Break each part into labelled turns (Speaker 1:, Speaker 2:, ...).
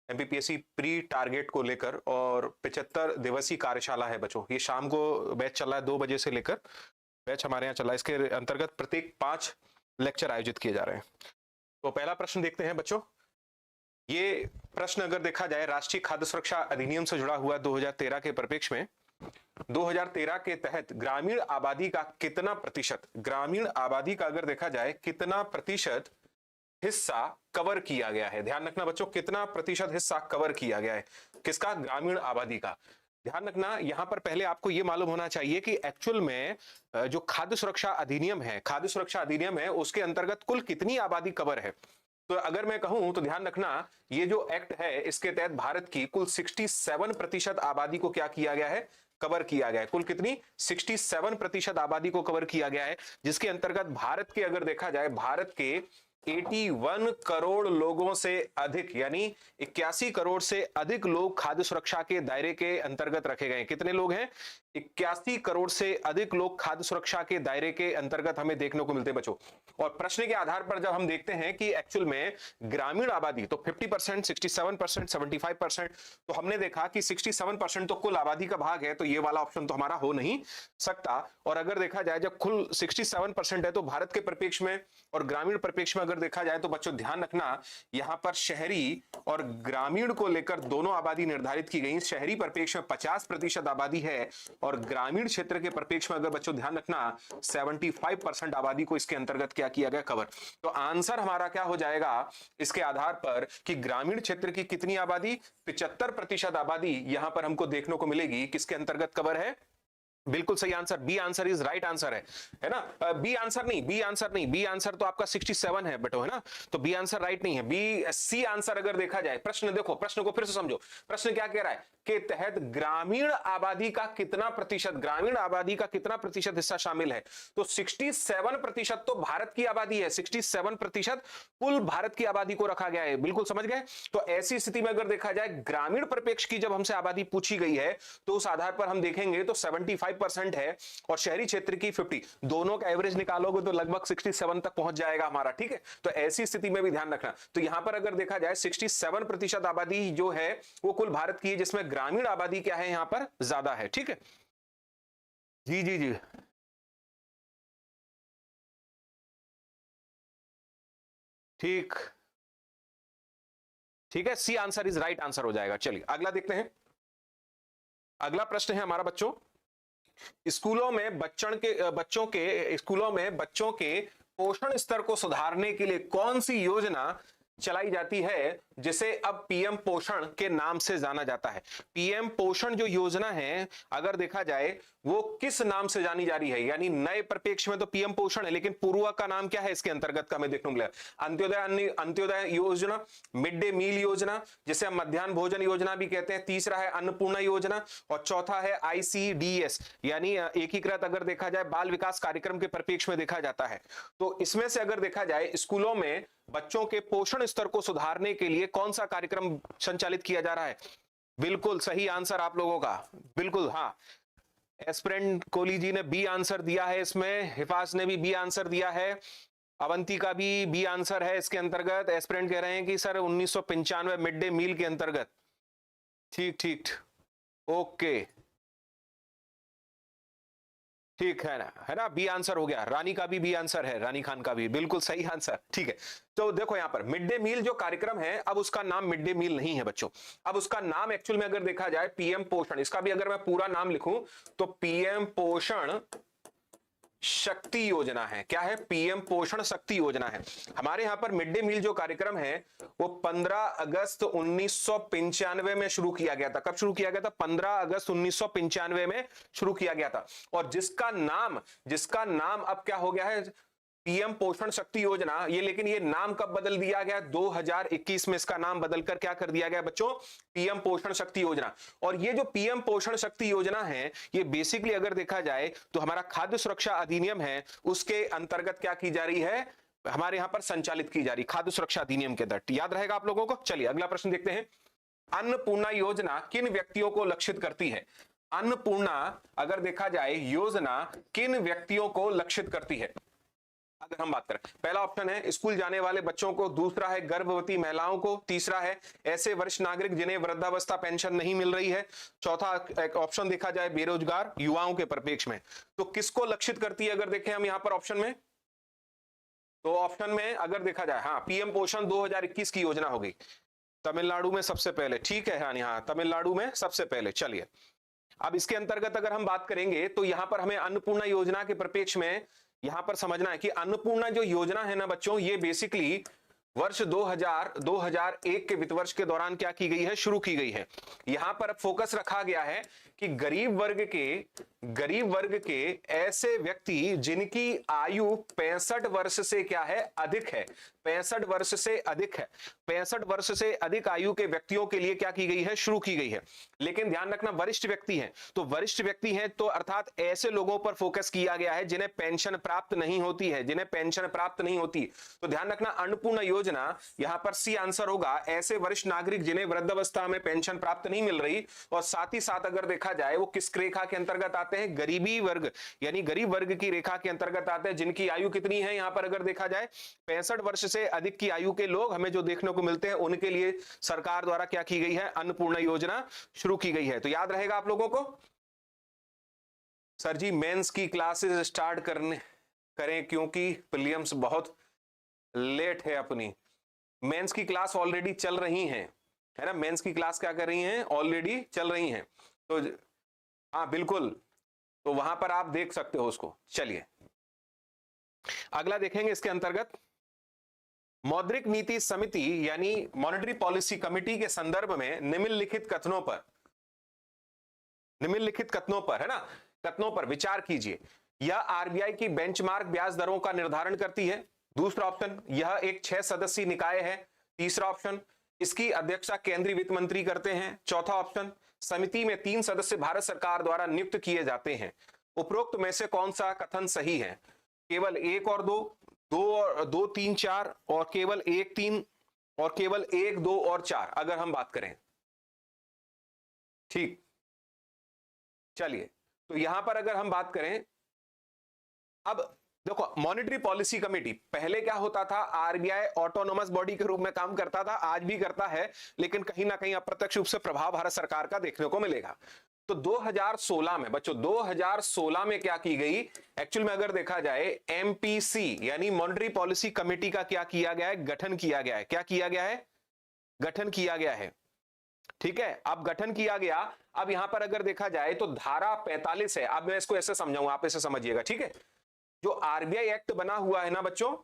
Speaker 1: MPPSC pre target को लेकर, और 75 दिवसीय कार्यशाला है बच्चों। ये शाम को बैच चल रहा है 2 बजे से लेकर, बैच हमारे यहाँ चल रहा है। इसके अंतर्गत प्रत्येक 5 लेक्चर आयोजित किए जा रहे हैं। तो पहला प्रश्न देखते हैं बच्चों। ये प्रश्न अगर देखा जाए राष्ट्रीय खाद्य सुरक्षा अधिनियम से जुड़ा हुआ 2013 के परिप्रेक्ष्य में, 2013 के तहत ग्रामीण आबादी का कितना प्रतिशत, ग्रामीण आबादी का अगर देखा जाए कितना प्रतिशत हिस्सा कवर किया गया है। ध्यान रखना बच्चों, कितना प्रतिशत हिस्सा कवर किया गया है, किसका, ग्रामीण आबादी का। ध्यान रखना, यहां पर पहले आपको यह मालूम होना चाहिए कि एक्चुअल में जो खाद्य सुरक्षा अधिनियम है, खाद्य सुरक्षा अधिनियम है, उसके अंतर्गत कुल कितनी आबादी कवर है। तो अगर मैं कहूं तो ध्यान रखना, ये जो एक्ट है इसके तहत भारत की कुल 67% आबादी को क्या किया गया है, कवर किया गया है। कुल कितनी, 67% आबादी को कवर किया गया है, जिसके अंतर्गत भारत के अगर देखा जाए, भारत के 81 करोड़ लोगों से अधिक, यानी 81 करोड़ से अधिक लोग खाद्य सुरक्षा के दायरे के अंतर्गत रखे गए। कितने लोग हैं, 81 करोड़ से अधिक लोग खाद्य सुरक्षा के दायरे के अंतर्गत हमें देखने को मिलते बच्चों। और प्रश्न के आधार पर जब हम देखते हैं कि एक्चुअल में ग्रामीण आबादी तो 50%, 67%, 75%, तो हमने देखा कि 67% तो कुल आबादी का भाग है, तो ये वाला ऑप्शन तो हमारा हो नहीं सकता। और अगर देखा जाए जब कुल 67% है तो भारत के परिप्रेक्ष्य में और ग्रामीण परिप्रेक्ष्य में अगर देखा जाए तो बच्चों ध्यान रखना, यहां पर शहरी और ग्रामीण को लेकर दोनों आबादी निर्धारित की गई। शहरी परिप्रेक्ष्य में 50% आबादी है और ग्रामीण क्षेत्र के परिप्रेक्ष्य में अगर बच्चों ध्यान रखना 75% आबादी को इसके अंतर्गत क्या किया गया, कवर। तो आंसर हमारा क्या हो जाएगा इसके आधार पर कि ग्रामीण क्षेत्र की कितनी आबादी, 75% आबादी यहां पर हमको देखने को मिलेगी किसके अंतर्गत कवर है। बिल्कुल सही answer, B answer is right answer है ना। बी आंसर नहीं, बी आंसर नहीं, बी आंसर तो आपका 67 है बेटो, है ना। तो बी आंसर राइट नहीं है, बी सी आंसर अगर देखा जाए। प्रश्न देखो, प्रश्न को फिर से समझो, प्रश्न क्या कह रहा है के तहत ग्रामीण आबादी का कितना प्रतिशत, ग्रामीण आबादी का कितना प्रतिशत हिस्सा शामिल है। तो 67% तो भारत की आबादी है, 67% कुल भारत की आबादी को रखा गया है। बिल्कुल समझ गए। तो ऐसी स्थिति में अगर देखा जाए ग्रामीण परिप्रेक्ष्य की जब हमसे आबादी पूछी गई है तो उस आधार पर हम देखेंगे तो 75% है और शहरी क्षेत्र की 50, दोनों का एवरेज निकालोगे तो लगभग 67 तक पहुंच जाएगा हमारा। ठीक है, तो ऐसी स्थिति में भी ध्यान रखना। तो यहां पर अगर देखा जाए 67% आबादी जो है वो कुल भारत की है, जिसमें ग्रामीण आबादी क्या है यहां पर ज्यादा है। ठीक है, जी जी जी, ठीक, ठीक है, C answer is right answer हो जाएगा। चलिए अगला देखते हैं। अगला प्रश्न है हमारा बच्चों, स्कूलों में स्कूलों में बच्चों के पोषण स्तर को सुधारने के लिए कौन सी योजना चलाई जाती है जिसे अब पीएम पोषण के नाम से जाना जाता है। पीएम पोषण जो योजना है अगर देखा जाए वो किस नाम से जानी जा रही है, यानी नए परिप्रेक्ष्य में तो पीएम पोषण है, लेकिन पूर्व का नाम क्या है इसके अंतर्गत का हमें देखने को मिला। अंत्योदय योजना, मिड डे मील योजना, जिसे हम मध्याह्न भोजन योजना भी कहते हैं। तीसरा है अन्नपूर्णा योजना और चौथा है आईसीडीएस, यानी एकीकृत अगर देखा जाए बाल विकास कार्यक्रम के परिप्रेक्ष्य में देखा जाता है। तो इसमें से अगर देखा जाए स्कूलों में बच्चों के पोषण स्तर को सुधारने के लिए कौन सा कार्यक्रम संचालित किया जा रहा है। बिल्कुल सही आंसर आप लोगों का, बिल्कुल हाँ। एस्पिरेंट कोहली जी ने बी आंसर दिया है इसमें, हिफाज ने भी बी आंसर दिया है, अवंती का भी बी आंसर है इसके अंतर्गत। एस्पिरेंट कह रहे हैं कि सर 1995 मिड डे मील के अंतर्गत। ठीक ठीक, ओके, ठीक है ना, बी आंसर हो गया। रानी का भी बी आंसर है, रानी खान का भी बिल्कुल सही आंसर। ठीक है, तो देखो यहां पर मिड डे मील जो कार्यक्रम है अब उसका नाम मिड डे मील नहीं है बच्चों, अब उसका नाम एक्चुअल में अगर देखा जाए पीएम पोषण। इसका भी अगर मैं पूरा नाम लिखूं तो पीएम पोषण शक्ति योजना है। क्या है, पीएम पोषण शक्ति योजना है। हमारे यहां पर मिड डे मील जो कार्यक्रम है वो 15 अगस्त 1995 में शुरू किया गया था। कब शुरू किया गया था, 15 अगस्त 1995 में शुरू किया गया था। और जिसका नाम अब क्या हो गया है, पीएम पोषण शक्ति योजना। ये लेकिन ये नाम कब बदल दिया गया, 2021 में इसका नाम बदलकर क्या कर दिया गया बच्चों, पीएम पोषण शक्ति योजना। और ये जो पीएम पोषण शक्ति योजना है ये बेसिकली अगर देखा जाए तो हमारा खाद्य सुरक्षा अधिनियम है उसके अंतर्गत क्या की जा रही है, हमारे यहां पर संचालित की जा रही, खाद्य सुरक्षा अधिनियम के तहत। याद रहेगा आप लोगों को। चलिए अगला प्रश्न देखते हैं। अन्नपूर्णा योजना किन व्यक्तियों को लक्षित करती है। अन्नपूर्णा अगर देखा जाए योजना किन व्यक्तियों को लक्षित करती है। अगर हम बात करें, पहला ऑप्शन है स्कूल जाने वाले बच्चों को, दूसरा है गर्भवती महिलाओं को, तीसरा है ऐसे वरिष्ठ नागरिक जिन्हें वृद्धावस्था पेंशन नहीं मिल रही है, चौथा एक ऑप्शन देखा जाए बेरोजगार युवाओं के परिप्रेक्ष्य में। तो किसको लक्षित करती है अगर देखें हम यहां पर ऑप्शन में, तो ऑप्शन में अगर देखा जाए, हाँ, पीएम पोषण 2021 की योजना होगी तमिलनाडु में सबसे पहले, ठीक है, हाँ यहाँ तमिलनाडु में सबसे पहले। चलिए अब इसके अंतर्गत अगर हम बात करेंगे तो यहां पर हमें अन्नपूर्णा योजना के परिप्रेक्ष्य में यहां पर समझना है कि अन्नपूर्णा जो योजना है ना बच्चों, ये बेसिकली वर्ष 2001 के वित्त वर्ष के दौरान क्या की गई है, शुरू की गई है। यहां पर फोकस रखा गया है कि गरीब वर्ग के ऐसे व्यक्ति जिनकी आयु 65 वर्ष से क्या है, अधिक है, 65 वर्ष से अधिक है, 65 वर्ष से अधिक आयु के व्यक्तियों के लिए क्या की गई है, शुरू की गई है। लेकिन ध्यान रखना वरिष्ठ व्यक्ति हैं, तो वरिष्ठ व्यक्ति हैं तो अर्थात ऐसे लोगों पर फोकस किया गया है जिन्हें पेंशन प्राप्त नहीं होती है, जिन्हें पेंशन प्राप्त नहीं होती। तो ध्यान रखना अन्नपूर्णा योजना यहां पर सी आंसर होगा, ऐसे वरिष्ठ नागरिक जिन्हें वृद्धावस्था में पेंशन प्राप्त नहीं मिल रही। और साथ ही साथ अगर देखा जाए वो किस रेखा के अंतर्गत आते हैं, गरीबी वर्ग, यानी गरीब वर्ग की रेखा के अंतर्गत आते हैं, जिनकी आयु कितनी है, यहां पर अगर देखा जाए 65 वर्ष से अधिक की आयु के लोग हमें जो देखने को मिलते हैं, उनके लिए सरकार द्वारा क्या की गई है, अन्नपूर्णा योजना शुरू की गई है। तो याद रहेगा आप लोगों को। सर जी मेंस की क्लासेस स्टार्ट करें क्योंकि प्रीलिम्स बहुत लेट है अपनी। मेंस की क्लास ऑलरेडी चल रही हैं, है ना, मेंस की क्लास क्या कर रही हैं, ऑलरेडी चल रही हैं। तो हाँ बिल्कुल, तो वहां पर आप देख सकते हो उसको। चलिए अगला देखेंगे इसके अंतर्गत, मौद्रिक नीति समिति यानी मॉनेटरी पॉलिसी कमेटी के संदर्भ में निम्नलिखित कथनों पर, है ना, कथनों पर विचार कीजिए। यह आरबीआई की बेंचमार्क ब्याज दरों का निर्धारण करती है। दूसरा ऑप्शन, यह एक 6 सदस्यीय निकाय है। तीसरा ऑप्शन, इसकी अध्यक्षता केंद्रीय वित्त मंत्री करते हैं। चौथा ऑप्शन, समिति में 3 सदस्य भारत सरकार द्वारा नियुक्त किए जाते हैं। उपरोक्त में से कौन सा कथन सही है? केवल 1 और 2, 2, 3, 4 और केवल 1, 3 और केवल 1, 2 और 4 अगर हम बात करें। ठीक, चलिए तो यहां पर अगर हम बात करें, अब देखो मॉनेटरी पॉलिसी कमेटी पहले क्या होता था, आरबीआई ऑटोनोमस बॉडी के रूप में काम करता था, आज भी करता है, लेकिन कहीं ना कहीं अप्रत्यक्ष रूप से प्रभाव भारत सरकार का देखने को मिलेगा। तो 2016 में बच्चों, 2016 में क्या की गई, एक्चुअल में अगर देखा जाए एमपीसी यानी मॉनेटरी पॉलिसी कमेटी का क्या किया गया है, गठन किया गया है। क्या किया गया है? गठन किया गया है। ठीक है, अब गठन किया गया। अब यहां पर अगर देखा जाए तो धारा 45 है। अब मैं इसको ऐसे समझाऊंगा, आप इसे समझिएगा, ठीक है। जो आरबीआई एक्ट बना हुआ है ना बच्चों,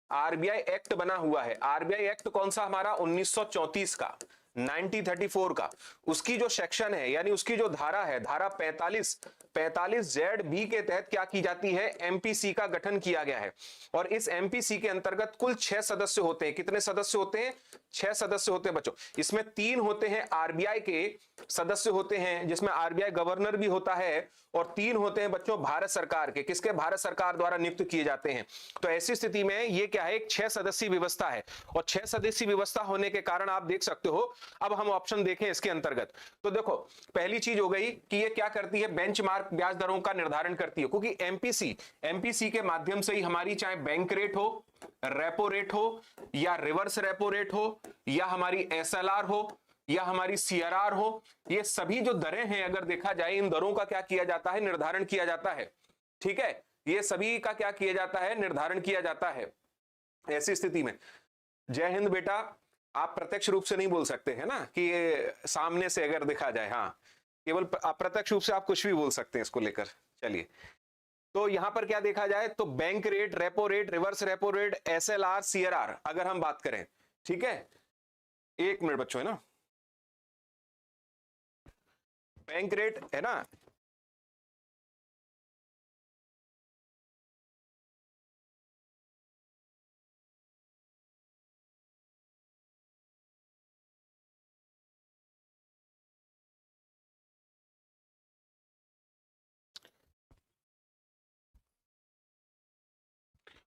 Speaker 1: आरबीआई एक्ट बना हुआ है, आरबीआई एक्ट कौन सा हमारा 1934 का, 1934 का, उसकी जो सेक्शन है यानी उसकी जो धारा है, धारा 45 जेड बी के तहत क्या की जाती है, एमपीसी का गठन किया गया है। और इस एमपीसी के अंतर्गत कुल 6 सदस्य होते हैं। कितने सदस्य होते हैं? 6 सदस्य होते हैं बच्चों। इसमें 3 होते हैं आरबीआई के सदस्य होते हैं, जिसमें आरबीआई गवर्नर भी होता है, और 3 होते हैं बच्चों भारत सरकार के। किसके? भारत सरकार द्वारा नियुक्त किए जाते हैं। तो ऐसी स्थिति में ये क्या है, एक 6 सदस्यीय व्यवस्था है। और 6 सदस्यीय व्यवस्था होने के कारण आप देख सकते हो, अब हम ऑप्शन देखें इसके अंतर्गत, तो देखो पहली चीज हो गई कि ये क्या करती है, बेंचमार्क ब्याज दरों का निर्धारण करती है, क्योंकि एमपीसी के माध्यम से ही हमारी चाहे बैंक रेट हो, रेपो रेट हो, या रिवर्स रेपो रेट हो, या हमारी एसएलआर हो, या हमारी सीआरआर हो, ये सभी जो दरें हैं अगर देखा जाए, इन दरों का क्या किया जाता है, निर्धारण किया जाता है। ठीक है, ये सभी का क्या किया जाता है, निर्धारण किया जाता है। ऐसी स्थिति में जय हिंद बेटा, आप प्रत्यक्ष रूप से नहीं बोल सकते हैं ना, कि ये सामने से अगर देखा जाए, हाँ केवल अप्रत्यक्ष रूप से आप कुछ भी बोल सकते हैं इसको लेकर। चलिए तो यहां पर क्या देखा जाए, तो bank rate, repo rate, reverse repo rate, SLR, CRR अगर हम बात करें, ठीक है, 1 मिनट बच्चों, है ना, बैंक रेट है ना,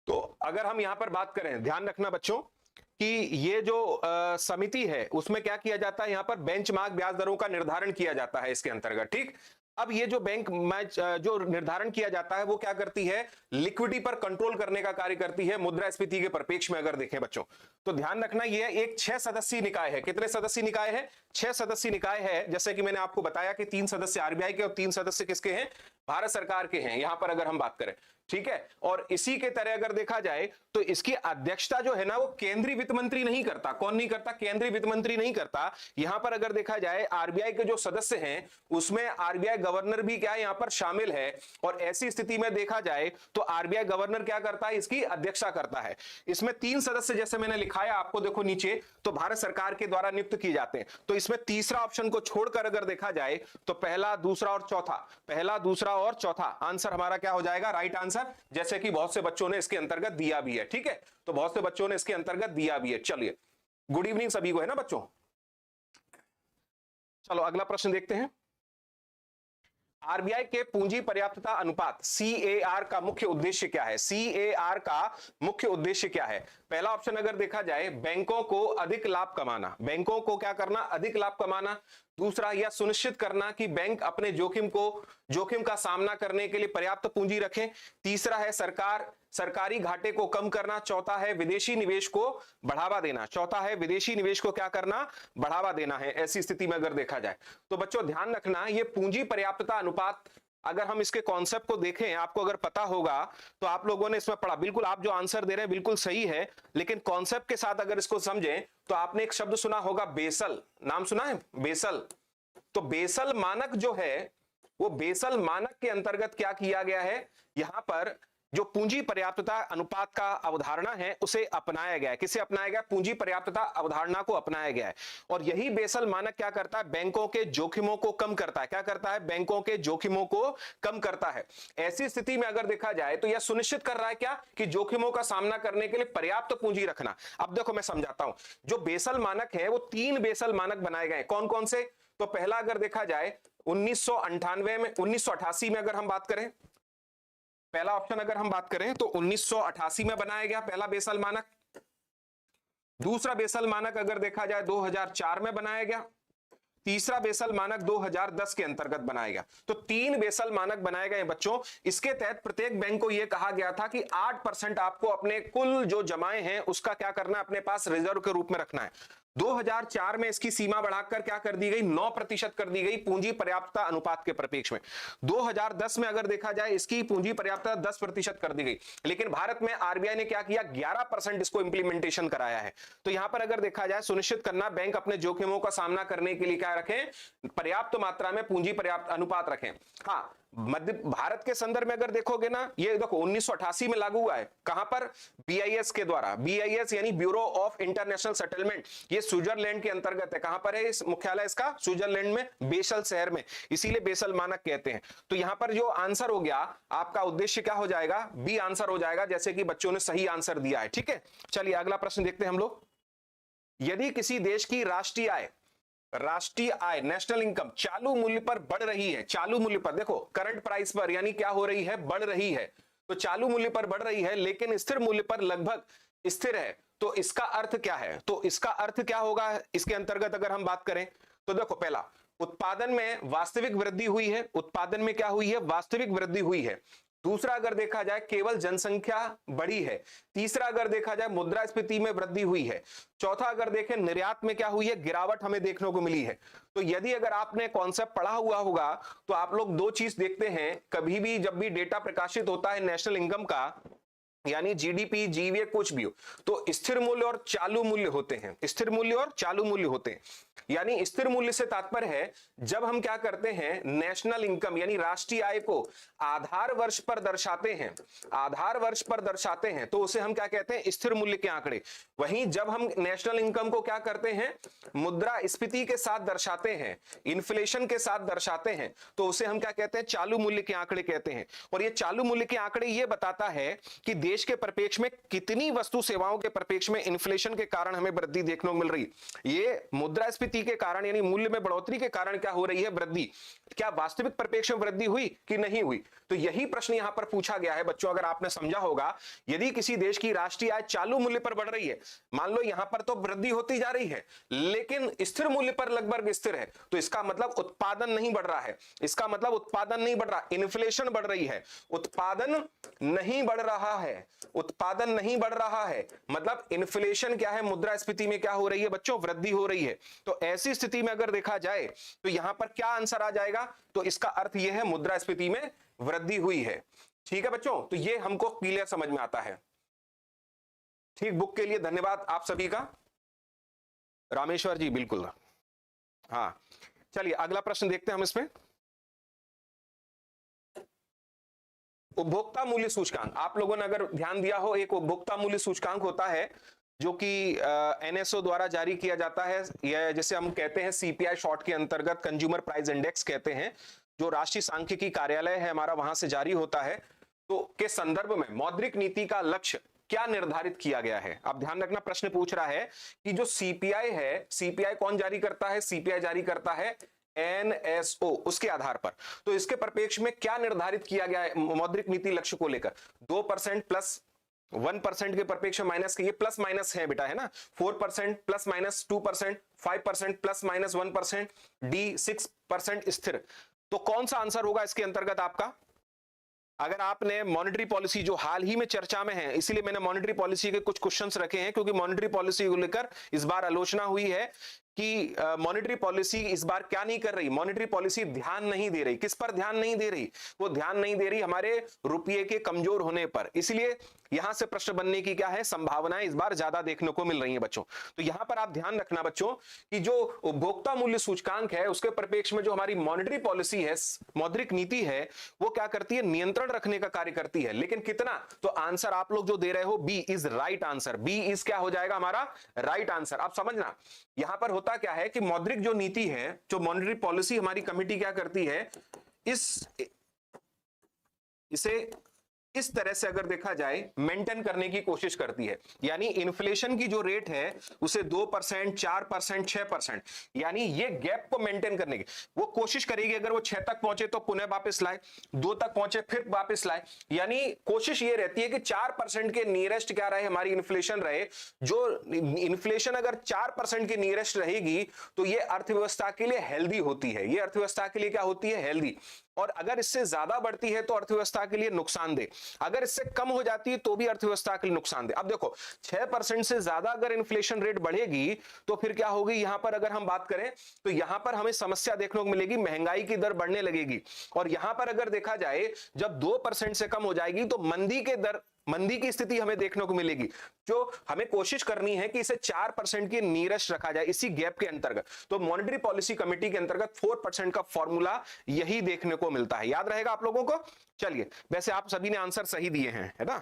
Speaker 1: तो अगर हम यहां पर बात करें, ध्यान रखना बच्चों कि ये जो समिति है उसमें क्या किया जाता है, यहां पर बेंचमार्क ब्याज दरों का निर्धारण किया जाता है इसके अंतर्गत। ठीक, अब ये जो बैंक जो निर्धारण किया जाता है वो क्या करती है, लिक्विडिटी पर कंट्रोल करने का कार्य करती है मुद्रास्फीति के परिप्रेक्ष्य में अगर देखें बच्चों। तो ध्यान रखना ये एक 6 सदस्यीय निकाय है। कितने सदस्यीय निकाय है? 6 सदस्यीय निकाय है। जैसे कि मैंने आपको बताया कि 3 सदस्य आरबीआई के और 3 सदस्य किसके हैं? भारत सरकार के हैं, यहां पर अगर हम बात करें, ठीक है। और इसी के तरह अगर देखा जाए तो इसकी अध्यक्षता जो है ना वो केंद्रीय वित्त मंत्री नहीं करता। कौन नहीं करता? केंद्रीय वित्त मंत्री नहीं करता। यहां पर अगर देखा जाए आरबीआई के जो सदस्य हैं उसमें आरबीआई गवर्नर भी क्या है यहां पर शामिल है। और ऐसी स्थिति में देखा जाए तो आरबीआई गवर्नर क्या करता है? इसकी अध्यक्षता करता है। इसमें 3 सदस्य जैसे मैंने लिखा है आपको देखो नीचे, तो भारत सरकार के द्वारा नियुक्त किए जाते हैं। तो इसमें तीसरा ऑप्शन को छोड़कर अगर देखा जाए तो पहला, दूसरा और चौथा, पहला, दूसरा और चौथा आंसर हमारा क्या हो जाएगा? राइट आंसर, जैसे कि बहुत से बच्चों ने इसके अंतर्गत दिया भी है। ठीक है, तो बहुत से बच्चों ने इसके अंतर्गत दिया भी है। चलिए, गुड इवनिंग सभी को, है ना बच्चों। चलो अगला प्रश्न देखते हैं। आरबीआई के पूंजी पर्याप्तता अनुपात CAR का मुख्य उद्देश्य क्या है? CAR का मुख्य उद्देश्य क्या है? पहला ऑप्शन अगर देखा जाए, बैंकों को अधिक लाभ कमाना। बैंकों को क्या करना? अधिक लाभ कमाना। दूसरा, यह सुनिश्चित करना कि बैंक अपने जोखिम का सामना करने के लिए पर्याप्त पूंजी रखें। तीसरा है सरकारी घाटे को कम करना। चौथा है विदेशी निवेश को बढ़ावा देना। चौथा है विदेशी निवेश को क्या करना? बढ़ावा देना है। ऐसी स्थिति में अगर देखा जाए तो बच्चों ध्यान रखना, ये पूंजी पर्याप्तता अनुपात, अगर हम इसके कॉन्सेप्ट को देखें, आपको अगर पता होगा तो आप लोगों ने इसमें पढ़ा, बिल्कुल आप जो आंसर दे रहे हैं बिल्कुल सही है, लेकिन कॉन्सेप्ट के साथ अगर इसको समझें तो आपने एक शब्द सुना होगा, बेसल। नाम सुना है? बेसल। तो बेसल मानक जो है वो बेसल मानक के अंतर्गत क्या किया गया है? यहां पर जो पूंजी पर्याप्तता अनुपात का अवधारणा है उसे अपनाया गया है। किसे अपनाया गया? पूंजी पर्याप्तता अवधारणा को अपनाया गया है। और यही बेसल मानक क्या करता है? बैंकों के जोखिमों को कम करता है। क्या करता है? बैंकों के जोखिमों को कम करता है। ऐसी स्थिति में अगर देखा जाए तो यह सुनिश्चित कर रहा है क्या? कि जोखिमों का सामना करने के लिए पर्याप्त पूंजी रखना। अब देखो मैं समझाता हूं, जो बेसल मानक है वो 3 बेसल मानक बनाए गए। कौन कौन से? तो पहला अगर देखा जाए 1988 में अगर हम बात करें, पहला ऑप्शन अगर हम बात करें तो 1988 में बनाया गया पहला बेसल मानक। दूसरा बेसल मानक अगर देखा जाए 2004 में बनाया गया। तीसरा बेसल मानक 2010 के अंतर्गत बनाया गया। तो 3 बेसल मानक बनाए गए बच्चों। इसके तहत प्रत्येक बैंक को यह कहा गया था कि 8% आपको अपने कुल जो जमाए हैं उसका क्या करना है? अपने पास रिजर्व के रूप में रखना है। 2004 में इसकी सीमा बढ़ाकर क्या कर दी गई? 9% कर दी गई पूंजी पर्याप्तता अनुपात के परिप्रेक्ष्य में। 2010 में अगर देखा जाए इसकी पूंजी पर्याप्तता 10% कर दी गई। लेकिन भारत में आरबीआई ने क्या किया? 11% इसको इंप्लीमेंटेशन कराया है। तो यहां पर अगर देखा जाए सुनिश्चित करना, बैंक अपने जोखिमों का सामना करने के लिए क्या रखें? पर्याप्त मात्रा में पूंजी पर्याप्त अनुपात रखें। हाँ, मध्य भारत के संदर्भ में अगर देखोगे ना, ये देखो 1988 में लागू हुआ है। कहां पर? BIS के द्वारा। BIS यानी ब्यूरो ऑफ इंटरनेशनल सेटलमेंट, ये स्विट्जरलैंड के अंतर्गत है। कहां पर है इस मुख्यालय इसका? स्विट्जरलैंड में, बेसल शहर में, इसीलिए बेसल मानक कहते हैं। तो यहां पर जो आंसर हो गया आपका उद्देश्य क्या हो जाएगा? बी आंसर हो जाएगा, जैसे कि बच्चों ने सही आंसर दिया है। ठीक है, चलिए अगला प्रश्न देखते हैं हम लोग। यदि किसी देश की राष्ट्रीय आय नेशनल इनकम चालू मूल्य पर बढ़ रही है, चालू मूल्य पर, देखो करंट प्राइस पर, यानी क्या हो रही है? बढ़ रही है। तो चालू मूल्य पर बढ़ रही है लेकिन स्थिर मूल्य पर लगभग स्थिर है, तो इसका अर्थ क्या है? तो इसका अर्थ क्या होगा इसके अंतर्गत अगर हम बात करें तो देखो, पहला, उत्पादन में वास्तविक वृद्धि हुई है। उत्पादन में क्या हुई है? वास्तविक वृद्धि हुई है। दूसरा अगर देखा जाए केवल जनसंख्या बढ़ी है। तीसरा अगर देखा जाए मुद्रास्फीति में वृद्धि हुई है। चौथा अगर देखें निर्यात में क्या हुई है? गिरावट हमें देखने को मिली है। तो यदि अगर आपने कॉन्सेप्ट पढ़ा हुआ होगा तो आप लोग 2 चीज देखते हैं कभी भी, जब भी डेटा प्रकाशित होता है नेशनल इनकम का, यानी जीडीपी, जीवीए, कुछ भी हो, तो स्थिर मूल्य और चालू मूल्य होते हैं। स्थिर मूल्य और चालू मूल्य होते हैं। यानी स्थिर मूल्य से तात्पर्य है जब हम क्या करते हैं, नेशनल इनकम यानी राष्ट्रीय आय को आधार वर्ष पर दर्शाते हैं, आधार वर्ष पर दर्शाते हैं, तो उसे हम क्या कहते हैं? स्थिर मूल्य के आंकड़े। वहीं जब हम नेशनल इनकम को क्या करते हैं? मुद्रास्फीति के साथ दर्शाते हैं, इन्फ्लेशन के साथ दर्शाते हैं, तो उसे हम क्या कहते हैं? चालू मूल्य के आंकड़े कहते हैं। और ये चालू मूल्य के आंकड़े ये बताता है कि देश के परिप्रेक्ष्य में कितनी वस्तु सेवाओं के परिप्रेक्ष्य में इन्फ्लेशन के कारण हमें वृद्धि देखने को मिल रही। ये मुद्रास्फीति मुद्रास्फीति के कारण यानी मूल्य में बढ़ोतरी के कारण क्या हो रही है? वृद्धि। क्या वास्तविक परिप्रेक्ष्य में वृद्धि हुई कि नहीं हुई? तो यही प्रश्न यहां पर पूछा गया है बच्चों। अगर आपने समझा होगा, यदि किसी देश की राष्ट्रीय आय चालू मूल्य पर बढ़ रही है, मान लो यहां पर तो वृद्धि होती जा रही है लेकिन स्थिर मूल्य पर लगभग स्थिर है, तो इसका मतलब उत्पादन नहीं बढ़ रहा है। इसका मतलब उत्पादन नहीं बढ़ रहा, इन्फ्लेशन बढ़ रही है, उत्पादन नहीं बढ़ रहा है। उत्पादन नहीं बढ़ रहा है मतलब इन्फ्लेशन क्या है? मुद्रास्फीति में क्या हो रही है बच्चों? वृद्धि हो रही है। तो ऐसी स्थिति में अगर देखा जाए तो यहां पर क्या आंसर आ जाएगा? तो इसका अर्थ यह है मुद्रास्फीति में वृद्धि हुई है। ठीक है बच्चों, तो ये हमको क्लियर समझ में आता है। ठीक, बुक के लिए धन्यवाद आप सभी का। रामेश्वर जी बिल्कुल, हाँ। चलिए अगला प्रश्न देखते हैं हम इसमें। उपभोक्ता मूल्य सूचकांक, आप लोगों ने अगर ध्यान दिया हो, एक उपभोक्ता मूल्य सूचकांक होता है जो कि एनएसओ द्वारा जारी किया जाता है, या जिसे हम कहते हैं सीपीआई शॉर्ट के अंतर्गत कंज्यूमर प्राइस इंडेक्स कहते हैं, जो राष्ट्रीय सांख्यिकी कार्यालय है हमारा वहां से जारी होता है। तो के संदर्भ में मौद्रिक नीति का लक्ष्य क्या निर्धारित किया गया है? आप ध्यान रखना, प्रश्न पूछ रहा है कि जो सीपीआई है, सीपीआई कौन जारी करता है? सीपीआई जारी करता है एनएसओ, उसके आधार पर। तो इसके परिप्रेक्ष्य में क्या निर्धारित किया गया है मौद्रिक नीति लक्ष्य को लेकर? 2% प्लस 1% के परिप्रेक्ष्य माइनस के, ये प्लस माइनस है बेटा, है ना। 4% plus minus 2%, 5% plus minus 1%, D 6% स्थिर। तो कौन सा आंसर होगा इसके अंतर्गत आपका? अगर आपने मॉनेटरी पॉलिसी जो हाल ही में चर्चा में है, इसीलिए मैंने मॉनेटरी पॉलिसी के कुछ क्वेश्चंस रखे हैं, क्योंकि मॉनेटरी पॉलिसी को लेकर इस बार आलोचना हुई है कि मॉनेटरी पॉलिसी इस बार क्या नहीं कर रही? मॉनेटरी पॉलिसी ध्यान नहीं दे रही। किस पर ध्यान नहीं दे रही? वो ध्यान नहीं दे रही हमारे रुपये के कमजोर होने पर। इसलिए यहां से प्रश्न बनने की क्या है? संभावनाएं इस बार ज्यादा देखने को मिल रही हैं बच्चों। तो यहां पर आप ध्यान रखना बच्चों कि जो उपभोक्ता मूल्य सूचकांक है उसके परिप्रेक्ष्य में जो हमारी मॉनेटरी पॉलिसी है, मौद्रिक नीति है, वो क्या करती है? नियंत्रण रखने का कार्य करती है। लेकिन कितना? तो आंसर आप लोग जो दे रहे हो, B is right answer. B is क्या हो जाएगा हमारा? Right answer. आप समझना, यहां पर होता क्या है कि मौद्रिक जो नीति है, जो मॉनेटरी पॉलिसी हमारी कमेटी क्या करती है, इसे इस तरह से अगर देखा जाए मेंटेन करने की कोशिश करती है। यानी इन्फ्लेशन की जो रेट है उसे 2%, 4%, 6%, यानी ये गैप को मेंटेन करने की वो कोशिश करेगी। अगर वो 6 तक पहुंचे तो पुनः वापस लाए, 2 तक पहुंचे फिर वापस लाए। यानी कोशिश ये रहती है कि 4% के नियरेस्ट क्या रहे? हमारी इन्फ्लेशन रहे। जो इन्फ्लेशन अगर 4% के नियरेस्ट रहेगी तो ये अर्थव्यवस्था के लिए हेल्दी होती है। ये अर्थव्यवस्था के लिए क्या होती है? हेल्दी। और अगर इससे ज्यादा बढ़ती है तो अर्थव्यवस्था के लिए नुकसानदेह, अगर इससे कम हो जाती है तो भी अर्थव्यवस्था के लिए नुकसानदेह। अब देखो 6% से ज्यादा अगर इन्फ्लेशन रेट बढ़ेगी तो फिर क्या होगी? यहां पर अगर हम बात करें तो यहां पर हमें समस्या देखने को मिलेगी, महंगाई की दर बढ़ने लगेगी। और यहां पर अगर देखा जाए जब 2% से कम हो जाएगी तो मंदी की स्थिति हमें देखने को मिलेगी। जो हमें कोशिश करनी है कि इसे 4% के नियरेस्ट रखा जाए इसी गैप के अंतर्गत। तो मॉनेटरी पॉलिसी कमेटी के अंतर्गत 4% का फॉर्मूला यही देखने को मिलता है। याद रहेगा आप लोगों को? चलिए, वैसे आप सभी ने आंसर सही दिए हैं, है ना।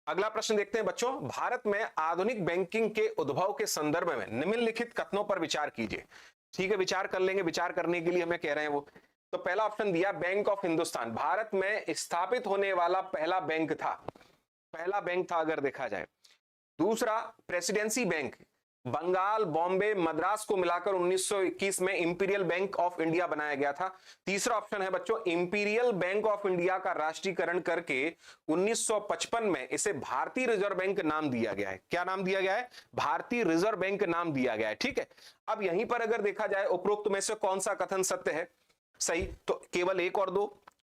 Speaker 1: अगला प्रश्न देखते हैं बच्चों। भारत में आधुनिक बैंकिंग के उद्भव के संदर्भ में निम्नलिखित कथनों पर विचार कीजिए। ठीक है, विचार कर लेंगे। विचार करने के लिए हमें कह रहे हैं वो। तो पहला ऑप्शन दिया बैंक ऑफ हिंदुस्तान, भारत में स्थापित होने वाला पहला बैंक था, पहला बैंक था अगर देखा जाए। दूसरा प्रेसिडेंसी बैंक, बंगाल, बॉम्बे, मद्रास को मिलाकर 1921 में इंपीरियल बैंक ऑफ इंडिया बनाया गया था। तीसरा ऑप्शन है बच्चों इंपीरियल बैंक ऑफ इंडिया का राष्ट्रीयकरण करके 1955 में इसे भारतीय रिजर्व बैंक नाम दिया गया है। क्या नाम दिया गया है? भारतीय रिजर्व बैंक नाम दिया गया है। ठीक है, अब यहीं पर अगर देखा जाए उपरोक्त में से कौन सा कथन सत्य है? सही, तो केवल 1 और 2,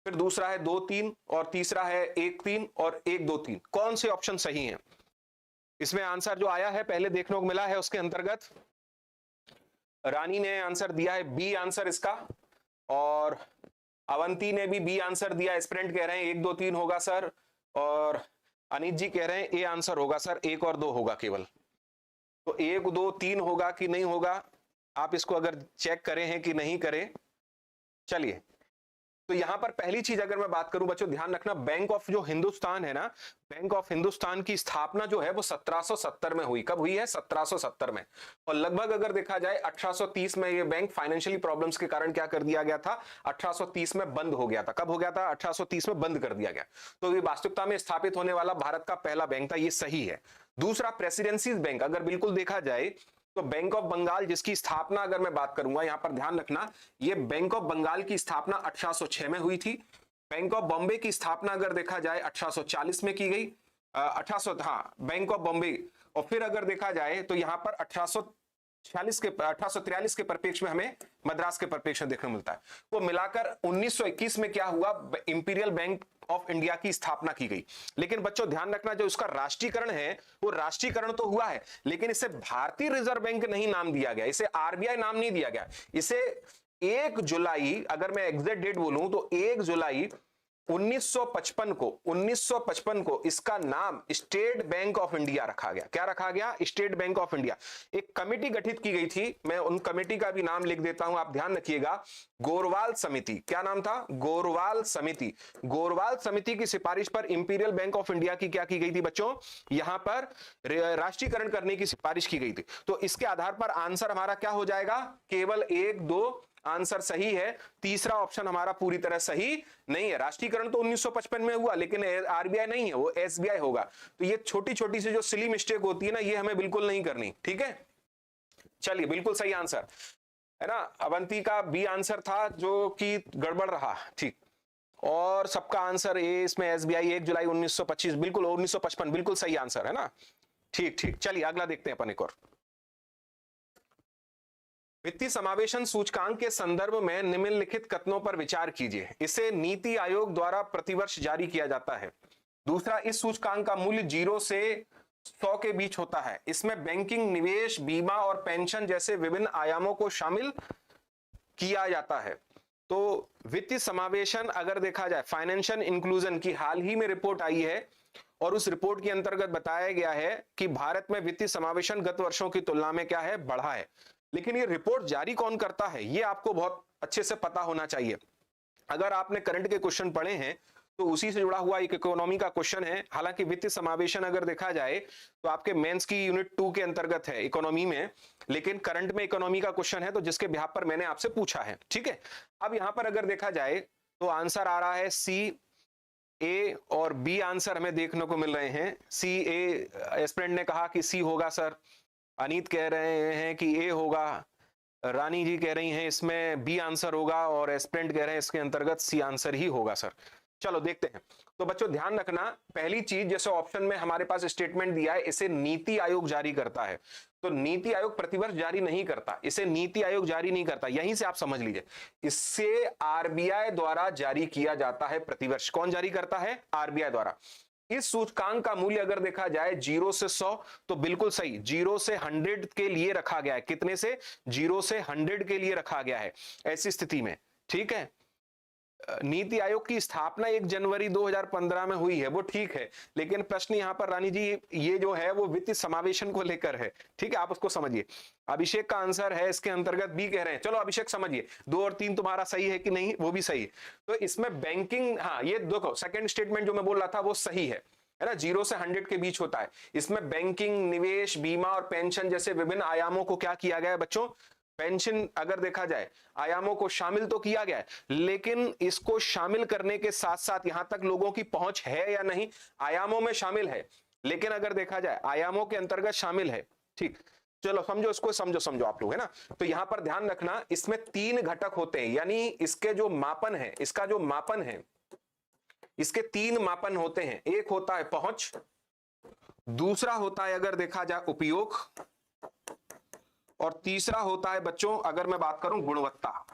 Speaker 1: फिर दूसरा है 2 3 और तीसरा है 1 3 और 1 2 3। कौन से ऑप्शन सही हैं? इसमें आंसर जो आया है पहले देखने को मिला है उसके अंतर्गत रानी ने आंसर दिया है बी आंसर इसका, और अवंती ने भी बी आंसर दिया। एस्पिरेंट कह रहे हैं 1 2 3 होगा सर, और अनित जी कह रहे हैं ए आंसर होगा सर, 1 और 2 होगा केवल। तो 1 2 3 होगा कि नहीं होगा, आप इसको अगर चेक करें हैं कि नहीं करें। चलिए, तो यहां पर पहली चीज अगर मैं बात करूं बच्चों, ध्यान रखना, बैंक ऑफ जो हिंदुस्तान है ना, बैंक ऑफ हिंदुस्तान की स्थापना जो है वो 1770 में हुई। कब हुई है? 1770 में। और लगभग अगर देखा जाए 1830 में ये बैंक फाइनेंशियली प्रॉब्लम्स के कारण क्या कर दिया गया था? 1830 में बंद हो गया था। कब हो गया था? 1830 में बंद कर दिया गया। तो ये वास्तविकता में स्थापित होने वाला भारत का पहला बैंक था, ये सही है। दूसरा प्रेसिडेंसीज बैंक, अगर बिल्कुल देखा जाए तो बैंक ऑफ बंगाल जिसकी स्थापना अगर मैं बात करूंगा, यहां पर ध्यान रखना, ये बैंक ऑफ बंगाल की स्थापना 1806 में हुई थी। बैंक ऑफ बॉम्बे की स्थापना अगर देखा जाए 1840 में की गई, 1800, हाँ, बैंक ऑफ बॉम्बे। और फिर अगर देखा जाए तो यहां पर 1843 के परिप्रेक्ष्य में हमें मद्रास के परिप्रेक्ष्य में देखने मिलता है। वो मिलाकर 1921 में क्या हुआ, इंपीरियल बैंक ऑफ इंडिया की स्थापना की गई। लेकिन बच्चों ध्यान रखना, जो उसका राष्ट्रीयकरण है वो राष्ट्रीयकरण तो हुआ है, लेकिन इसे भारतीय रिजर्व बैंक नहीं नाम दिया गया, इसे आरबीआई नाम नहीं दिया गया। इसे 1 जुलाई, अगर मैं एग्जैक्ट डेट बोलूं तो 1 जुलाई 1955 को इसका नाम स्टेट बैंक ऑफ इंडिया रखा गया। क्या रखा गया? State bank of India. एक कमेटी गठित की गई थी, मैं उन कमेटी का भी नाम लिख देता हूं, आप ध्यान रखिएगा, गोरवाल समिति। क्या नाम था? गोरवाल समिति। गोरवाल समिति की सिफारिश पर इंपीरियल बैंक ऑफ इंडिया की क्या की गई थी बच्चों? यहां पर राष्ट्रीयकरण करने की सिफारिश की गई थी। तो इसके आधार पर आंसर हमारा क्या हो जाएगा? केवल 1, 2 आंसर सही है, तीसरा ऑप्शन हमारा पूरी तरह सही नहीं है। राष्ट्रीयकरण तो 1955 में हुआ, लेकिन आरबीआई नहीं है, वो एसबीआई होगा। तो ये छोटी छोटी सी जो सिली मिस्टेक होती है ना, ये हमें बिल्कुल नहीं करनी, ठीक है। चलिए, बिल्कुल सही आंसर है ना, अवंती का बी आंसर था जो कि गड़बड़ रहा, ठीक। और सबका आंसर ए, इसमें एसबीआई 1 जुलाई 1925, बिल्कुल 1955 बिल्कुल सही आंसर है ना, ठीक ठीक। चलिए अगला देखते हैं अपन एक और। वित्तीय समावेशन सूचकांक के संदर्भ में निम्नलिखित कथनों पर विचार कीजिए। इसे नीति आयोग द्वारा प्रतिवर्ष जारी किया जाता है। दूसरा, इस सूचकांक का मूल्य 0 से 100 के बीच होता है। इसमें बैंकिंग, निवेश, बीमा और पेंशन जैसे विभिन्न आयामों को शामिल किया जाता है। तो वित्तीय समावेशन अगर देखा जाए, फाइनेंशियल इंक्लूजन की हाल ही में रिपोर्ट आई है और उस रिपोर्ट के अंतर्गत बताया गया है कि भारत में वित्तीय समावेशन गत वर्षों की तुलना में क्या है? बढ़ा है। लेकिन ये रिपोर्ट जारी कौन करता है, ये आपको बहुत अच्छे से पता होना चाहिए। अगर आपने करंट के क्वेश्चन पढ़े हैं तो उसी से जुड़ा हुआ एक इकोनॉमी का क्वेश्चन है। हालांकि वित्तीय समावेशन अगर देखा जाए तो आपके मेंस की यूनिट 2 के अंतर्गत है इकोनॉमी में, लेकिन करंट में इकोनॉमी का क्वेश्चन है, तो जिसके बिहाफ पर मैंने आपसे पूछा है, ठीक है। अब यहां पर अगर देखा जाए तो आंसर आ रहा है सी, ए और बी आंसर हमें देखने को मिल रहे हैं। सी, ए, एस्पिरेंट ने कहा कि सी होगा सर, अनीत कह रहे हैं कि ए होगा, रानी जी कह रही हैं इसमें बी आंसर होगा, और एस्पिरेंट कह रहे हैं इसके अंतर्गत सी आंसर ही होगा सर। चलो देखते हैं। तो बच्चों ध्यान रखना, पहली चीज, जैसे ऑप्शन में हमारे पास स्टेटमेंट दिया है, इसे नीति आयोग जारी करता है। तो नीति आयोग प्रतिवर्ष जारी नहीं करता, इसे नीति आयोग जारी नहीं करता, यहीं से आप समझ लीजिए। इससे आरबीआई द्वारा जारी किया जाता है प्रतिवर्ष। कौन जारी करता है? आरबीआई द्वारा। इस सूचकांक का मूल्य अगर देखा जाए 0 से 100, तो बिल्कुल सही, 0 से 100 के लिए रखा गया है। कितने से? 0 से 100 के लिए रखा गया है ऐसी स्थिति में, ठीक है। नीति आयोग की स्थापना 1 जनवरी 2015 में हुई है, वो ठीक है, लेकिन प्रश्न यहां पर रानी जी ये जो है वो वित्तीय समावेशन को लेकर है, ठीक है, आप उसको समझिए। अभिषेक का आंसर है इसके अंतर्गत बी कह रहे हैं। चलो अभिषेक समझिए, 2 और 3 तुम्हारा सही है कि नहीं? वो भी सही है। तो इसमें बैंकिंग, हाँ ये देखो सेकंड स्टेटमेंट जो मैं बोल रहा था वो सही है ना, 0 से 100 के बीच होता है। इसमें बैंकिंग, निवेश, बीमा और पेंशन जैसे विभिन्न आयामों को क्या किया गया है बच्चों? पेंशन अगर देखा जाए आयामों को शामिल तो किया गया है, लेकिन इसको शामिल करने के साथ साथ यहां तक लोगों की पहुंच है या नहीं? आयामों में शामिल है, लेकिन अगर देखा जाए आयामों के अंतर्गत शामिल है, ठीक। चलो समझो इसको, समझो आप लोग, है ना। तो यहां पर ध्यान रखना, इसमें 3 घटक होते हैं, यानी इसके जो मापन है, इसका जो मापन है, इसके 3 मापन होते हैं। एक होता है पहुंच, दूसरा होता है अगर देखा जाए उपयोग, और तीसरा होता है बच्चों अगर मैं बात करूं गुणवत्ता।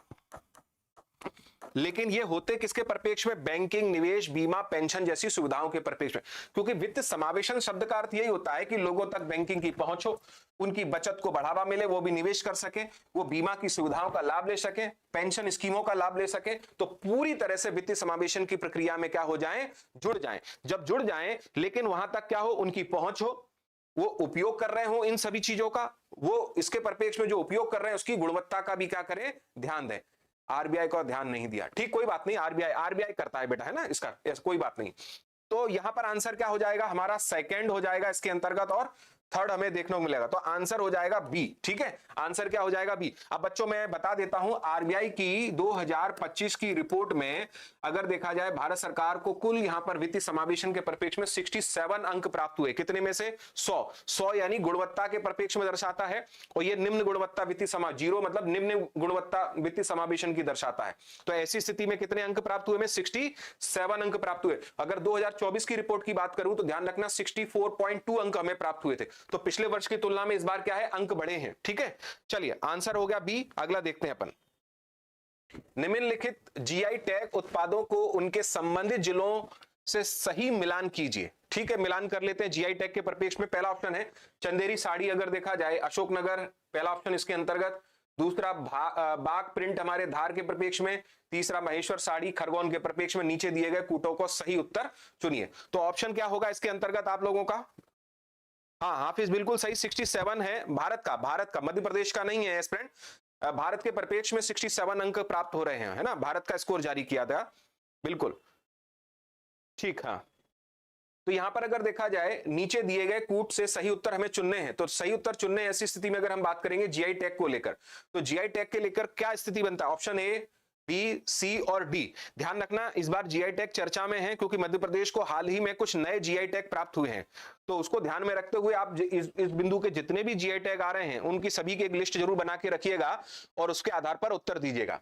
Speaker 1: लेकिन ये होते किसके परिप्रेक्ष्य में? बैंकिंग, निवेश, बीमा, पेंशन जैसी सुविधाओं के परिप्रेक्ष्य में। क्योंकि वित्त समावेशन शब्द का अर्थ यही होता है कि लोगों तक बैंकिंग की पहुंच हो, उनकी बचत को बढ़ावा मिले, वो भी निवेश कर सके, वो बीमा की सुविधाओं का लाभ ले सके, पेंशन स्कीमों का लाभ ले सके, तो पूरी तरह से वित्तीय समावेशन की प्रक्रिया में क्या हो जाए? जुड़ जाए। जब जुड़ जाए, लेकिन वहां तक क्या हो? उनकी पहुंच हो, वो उपयोग कर रहे हो इन सभी चीजों का, वो इसके परिप्रेक्ष्य में जो उपयोग कर रहे हैं उसकी गुणवत्ता का भी क्या करें? ध्यान दें। आरबीआई को ध्यान नहीं दिया, ठीक, कोई बात नहीं, आरबीआई करता है बेटा, है ना, इसका कोई बात नहीं। तो यहां पर आंसर क्या हो जाएगा हमारा? सेकंड हो जाएगा इसके अंतर्गत, और थर्ड हमें देखने को मिलेगा। तो आंसर हो जाएगा बी। ठीक है, आंसर क्या हो जाएगा? बी। अब बच्चों मैं बता देता हूं, आरबीआई की 2025 की रिपोर्ट में अगर देखा जाए भारत सरकार को कुल यहां पर वित्तीय समावेशन के परिप्रेक्ष्य में 67 अंक प्राप्त हुए। कितने में से? 100 यानी गुणवत्ता के परिप्रेक्ष्य में दर्शाता है, और ये निम्न गुणवत्ता वित्तीय समा 0 मतलब निम्न गुणवत्ता वित्तीय समावेशन की दर्शाता है। तो ऐसी स्थिति में कितने अंक प्राप्त हुए? में 67 अंक प्राप्त हुए। अगर 2024 की रिपोर्ट की बात करूं तो ध्यान रखना 64.2 अंक हमें प्राप्त हुए थे। तो पिछले वर्ष की तुलना में इस बार क्या है? अंक बढ़े हैं। ठीक है, चलिए आंसर हो गया बी। अगला देखते हैं अपन। निम्नलिखित जीआई टैग उत्पादों को उनके संबंधित जिलों से सही मिलान कीजिए। ठीक है, मिलान कर लेते हैं जीआई टैग के परिप्रेक्ष्य में। पहला ऑप्शन है चंदेरी साड़ी, अगर देखा जाए अशोकनगर पहला ऑप्शन इसके अंतर्गत। दूसरा बाग प्रिंट हमारे धार के परिप्रेक्ष्य में। तीसरा महेश्वर साड़ी खरगोन के परिप्रेक्ष्य में। नीचे दिए गए कूटों को सही उत्तर चुनिए। तो ऑप्शन क्या होगा इसके अंतर्गत आप लोगों का? हाँ हाफिज बिल्कुल सही, 67 है। भारत का, मध्य प्रदेश का नहीं है एस्पिरेंट। भारत के परिप्रेक्ष्य में 67 अंक प्राप्त हो रहे हैं, है ना, भारत का स्कोर जारी किया था। बिल्कुल ठीक। हाँ, तो यहां पर अगर देखा जाए नीचे दिए गए कूट से सही उत्तर हमें चुनने हैं। तो सही उत्तर चुनने ऐसी स्थिति में अगर हम बात करेंगे जीआई टैग को लेकर, तो जीआई टैग के लेकर क्या स्थिति बनता है? ऑप्शन ए, बी, सी और डी। ध्यान रखना इस बार जीआई टैग चर्चा में है क्योंकि मध्य प्रदेश को हाल ही में कुछ नए जीआई टैग प्राप्त हुए हैं। तो उसको ध्यान में रखते हुए आप इस बिंदु के जितने भी जीआई टैग आ रहे हैं उनकी सभी की एक लिस्ट जरूर बना के रखिएगा और उसके आधार पर उत्तर दीजिएगा।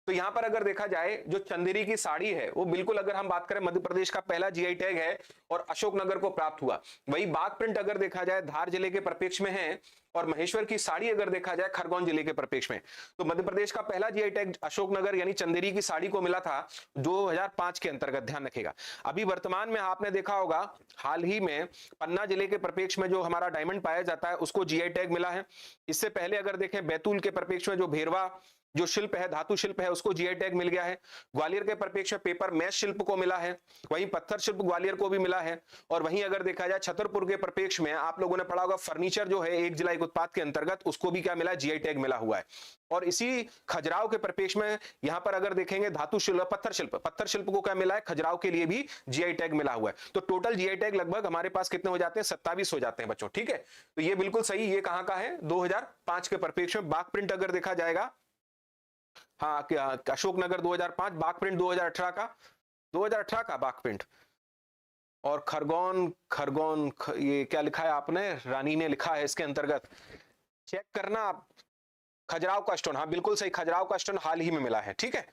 Speaker 1: तो यहां पर अगर देखा जाए जो चंदेरी की साड़ी है वो बिल्कुल अगर हम बात करें मध्य प्रदेश का पहला जीआई टैग है और अशोकनगर को प्राप्त हुआ। वही बाग प्रिंट अगर देखा जाए धार जिले के परिप्रेक्ष्य में है और महेश्वर की साड़ी अगर देखा जाए खरगोन जिले के परिप्रेक्ष्य में। तो मध्य प्रदेश का पहला जीआई टैग अशोकनगर यानी चंदेरी की साड़ी को मिला था 2005 के अंतर्गत, ध्यान रखिएगा। अभी वर्तमान में आपने देखा होगा हाल ही में पन्ना जिले के परिप्रेक्ष्य में जो हमारा डायमंड पाया जाता है उसको जीआई टैग मिला है। इससे पहले अगर देखें बैतूल के परिप्रेक्ष्य में जो भेरवा जो शिल्प है, धातु शिल्प है, उसको जीआई टैग मिल गया है। ग्वालियर के परिप्रेक्ष्य में पेपर मैश शिल्प को मिला है, वहीं पत्थर शिल्प ग्वालियर को भी मिला है। और वहीं अगर देखा जाए छतरपुर के परिप्रेक्ष्य में आप लोगों ने पढ़ा होगा फर्नीचर जो है एक जिला एक उत्पाद के अंतर्गत, उसको भी क्या मिला? जीआई टैग मिला हुआ है। और इसी खजुराहो के परिप्रेक्ष्य में यहां पर अगर देखेंगे धातु शिल्प पत्थर शिल्प को क्या मिला है? खजुराहो के लिए भी जीआई टैग मिला हुआ है। तो टोटल जीआई टैग लगभग हमारे पास कितने हो जाते हैं? 27 हो जाते हैं बच्चों। ठीक है, तो ये बिल्कुल सही। ये कहां का है? 2005 के परिप्रेक्ष्य में। बाग प्रिंट अगर देखा जाएगा, हाँ अशोकनगर 2005, बाग प्रिंट 2018 का बाग प्रिंट। और खरगोन ये क्या लिखा है आपने? रानी ने लिखा है इसके अंतर्गत, चेक करना आप। खजुराहो का स्टोन, हाँ बिल्कुल सही, खजुराहो का स्टोन हाल ही में मिला है। ठीक है,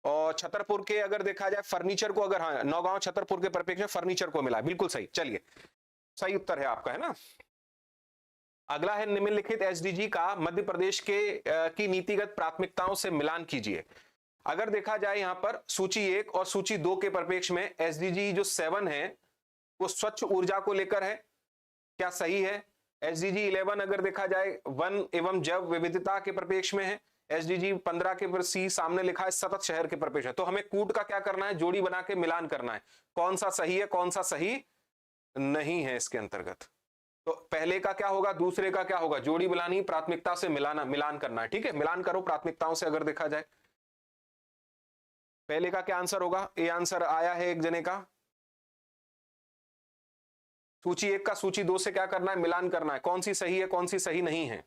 Speaker 1: और छतरपुर के अगर देखा जाए फर्नीचर को, अगर हाँ नौगांव छतरपुर के परिप्रेक्ष्य में फर्नीचर को मिला, बिल्कुल सही। चलिए सही उत्तर है आपका, है ना। अगला है निम्नलिखित एसडीजी का मध्य प्रदेश के की नीतिगत प्राथमिकताओं से मिलान कीजिए। अगर देखा जाए यहां पर सूची 1 और सूची 2 के परिप्रेक्ष्य में एसडीजी जो 7 है वो स्वच्छ ऊर्जा को लेकर है, क्या सही है? एसडीजी 11 अगर देखा जाए वन एवं जैव विविधता के परिप्रेक्ष्य में है। एसडीजी 15 के सी सामने लिखा है सतत शहर के परिप्रेक्ष्य है। तो हमें कूट का क्या करना है? जोड़ी बना के मिलान करना है, कौन सा सही है कौन सा सही नहीं है इसके अंतर्गत। तो पहले का क्या होगा, दूसरे का क्या होगा? जोड़ी बनानी, प्राथमिकता से मिलान करना है। ठीक है, मिलान करो प्राथमिकताओं से। अगर देखा जाए पहले का क्या आंसर होगा? ए आंसर आया है एक जने का। सूची 1 का सूची 2 से क्या करना है? मिलान करना है, कौन सी सही है कौन सी सही नहीं है।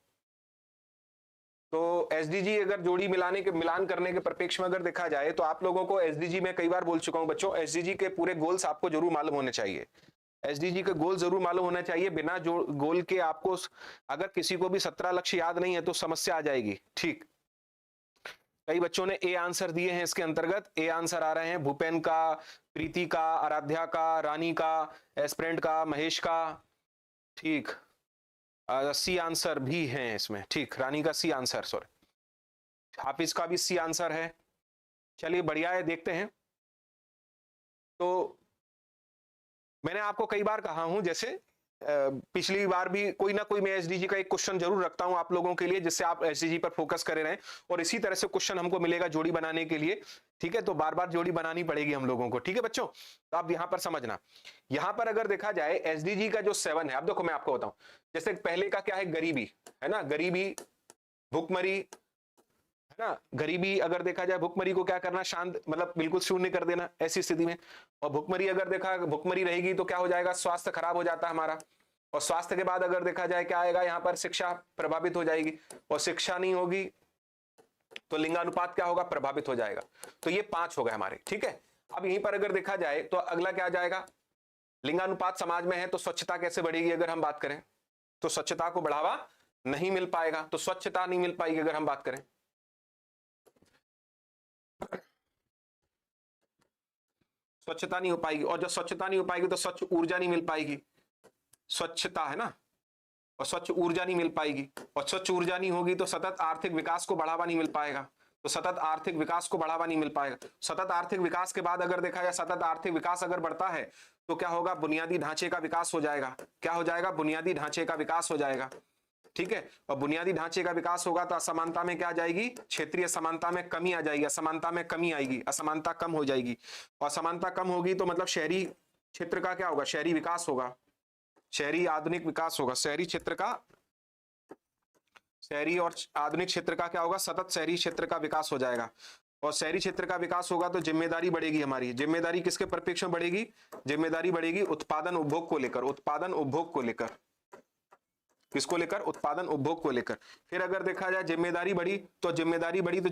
Speaker 1: तो एसडीजी अगर जोड़ी मिलान करने के परिप्रेक्ष्य में अगर देखा जाए तो आप लोगों को एसडीजी में कई बार बोल चुका हूं बच्चों, एसडीजी के पूरे गोल्स आपको जरूर मालूम होने चाहिए। एसडीजी के गोल जरूर मालूम होना चाहिए। बिना जो गोल के आपको अगर किसी को भी 17 लक्ष्य याद नहीं है तो समस्या आ जाएगी। ठीक, कई बच्चों ने ए आंसर दिए हैं इसके अंतर्गत। ए आंसर आ रहे हैं भूपेन का, प्रीति का, आराध्या का, रानी का, एस्प्रेंट का, महेश का। ठीक, सी आंसर भी है इसमें। ठीक, रानी का सी आंसर, सॉरी हाफिज का भी सी आंसर है। चलिए बढ़िया है, देखते हैं। तो मैंने आपको कई बार कहा हूं, जैसे पिछली बार भी कोई ना कोई मैं एसडीजी का एक क्वेश्चन जरूर रखता हूं आप लोगों के लिए, जिससे आप एसडीजी पर फोकस करे रहें। और इसी तरह से क्वेश्चन हमको मिलेगा जोड़ी बनाने के लिए। ठीक है, तो बार बार जोड़ी बनानी पड़ेगी हम लोगों को। ठीक है बच्चों, तो आप यहां पर समझना। यहां पर अगर देखा जाए एसडीजी का जो 7 है, अब देखो मैं आपको बताऊं, जैसे पहले का क्या है? गरीबी, है ना, गरीबी, भुखमरी, है ना। गरीबी अगर देखा जाए, भुखमरी को क्या करना? शांत, मतलब बिल्कुल शून्य कर देना ऐसी स्थिति में। और भुखमरी अगर देखा, भुखमरी रहेगी तो क्या हो जाएगा? स्वास्थ्य खराब हो जाता है हमारा। और स्वास्थ्य के बाद अगर देखा जाए क्या आएगा यहाँ पर, शिक्षा प्रभावित हो जाएगी, और शिक्षा नहीं होगी तो लिंगानुपात क्या होगा, प्रभावित हो जाएगा। तो ये 5 हो गए हमारे, ठीक है। अब यहीं पर अगर देखा जाए तो अगला क्या आ जाएगा, लिंगानुपात समाज में है तो स्वच्छता कैसे बढ़ेगी, अगर हम बात करें तो स्वच्छता को बढ़ावा नहीं मिल पाएगा, तो स्वच्छता नहीं मिल पाएगी अगर हम बात करें। स्वच्छता नहीं हो पाएगी, और जब स्वच्छता नहीं हो पाएगी तो स्वच्छ ऊर्जा नहीं मिल पाएगी, स्वच्छता है ना, और स्वच्छ ऊर्जा नहीं मिल पाएगी, और स्वच्छ ऊर्जा नहीं होगी तो सतत आर्थिक विकास को बढ़ावा नहीं मिल पाएगा, तो सतत आर्थिक विकास को बढ़ावा नहीं मिल पाएगा। सतत आर्थिक विकास के बाद अगर देखा जाए, सतत आर्थिक विकास अगर बढ़ता है तो क्या होगा, बुनियादी ढांचे का विकास हो जाएगा। क्या हो जाएगा, बुनियादी ढांचे का विकास हो जाएगा, ठीक है। और बुनियादी ढांचे का विकास होगा तो असमानता में क्या आ जाएगी, क्षेत्रीय समानता में कमी आ जाएगी, असमानता में कमी आएगी, असमानता कम हो जाएगी, और असमानता कम होगी तो मतलब शहरी क्षेत्र का क्या होगा, शहरी विकास होगा, शहरी आधुनिक विकास होगा, शहरी क्षेत्र का, शहरी और आधुनिक क्षेत्र का क्या होगा, सतत शहरी क्षेत्र का विकास हो जाएगा। और शहरी क्षेत्र का विकास होगा तो जिम्मेदारी बढ़ेगी हमारी, जिम्मेदारी किसके परिप्रेक्ष्य में बढ़ेगी, जिम्मेदारी बढ़ेगी उत्पादन उपभोग को लेकर, उत्पादन उपभोग को लेकर, किसको लेकर, उत्पादन उपभोग को लेकर। फिर अगर देखा जाए जिम्मेदारी बढ़ी तो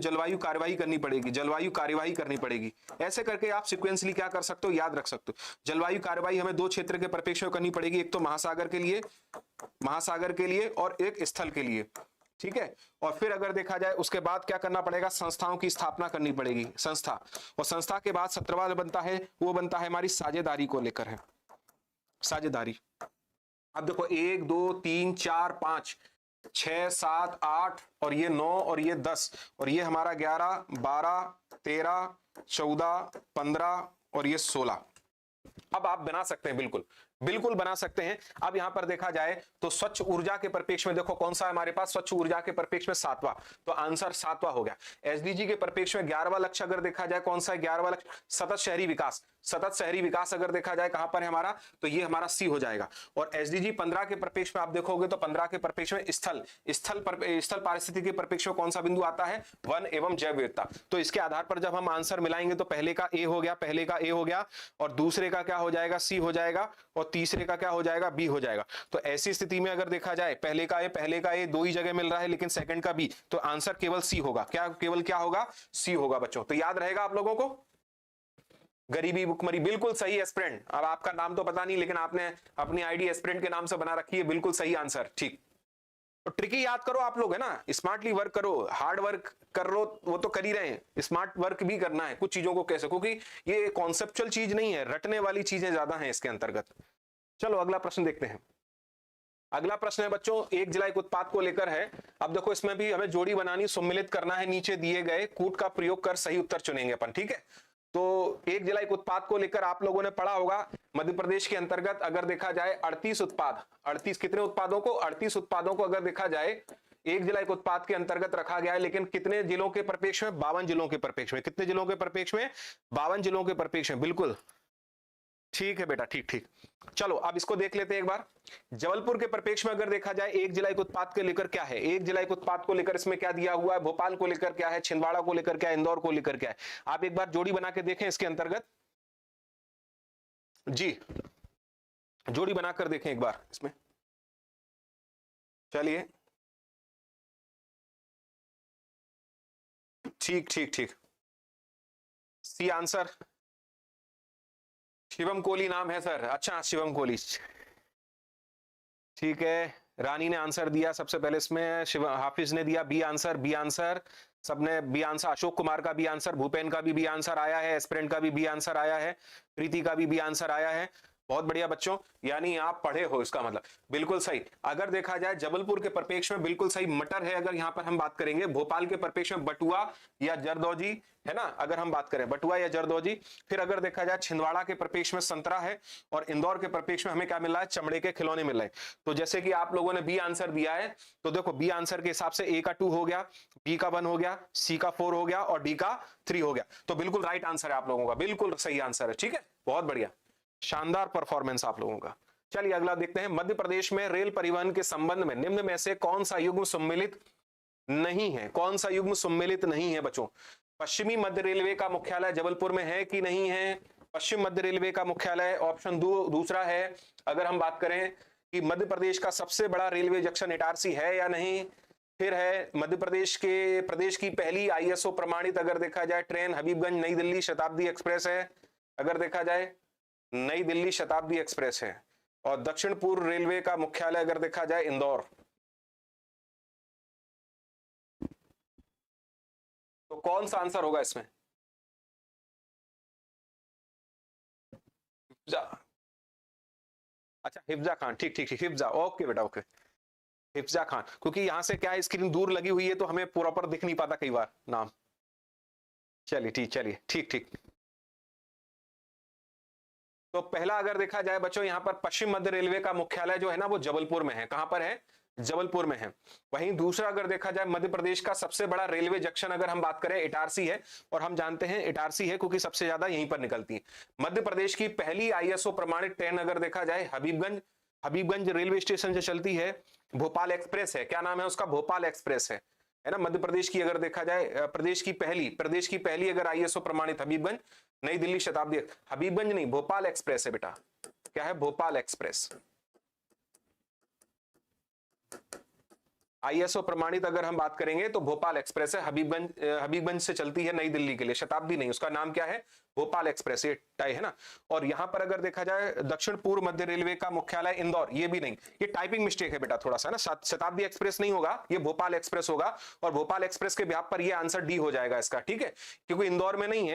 Speaker 1: जलवायु कार्यवाही करनी पड़ेगी, जलवायु कार्यवाही करनी पड़ेगी। ऐसे करके आप सीक्वेंसली क्या कर सकते हो, याद रख सकते हो। जलवायु कार्यवाही हमें 2 क्षेत्र के परिप्रेक्ष्य में करनी पड़ेगी, एक तो महासागर के लिए और एक स्थल के लिए, ठीक है। और फिर अगर देखा जाए उसके बाद क्या करना पड़ेगा, संस्थाओं की स्थापना करनी पड़ेगी, संस्था, और संस्था के बाद 17वां बनता है, वो बनता है हमारी साझेदारी को लेकर है, साझेदारी। अब देखो 1 2 3 4 5 6 7 8 और ये 9 और ये 10 और ये हमारा 11 12 13 14 15 और ये 16। अब आप बना सकते हैं, बिल्कुल बना सकते हैं। अब यहां पर देखा जाए तो स्वच्छ ऊर्जा के परिप्रेक्ष्य में देखो कौन सा है हमारे पास, स्वच्छ ऊर्जा के परिप्रेक्ष्य में 7वां, तो आंसर 7वां हो गया। एसडीजी के परिप्रेक्ष्य में 11वां लक्ष्य अगर देखा जाए कौन सा है, 11वां लक्ष्य सतत शहरी विकास, सतत शहरी विकास अगर देखा जाए कहां पर है हमारा, तो ये हमारा सी हो जाएगा। और एसडीजी 15 के परिप्रेक्ष्य में आप देखोगे तो 15 के परिप्रेक्ष्य में स्थल पारिस्थितिकी के परिप्रेक्ष्य में कौन सा बिंदु आता है, वन एवं जैव विविधता। तो इसके आधार पर जब हम आंसर मिलाएंगे तो पहले का ए हो गया, और दूसरे का क्या हो जाएगा, सी हो जाएगा, और तीसरे का क्या हो जाएगा, बी हो जाएगा। तो ऐसी स्थिति में अगर देखा जाए पहले का ए 2 ही जगह मिल रहा है लेकिन सेकंड का बी, तो आंसर केवल सी होगा। केवल क्या होगा, सी होगा बच्चों। तो याद रहेगा आप लोगों को, गरीबी भुखमरी, बिल्कुल सही एस्पिरेंट। अब आपका नाम तो पता नहीं लेकिन आपने अपनी आईडी एस्पिरेंट के नाम से बना रखी है, बिल्कुल सही आंसर, ठीक। तो ट्रिकी याद करो आप लोग, है ना, स्मार्टली वर्क करो, हार्ड वर्क कर लो वो तो कर ही रहे हैं, स्मार्ट वर्क भी करना है कुछ चीजों को कैसे, क्योंकि ये कॉन्सेप्चुअल चीज नहीं है, रटने वाली चीजें ज्यादा हैं इसके अंतर्गत। चलो अगला प्रश्न देखते हैं। अगला प्रश्न है बच्चों, एक जिला एक उत्पाद को लेकर है। अब देखो इसमें भी हमें जोड़ी बनानी, सम्मिलित करना है, नीचे दिए गए कूट का प्रयोग कर सही उत्तर चुनेंगे अपन, ठीक है। तो एक जिला एक उत्पाद को लेकर आप लोगों ने पढ़ा होगा, मध्य प्रदेश के अंतर्गत अगर देखा जाए 38 उत्पाद, 38 कितने उत्पादों को, 38 उत्पादों को अगर देखा जाए एक जिला एक उत्पाद के अंतर्गत रखा गया है, लेकिन कितने जिलों के परिप्रेक्ष्य में, 52 जिलों के परिप्रेक्ष्य में, कितने जिलों के परिप्रेक्ष्य में, 52 जिलों के परिप्रेक्ष्य में, बिल्कुल ठीक है बेटा, ठीक। चलो अब इसको देख लेते हैं एक बार। जबलपुर के परिप्रेक्ष्य में अगर देखा जाए एक जिला एक उत्पाद के लेकर क्या है, एक जिला एक उत्पाद को लेकर इसमें क्या दिया हुआ है, भोपाल को लेकर क्या है, छिंदवाड़ा को लेकर क्या है, इंदौर को लेकर क्या है। आप एक बार जोड़ी बना के देखें इसके अंतर्गत, जी जोड़ी बनाकर देखें एक बार इसमें। चलिए ठीक, सी आंसर, शिवम कोहली नाम है सर, अच्छा शिवम कोहली, ठीक है। रानी ने आंसर दिया सबसे पहले इसमें, शिव हाफिज ने दिया बी आंसर, सबने बी आंसर, अशोक कुमार का बी आंसर, भूपेन का भी बी आंसर आया है, एस्पिरेंट का भी बी आंसर आया है, प्रीति का भी बी आंसर आया है। बहुत बढ़िया बच्चों, यानी आप पढ़े हो, इसका मतलब बिल्कुल सही। अगर देखा जाए जबलपुर के परिप्रेक्ष्य में बिल्कुल सही मटर है, अगर यहां पर हम बात करेंगे। भोपाल के परिप्रेक्ष्य में बटुआ या जरदौजी है ना, अगर हम बात करें बटुआ या जरदौजी। फिर अगर देखा जाए छिंदवाड़ा के परिप्रेक्ष्य में संतरा है, और इंदौर के परिप्रेक्ष्य में हमें क्या मिल रहा है, चमड़े के खिलौने मिल रहे हैं। तो जैसे कि आप लोगों ने बी आंसर दिया है, तो देखो बी आंसर के हिसाब से ए का 2 हो गया, बी का 1 हो गया, सी का 4 हो गया और डी का 3 हो गया। तो बिल्कुल राइट आंसर है आप लोगों का, बिल्कुल सही आंसर है, ठीक है, बहुत बढ़िया, शानदार परफॉर्मेंस आप लोगों का। चलिए अगला देखते हैं। मध्य प्रदेश में रेल परिवहन के संबंध में निम्न में से कौन सा युग्म सम्मिलित नहीं है, कौन सा युग्म सम्मिलित नहीं है बच्चों। पश्चिमी मध्य रेलवे का मुख्यालय जबलपुर में है कि नहीं है, पश्चिम मध्य रेलवे का मुख्यालय ऑप्शन दूसरा है। अगर हम बात करें कि मध्य प्रदेश का सबसे बड़ा रेलवे जंक्शन इटारसी है या नहीं। फिर है मध्य प्रदेश की पहली आईएसओ प्रमाणित अगर देखा जाए ट्रेन हबीबगंज नई दिल्ली शताब्दी एक्सप्रेस है, अगर देखा जाए नई दिल्ली शताब्दी एक्सप्रेस है। और दक्षिण पूर्व रेलवे का मुख्यालय अगर देखा जाए इंदौर। तो कौन सा आंसर होगा इसमें? अच्छा हिफ्जा खान, ठीक ठीक ठीक, हिफ्जा, ओके बेटा ओके, हिफ्जा खान। क्योंकि यहां से क्या है, स्क्रीन दूर लगी हुई है तो हमें प्रॉपर दिख नहीं पाता कई बार नाम। चलिए ठीक, चलिए ठीक ठीक। तो पहला अगर देखा जाए बच्चों, यहां पर पश्चिम मध्य रेलवे का मुख्यालय जो है ना वो जबलपुर में है। कहां पर है? जबलपुर में है। वहीं दूसरा अगर देखा जाए मध्य प्रदेश का सबसे बड़ा रेलवे जंक्शन अगर हम बात करें इटारसी है, और हम जानते हैं इटारसी है क्योंकि सबसे ज्यादा यहीं पर निकलती है। मध्य प्रदेश की पहली आईएसओ प्रमाणित ट्रेन अगर देखा जाए हबीबगंज रेलवे स्टेशन से चलती है, भोपाल एक्सप्रेस है। क्या नाम है उसका? भोपाल एक्सप्रेस है ना। मध्य प्रदेश की अगर देखा जाए प्रदेश की पहली अगर आईएसओ प्रमाणित हबीबगंज नई दिल्ली शताब्दी, हबीबगंज नहीं भोपाल एक्सप्रेस है बेटा। क्या है? भोपाल एक्सप्रेस। आईएसओ प्रमाणित अगर हम बात करेंगे तो भोपाल एक्सप्रेस है, हबीबगंज से चलती है नई दिल्ली के लिए, शताब्दी नहीं, उसका नाम क्या है? भोपाल एक्सप्रेस, ये टाई है ना। और यहां पर अगर देखा जाए दक्षिण पूर्व मध्य रेलवे का मुख्यालय इंदौर, ये भी नहीं, ये टाइपिंग मिस्टेक है बेटा थोड़ा सा ना, शताब्दी एक्सप्रेस नहीं होगा, ये भोपाल एक्सप्रेस होगा। और भोपाल एक्सप्रेस के ब्याप पर ये आंसर डी हो जाएगा इसका, ठीक है, क्योंकि इंदौर में नहीं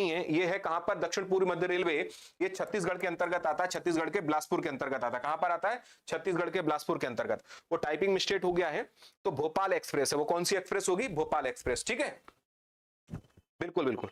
Speaker 1: है, ये है कहां पर? दक्षिण पूर्व मध्य रेलवे, ये छत्तीसगढ़ के अंतर्गत आता है, छत्तीसगढ़ के बिलासपुर के अंतर्गत आता है। कहां पर आता है? छत्तीसगढ़ के बिलासपुर के अंतर्गत। वो टाइपिंग मिस्टेक हो गया है, तो भोपाल एक्सप्रेस है। वो कौन सी एक्सप्रेस होगी? भोपाल एक्सप्रेस, ठीक है, बिल्कुल बिल्कुल।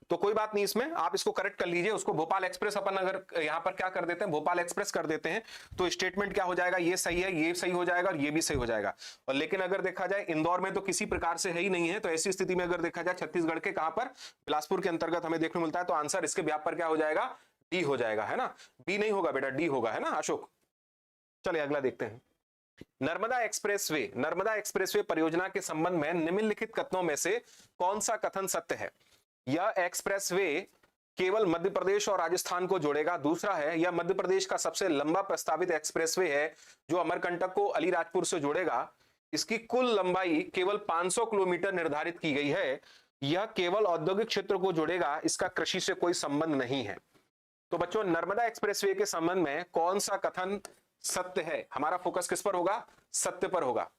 Speaker 1: तो कोई बात नहीं, इसमें आप इसको करेक्ट कर लीजिए, उसको भोपाल एक्सप्रेस अपन अगर यहां पर क्या कर देते हैं, भोपाल एक्सप्रेस कर देते हैं, तो स्टेटमेंट क्या हो जाएगा? ये सही है, ये सही हो जाएगा और ये भी सही हो जाएगा। और लेकिन अगर देखा जाए इंदौर में तो किसी प्रकार से है ही नहीं है, तो ऐसी स्थिति में अगर देखा जाए छत्तीसगढ़ के कहां पर? बिलासपुर के अंतर्गत हमें देखने मिलता है, तो आंसर इसके व्याप पर क्या हो जाएगा? डी हो जाएगा, है ना। बी नहीं होगा बेटा, डी होगा, है ना अशोक। चलिए अगला देखते हैं। नर्मदा एक्सप्रेसवे परियोजना के संबंध में निम्नलिखित कथनों में से कौन सा कथन सत्य है? यह एक्सप्रेसवे केवल मध्य प्रदेश और राजस्थान को जोड़ेगा। दूसरा है, यह मध्य प्रदेश का सबसे लंबा प्रस्तावित एक्सप्रेसवे है जो अमरकंटक को अलीराजपुर से जोड़ेगा। इसकी कुल लंबाई केवल 500 किलोमीटर निर्धारित की गई है। यह केवल औद्योगिक क्षेत्र को जोड़ेगा, इसका कृषि से कोई संबंध नहीं है। तो बच्चों नर्मदा एक्सप्रेसवे के संबंध में कौन सा कथन सत्य है? हमारा फोकस किस पर होगा? सत्य पर होगा।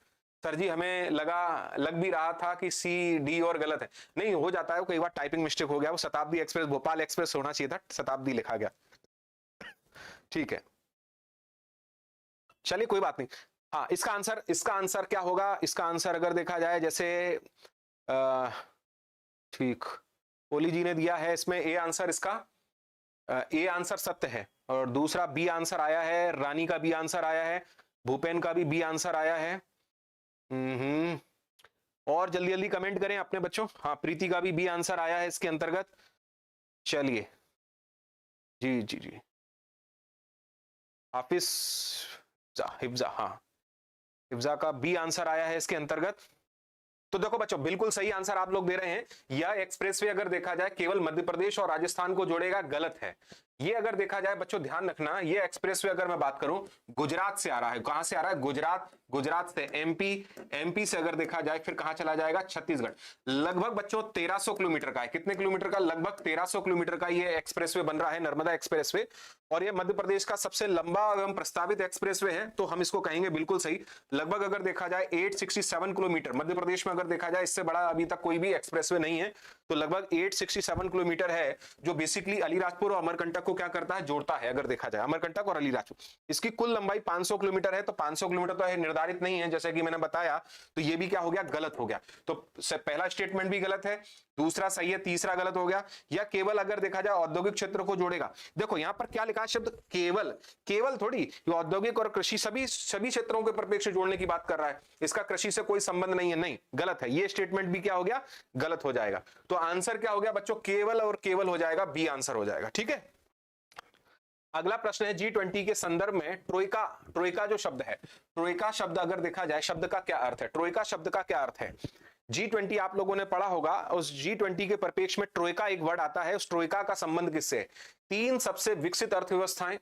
Speaker 1: सर जी हमें लग भी रहा था कि सी डी और गलत है। नहीं, हो जाता है कई बार, टाइपिंग मिस्टेक हो गया, वो शताब्दी एक्सप्रेस भोपाल एक्सप्रेस होना चाहिए था, शताब्दी लिखा गया, ठीक है, चलिए कोई बात नहीं। हाँ, इसका आंसर क्या होगा? इसका आंसर अगर देखा जाए जैसे ठीक ओली जी ने दिया है इसमें ए आंसर, इसका ए आंसर सत्य है। और दूसरा बी आंसर आया है, रानी का बी आंसर आया है, भूपेन का भी बी आंसर आया है। और जल्दी जल्दी कमेंट करें अपने बच्चों। हाँ, प्रीति का भी बी आंसर आया है इसके अंतर्गत। चलिए जी जी जी, हाफिज हिफ्जा, हाँ हिफ्जा का बी आंसर आया है इसके अंतर्गत। तो देखो बच्चों बिल्कुल सही आंसर आप लोग दे रहे हैं। यह एक्सप्रेसवे अगर देखा जाए केवल मध्य प्रदेश और राजस्थान को जोड़ेगा, गलत है। ये अगर देखा जाए बच्चों ध्यान रखना, ये एक्सप्रेसवे अगर मैं बात करूं गुजरात से आ रहा है। कहां से आ रहा है? गुजरात से एमपी से अगर देखा जाए फिर कहां चला जाएगा? छत्तीसगढ़। लगभग बच्चों 1300 किलोमीटर का है। कितने किलोमीटर का? लगभग 1300 किलोमीटर का ये एक्सप्रेसवे बन रहा है, नर्मदा एक्सप्रेसवे। और ये मध्य प्रदेश का सबसे लंबा एवं प्रस्तावित एक्सप्रेसवे है, तो हम इसको कहेंगे बिल्कुल सही। लगभग अगर देखा जाए 867 किलोमीटर, मध्य प्रदेश में अगर देखा जाए इससे बड़ा अभी तक कोई भी एक्सप्रेसवे नहीं है, तो लगभग 867 किलोमीटर है, जो बेसिकली अलीराजपुर और अमरकंटक को क्या करता है? जोड़ता है। अगर देखा जाए अमरकंटक और अलीराजपुर, इसकी कुल लंबाई 500 किलोमीटर है, तो 500 किलोमीटर तो है, निर्धारित नहीं है जैसे कि मैंने बताया, तो ये भी क्या हो गया? गलत हो गया। तो पहला स्टेटमेंट भी गलत है, दूसरा सही है, तीसरा गलत हो गया। या केवल अगर देखा जाए औद्योगिक क्षेत्र को जोड़ेगा, देखो यहां पर क्या लिखा है शब्द केवल थोड़ी, औद्योगिक और कृषि सभी क्षेत्रों के परिप्रेक्ष्य से जोड़ने की बात कर रहा है, इसका कृषि से कोई संबंध नहीं है। नहीं, गलत है, ये स्टेटमेंट भी क्या हो गया? गलत हो जाएगा। तो आंसर क्या हो गया बच्चों? केवल और केवल हो जाएगा, बी आंसर हो जाएगा, ठीक है। अगला प्रश्न है G20 के संदर्भ में ट्रोइका जो शब्द है, ट्रोइका शब्द अगर देखा जाए शब्द का क्या अर्थ है? ट्रोइका शब्द का क्या अर्थ है? G20 आप लोगों ने पढ़ा होगा, उस G20 के परिप्रेक्ष्य में ट्रोइका एक वर्ड आता है। उस ट्रोइका का संबंध किससे है? 3 सबसे विकसित अर्थव्यवस्थाएं,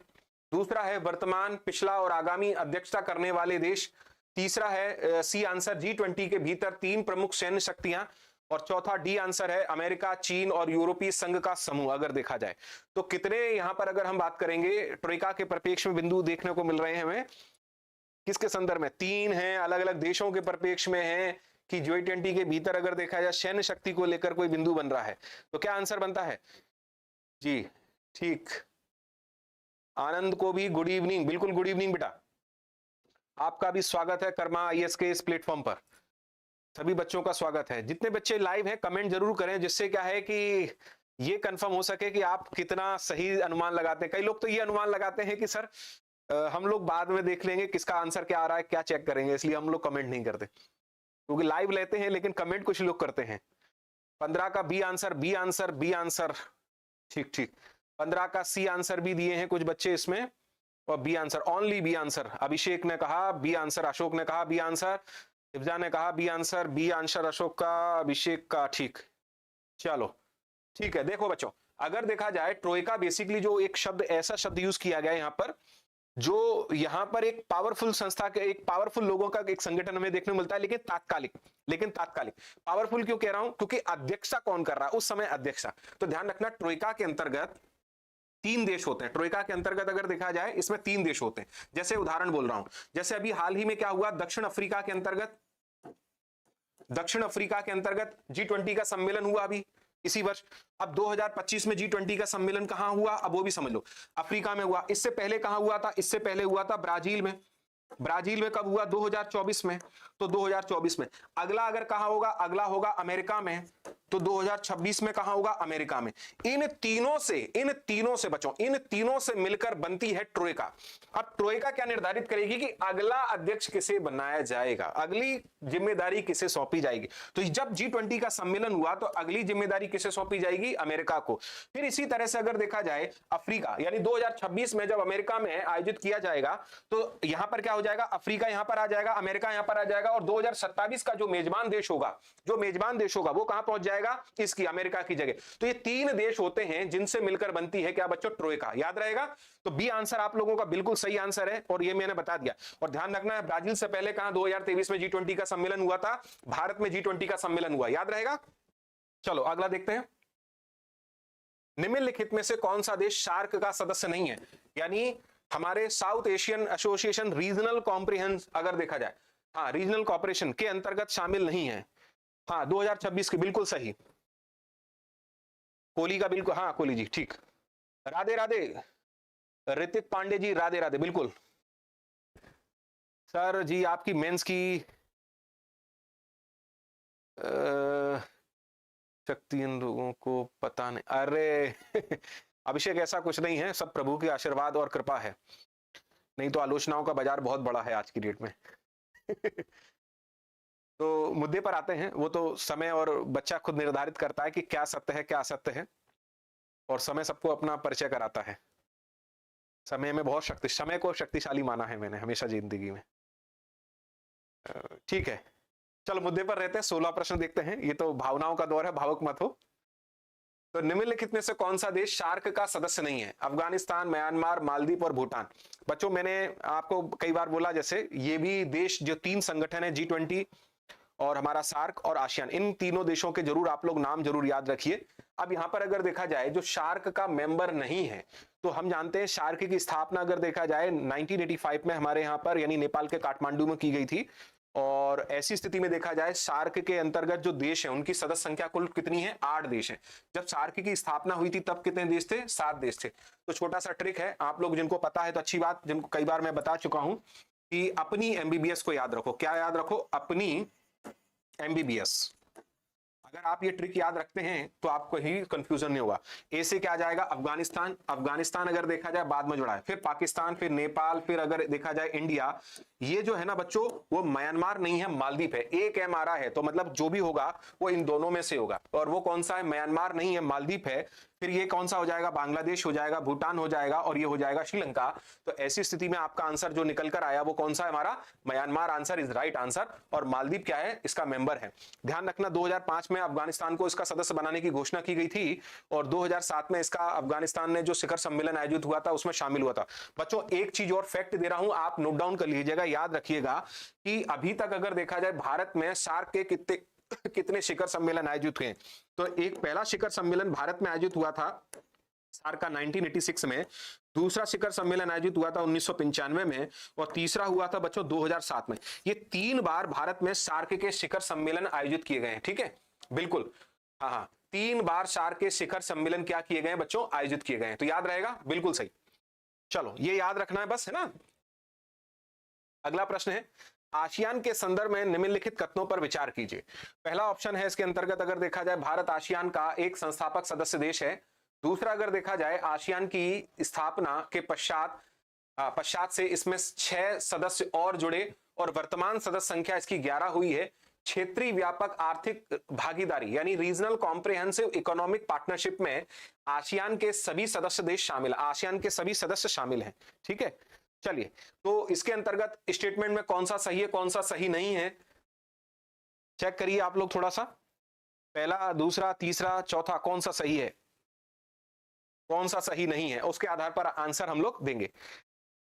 Speaker 1: दूसरा है वर्तमान, पिछला और आगामी अध्यक्षता करने वाले देश। तीसरा है सी आंसर, G20 के भीतर 3 प्रमुख सैन्य शक्तियां। और चौथा डी आंसर है अमेरिका, चीन और यूरोपीय संघ का समूह। अगर देखा जाए तो कितने यहां पर अगर हम बात करेंगे ट्रोइका के परिप्रेक्ष्य में बिंदु देखने को मिल रहे हैं हमें, किसके संदर्भ में? 3 हैं, अलग अलग देशों के परिप्रेक्ष्य में है कि G20 के भीतर अगर देखा जाए सैन्य शक्ति को लेकर कोई बिंदु बन रहा है। तो क्या आंसर बनता है जी? ठीक, आनंद को भी गुड इवनिंग। बिल्कुल गुड इवनिंग बेटा, आपका भी स्वागत है कर्मा आईएएस के इस प्लेटफॉर्म पर। सभी बच्चों का स्वागत है। जितने बच्चे लाइव हैं कमेंट जरूर करें, जिससे क्या है कि ये कंफर्म हो सके कि आप कितना सही अनुमान लगाते हैं। कई लोग तो ये अनुमान लगाते हैं कि सर हम लोग बाद में देख लेंगे किसका आंसर क्या आ रहा है, क्या चेक करेंगे, इसलिए हम लोग कमेंट नहीं करते, क्योंकि लाइव लेते हैं लेकिन कमेंट कुछ लोग करते हैं। 15 का B answer, B answer, B answer, ठीक ठीक। 15 का सी आंसर भी दिए हैं कुछ बच्चे इसमें, और B answer, only B answer. Abhishek ने कहा बी आंसर, अशोक ने कहा बी आंसर, दिव्या ने कहा B answer, B answer Ashok का, अभिषेक का, ठीक। चलो ठीक है। देखो बच्चों, अगर देखा जाए ट्रोइका बेसिकली जो एक शब्द, ऐसा शब्द यूज किया गया यहां पर, जो यहां पर एक पावरफुल संस्था के, एक पावरफुल लोगों का एक संगठन हमें देखने को मिलता है, लेकिन तात्कालिक। पावरफुल क्यों कह रहा हूं? क्योंकि अध्यक्षता कौन कर रहा है उस समय? अध्यक्षता। तो ध्यान रखना, ट्रोइका के अंतर्गत 3 देश होते हैं। ट्रोइका के अंतर्गत अगर देखा जाए इसमें 3 देश होते हैं। जैसे उदाहरण बोल रहा हूं, जैसे अभी हाल ही में क्या हुआ, दक्षिण अफ्रीका के अंतर्गत G20 का सम्मेलन हुआ अभी इसी वर्ष। अब 2025 में G20 का सम्मेलन कहां हुआ, अब वो भी समझ लो, अफ्रीका में हुआ। इससे पहले कहां हुआ था? इससे पहले हुआ था ब्राजील में। ब्राजील में कब हुआ? 2024 में। तो 2024 में। अगला अगर कहां होगा? अगला होगा अमेरिका में। तो 2026 में कहां होगा? अमेरिका में। इन तीनों से बच्चों, इन तीनों से मिलकर बनती है ट्रोइका। अब ट्रोइका क्या निर्धारित करेगी कि अगला अध्यक्ष किसे बनाया जाएगा, अगली जिम्मेदारी किसे सौंपी जाएगी। तो जब G20 का सम्मेलन हुआ तो अगली जिम्मेदारी किसे सौंपी जाएगी? अमेरिका को। फिर इसी तरह से अगर देखा जाए अफ्रीका, यानी 2026 में जब अमेरिका में आयोजित किया जाएगा तो यहां पर क्या हो जाएगा? अफ्रीका यहां पर आ जाएगा, अमेरिका यहां पर आ जाएगा, और 2027 का जो मेजबान देश होगा वो कहां पहुंच जाएगा? इसकी, अमेरिका की जगह। तो ये 3 देश होते हैं जिनसे मिलकर बनती है क्या बच्चों? ट्रोइका। याद रहेगा? तो बी आंसर आप लोगों का बिल्कुल सही आंसर है, और ये मैंने बता दिया। और ध्यान रखना है, ब्राजील से पहले कहां 2023 में G20 का सम्मेलन हुआ था, भारत में G20 का सम्मेलन हुआ। याद रहेगा? चलो अगला देखते हैं। निम्नलिखित में से कौन सा देश सार्क का सदस्य नहीं है? यानी हमारे साउथ एशियन एसोसिएशन रीजनल कॉम्प्रिहेंस अगर देखा जाए, हाँ, रीजनल कॉपरेशन के अंतर्गत शामिल नहीं है। हाँ, 2026 की बिल्कुल सही। कोहली का बिल्कुल, हाँ कोहली जी, ठीक। राधे राधे ऋतिक पांडे जी, राधे राधे। बिल्कुल सर जी, आपकी मेंस की शक्ति इन लोगों को पता नहीं। अरे अभिषेक, ऐसा कुछ नहीं है, सब प्रभु के आशीर्वाद और कृपा है, नहीं तो आलोचनाओं का बाजार बहुत बड़ा है आज की डेट में। तो मुद्दे पर आते हैं, वो तो समय और बच्चा खुद निर्धारित करता है कि क्या सत्य है क्या असत्य है, और समय सबको अपना परिचय कराता है। समय में बहुत समय को शक्तिशाली माना है मैंने हमेशा जिंदगी में। ठीक है, चलो मुद्दे पर रहते हैं। 16 प्रश्न देखते हैं। ये तो भावनाओं का दौर है, भावुक मत हो। तो निम्नलिखित में से कौन सा देश सार्क का सदस्य नहीं है? अफगानिस्तान, म्यांमार, मालदीव और भूटान। बच्चों मैंने आपको कई बार बोला, जैसे ये भी देश जो 3 संगठन है, G20 और हमारा सार्क और आसियान, इन तीनों देशों के जरूर आप लोग नाम जरूर याद रखिए। अब यहां पर अगर देखा जाए जो सार्क का मेंबर नहीं है, तो हम जानते हैं सार्क की स्थापना अगर देखा जाए 1985 में हमारे यहाँ पर, यानी नेपाल के काठमांडू में की गई थी। और ऐसी स्थिति में देखा जाए सार्क के अंतर्गत जो देश है उनकी सदस्य संख्या कुल कितनी है? 8 देश है। जब सार्क की स्थापना हुई थी तब कितने देश थे? 7 देश थे। तो छोटा सा ट्रिक है, आप लोग जिनको पता है तो अच्छी बात, जिनको कई बार मैं बता चुका हूं कि अपनी MBBS को याद रखो। क्या याद रखो? अपनी MBBS। अगर आप ये ट्रिक याद रखते हैं तो आपको ही कंफ्यूजन नहीं होगा। ए से क्या जाएगा? अफगानिस्तान। अफगानिस्तान अगर देखा जाए बाद में जुड़ा है, फिर पाकिस्तान, फिर नेपाल, फिर अगर देखा जाए इंडिया। ये जो है ना बच्चों, वो म्यांमार नहीं है, मालदीव है। एक M आ रहा है तो मतलब जो भी होगा वो इन दोनों में से होगा, और वो कौन सा है? म्यांमार नहीं है, मालदीव है। फिर ये कौन सा हो जाएगा, बांग्लादेश हो जाएगा, भूटान हो जाएगा, और ये हो जाएगा श्रीलंका। तो ऐसी स्थिति में आपका आंसर जो निकल कर आया वो कौन सा है हमारा, Myanmar answer is right answer. और मालदीव क्या है, इसका मेंबर है। ध्यान रखना 2005 में अफगानिस्तान को इसका सदस्य बनाने की घोषणा की गई थी, और 2007 में इसका अफगानिस्तान ने जो शिखर सम्मेलन आयोजित हुआ था उसमें शामिल हुआ था। बच्चों एक चीज और फैक्ट दे रहा हूं, आप नोट डाउन कर लीजिएगा, याद रखिएगा कि अभी तक अगर देखा जाए भारत में सार्क के कितने शिखर सम्मेलन आयोजित हुए। तो एक पहला शिखर सम्मेलन भारत में आयोजित हुआ था सार्क का 1986 में, दूसरा शिखर सम्मेलन आयोजित हुआ था 1995 में, और तीसरा हुआ था बच्चों 2007 में। ये 3 बार भारत में सार्क के शिखर सम्मेलन आयोजित किए गए हैं, ठीक है, बिल्कुल, हाँ, 3 बार सार्क के शिखर सम्मेलन क्या किए गए हैं बच्चों, आयोजित किए गए हैं। तो याद रहेगा, बिल्कुल सही। चलो ये याद रखना है बस, है ना। अगला प्रश्न है, आसियान के संदर्भ में निम्नलिखित कथनों पर विचार कीजिए। पहला ऑप्शन है इसके अंतर्गत अगर देखा जाए भारत आसियान का एक संस्थापक सदस्य देश है। दूसरा अगर देखा जाए आसियान की स्थापना के पश्चात से इसमें 6 सदस्य और जुड़े और वर्तमान सदस्य संख्या इसकी 11 हुई है। क्षेत्रीय व्यापक आर्थिक भागीदारी यानी रीजनल कॉम्प्रिहेंसिव इकोनॉमिक पार्टनरशिप में आसियान के सभी सदस्य देश शामिल, आसियान के सभी सदस्य शामिल हैं, ठीक है। चलिए, तो इसके अंतर्गत स्टेटमेंट में कौन सा सही है कौन सा सही नहीं है, चेक करिए आप लोग थोड़ा सा। पहला, दूसरा, तीसरा, चौथा कौन सा सही है कौन सा सही नहीं है, उसके आधार पर आंसर हम लोग देंगे,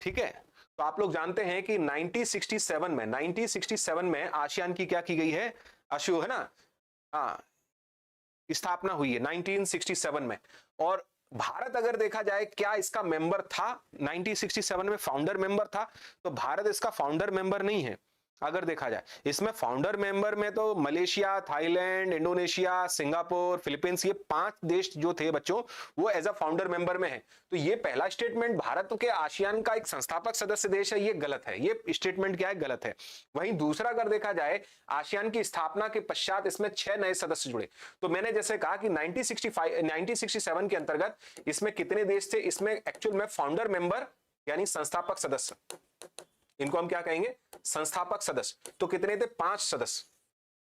Speaker 1: ठीक है। तो आप लोग जानते हैं कि 1967 में आसियान की क्या की गई है, अशु, है ना, हाँ, स्थापना हुई है 1967 में। और भारत अगर देखा जाए क्या इसका मेंबर था, 1967 में फाउंडर मेंबर था, तो भारत इसका फाउंडर मेंबर नहीं है। अगर देखा जाए इसमें फाउंडर मेंबर में तो Malaysia, Thailand, Indonesia, Singapore, Philippines, ये 5 देश जो थे बच्चों वो एज अ फाउंडर मेंबर में है। तो ये पहला स्टेटमेंट भारत के आसियान का एक संस्थापक सदस्य देश है, ये गलत है, ये स्टेटमेंट क्या है, गलत है। वहीं दूसरा अगर देखा जाए आसियान की स्थापना के पश्चात इसमें 6 नए सदस्य जुड़े। तो मैंने जैसे कहा कि 1967 के अंतर्गत इसमें कितने देश थे, इसमें एक्चुअल में फाउंडर मेंबर यानी संस्थापक सदस्य, इनको हम क्या कहेंगे, संस्थापक सदस्य। तो कितने थे, 5 सदस्य।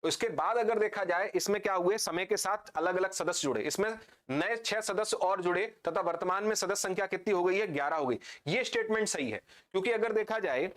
Speaker 1: उसके बाद अगर देखा जाए इसमें क्या हुए, समय के साथ अलग अलग सदस्य जुड़े, इसमें नए 6 सदस्य और जुड़े तथा वर्तमान में सदस्य संख्या कितनी हो गई है, 11 हो गई। ये स्टेटमेंट सही है, क्योंकि अगर देखा जाए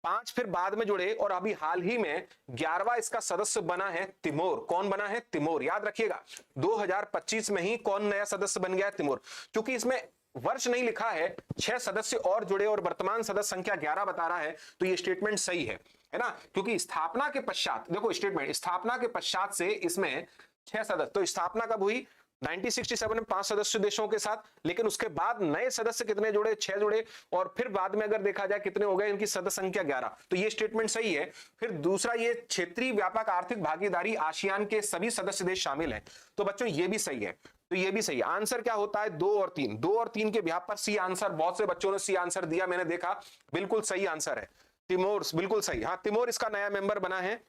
Speaker 1: 5 फिर बाद में जुड़े और अभी हाल ही में 11वां इसका सदस्य बना है तिमोर। कौन बना है, तिमोर। याद रखिएगा 2025 में ही कौन नया सदस्य बन गया, तिमोर। क्योंकि इसमें वर्ष नहीं लिखा है, 6 सदस्य और जुड़े और वर्तमान सदस्य संख्या 11 बता रहा है, तो ये स्टेटमेंट सही है ना। क्योंकि स्थापना के पश्चात, देखो स्टेटमेंट, स्थापना के पश्चात से इसमें 6 सदस्य, तो स्थापना कब हुई, 1967 में 5 सदस्य देशों के साथ, लेकिन उसके बाद नए सदस्य कितने जुड़े, 6 जुड़े, और फिर बाद में अगर देखा जाए कितने हो गए, इनकी सदस्य संख्या 11। तो ये स्टेटमेंट सही है। फिर दूसरा, ये क्षेत्रीय व्यापक आर्थिक भागीदारी, आसियान के सभी सदस्य देश शामिल हैं, तो बच्चों ये भी सही है। तो ये भी सही। आंसर क्या होता है, 2 और 3। 2 और 3 के बिहाफ पर सी आंसर, बहुत से बच्चों ने सी आंसर दिया, मैंने देखा, बिल्कुल सही आंसर है तिमोर, बिल्कुल सही। हाँ, तिमोर इसका नया मेंबर बना है,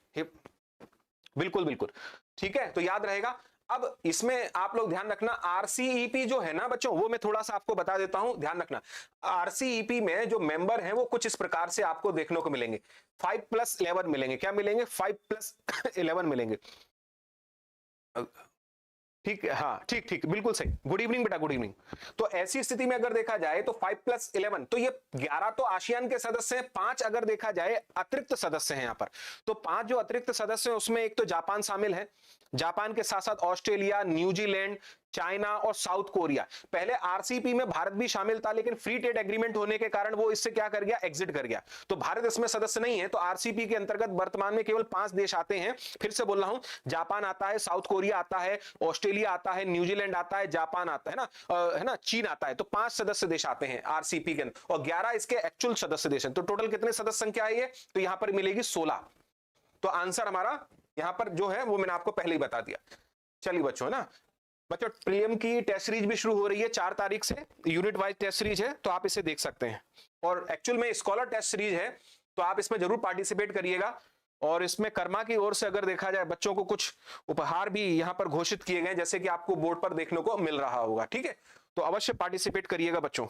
Speaker 1: बिल्कुल बिल्कुल ठीक है। तो याद रहेगा। अब इसमें आप लोग ध्यान रखना, आरसीईपी जो है ना बच्चों, वो मैं थोड़ा सा आपको बता देता हूं, ध्यान रखना। आरसीईपी में जो मेंबर हैं वो कुछ इस प्रकार से आपको देखने को मिलेंगे, 5+11 मिलेंगे। क्या मिलेंगे, 5+11 मिलेंगे, ठीक है, हाँ, ठीक ठीक, बिल्कुल सही। गुड इवनिंग बेटा, गुड इवनिंग। तो ऐसी स्थिति में अगर देखा जाए तो 5+11, तो ये 11 तो आसियान के सदस्य हैं, 5 अगर देखा जाए अतिरिक्त सदस्य हैं यहाँ पर। तो 5 जो अतिरिक्त सदस्य हैं उसमें एक तो जापान शामिल है, जापान के साथ साथ ऑस्ट्रेलिया, न्यूजीलैंड, चाइना और साउथ कोरिया। पहले आरसीपी में भारत भी शामिल था, लेकिन फ्री ट्रेड एग्रीमेंट होने के कारण वो इससे क्या कर गया, एग्जिट कर गया। तो भारत इसमें सदस्य नहीं है। तो आरसीपी के अंतर्गत वर्तमान में केवल 5 देश आते हैं। फिर से बोल रहा हूं, जापान आता है, साउथ कोरिया आता है, ऑस्ट्रेलिया आता है, न्यूजीलैंड आता है, जापान आता है ना, चीन आता है। तो 5 सदस्य देश आते हैं आरसीपी के अंदर, और 11 इसके एक्चुअल सदस्य देश हैं। तो टोटल कितने सदस्य संख्या है ये, तो यहां पर मिलेगी 16। तो आंसर हमारा यहां पर जो है वो मैंने आपको पहले ही बता दिया। चलिए बच्चों, है ना बच्चों, प्रीलिम की टेस्ट सीरीज भी शुरू हो रही है 4 तारीख से, यूनिट वाइज टेस्ट सीरीज है, तो आप इसे देख सकते हैं। और एक्चुअल में स्कॉलर टेस्ट सीरीज है, तो आप इसमें जरूर पार्टिसिपेट करिएगा। और इसमें कर्मा की ओर से अगर देखा जाए बच्चों को कुछ उपहार भी यहां पर घोषित किए गए, जैसे कि आपको बोर्ड पर देखने को मिल रहा होगा, ठीक है। तो अवश्य पार्टिसिपेट करिएगा बच्चों।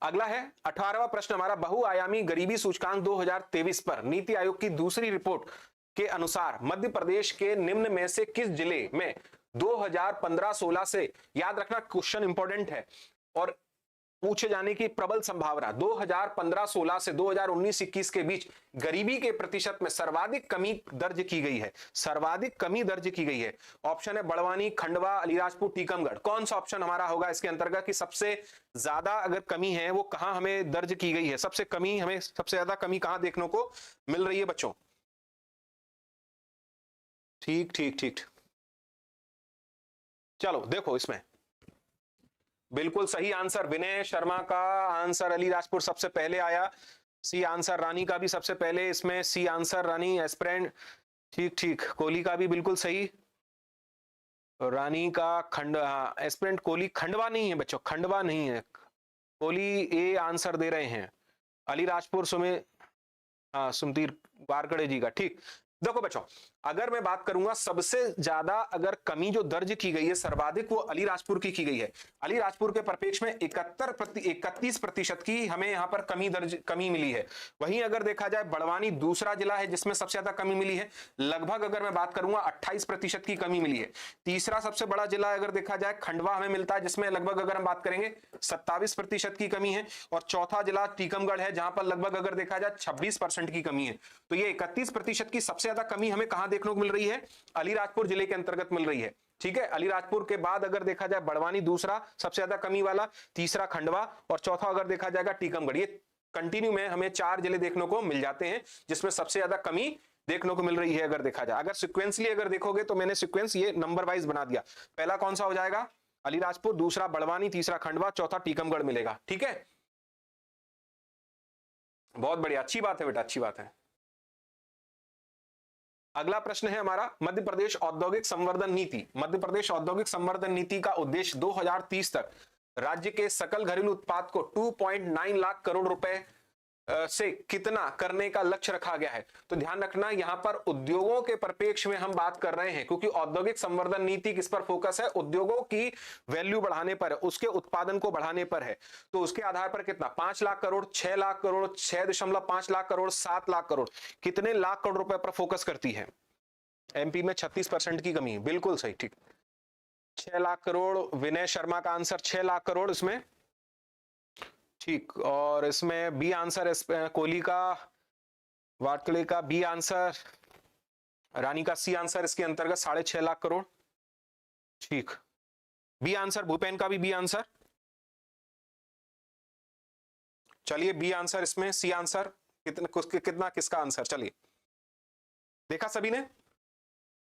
Speaker 1: अगला है 18वां प्रश्न हमारा, बहुआयामी गरीबी सूचकांक 2023 पर नीति आयोग की दूसरी रिपोर्ट के अनुसार मध्य प्रदेश के निम्न में से किस जिले में 2015-16 से, याद रखना क्वेश्चन इंपॉर्टेंट है और पूछे जाने की प्रबल संभावना। 2015-16 से 2019-21 के बीच गरीबी के प्रतिशत में सर्वाधिक कमी दर्ज की गई है, सर्वाधिक कमी दर्ज की गई है। ऑप्शन है बड़वानी, खंडवा, अलीराजपुर, टीकमगढ़। कौन सा ऑप्शन हमारा होगा इसके अंतर्गत कि सबसे ज्यादा अगर कमी है वो कहां हमें दर्ज की गई है, सबसे कमी हमें सबसे ज्यादा कमी कहां देखने को मिल रही है बच्चों? ठीक ठीक ठीक, चलो देखो इसमें बिल्कुल सही आंसर विनय शर्मा का आंसर अलीराजपुर सबसे पहले आया। सी आंसर रानी का भी सबसे पहले, इसमें सी आंसर रानी एस्पिरेंट। ठीक ठीक, कोहली का भी बिल्कुल सही, रानी का एस्पिरेंट कोहली खंडवा नहीं है बच्चों, खंडवा नहीं है, कोहली ए आंसर दे रहे हैं। अलीराजपुर सुमतीर वारकड़े जी का। ठीक, देखो बच्चों अगर मैं बात करूंगा सबसे ज्यादा अगर कमी जो दर्ज की गई है सर्वाधिक, वो अलीराजपुर की गई है। अलीराजपुर के परिप्रेक्ष्य में 31% की हमें यहां पर कमी मिली है। वहीं अगर देखा जाए बड़वानी दूसरा जिला है जिसमें सबसे ज्यादा कमी मिली है, लगभग अगर मैं बात करूंगा 28% की कमी मिली है। तीसरा सबसे बड़ा जिला अगर देखा जाए खंडवा हमें मिलता है जिसमें लगभग अगर हम बात करेंगे 27% की कमी है। और चौथा जिला टीकमगढ़ है जहां पर लगभग अगर देखा जाए 26% की कमी है। तो ये 31% की सबसे ज्यादा कमी हमें कहां देखने को मिल रही है? अलीराजपुर जिले के अंतर्गत मिल रही है। ठीक है, अलीराजपुर के बाद अगर देखा जाए बड़वानी दूसरा सबसे ज्यादा कमी वाला, तीसरा खंडवा और चौथा अगर देखा जाएगा टीकमगढ़। ये कंटिन्यू में हमें 4 जिले देखने को मिल जाते हैं जिसमें सबसे ज्यादा कमी देखने को मिल रही है। अगर देखा जाए, अगर सिक्वेंसली अगर देखोगे तो मैंने सिक्वेंस ये नंबर वाइज बना दिया। पहला कौन सा हो जाएगा? अलीराजपुर, दूसरा बड़वानी, तीसरा खंडवा, चौथा टीकमगढ़ मिलेगा। ठीक है, बहुत बढ़िया, अच्छी बात है बेटा, अच्छी बात है। अगला प्रश्न है हमारा मध्य प्रदेश औद्योगिक संवर्धन नीति। मध्य प्रदेश औद्योगिक संवर्धन नीति का उद्देश्य 2030 तक राज्य के सकल घरेलू उत्पाद को 2.9 लाख करोड़ रुपए से कितना करने का लक्ष्य रखा गया है। तो ध्यान रखना यहां पर उद्योगों के परिप्रेक्ष्य में हम बात कर रहे हैं, क्योंकि औद्योगिक संवर्धन नीति किस पर फोकस है? उद्योगों की वैल्यू बढ़ाने पर, उसके उत्पादन को बढ़ाने पर है। तो उसके आधार पर कितना? 5 लाख करोड़, 6 लाख करोड़, 6.5 लाख करोड़, 7 लाख करोड़, कितने लाख करोड़ रुपए पर फोकस करती है? एमपी में 36% की कमी, बिल्कुल सही। ठीक, 6 लाख करोड़, विनय शर्मा का आंसर 6 लाख करोड़ इसमें। ठीक, और इसमें बी आंसर कोहली का, वाटकले का बी आंसर, रानी का सी आंसर इसके अंतर्गत 6.5 लाख करोड़। ठीक, बी आंसर भूपेन का भी बी आंसर। चलिए बी आंसर इसमें, सी आंसर कितना किसका आंसर? चलिए देखा सभी ने?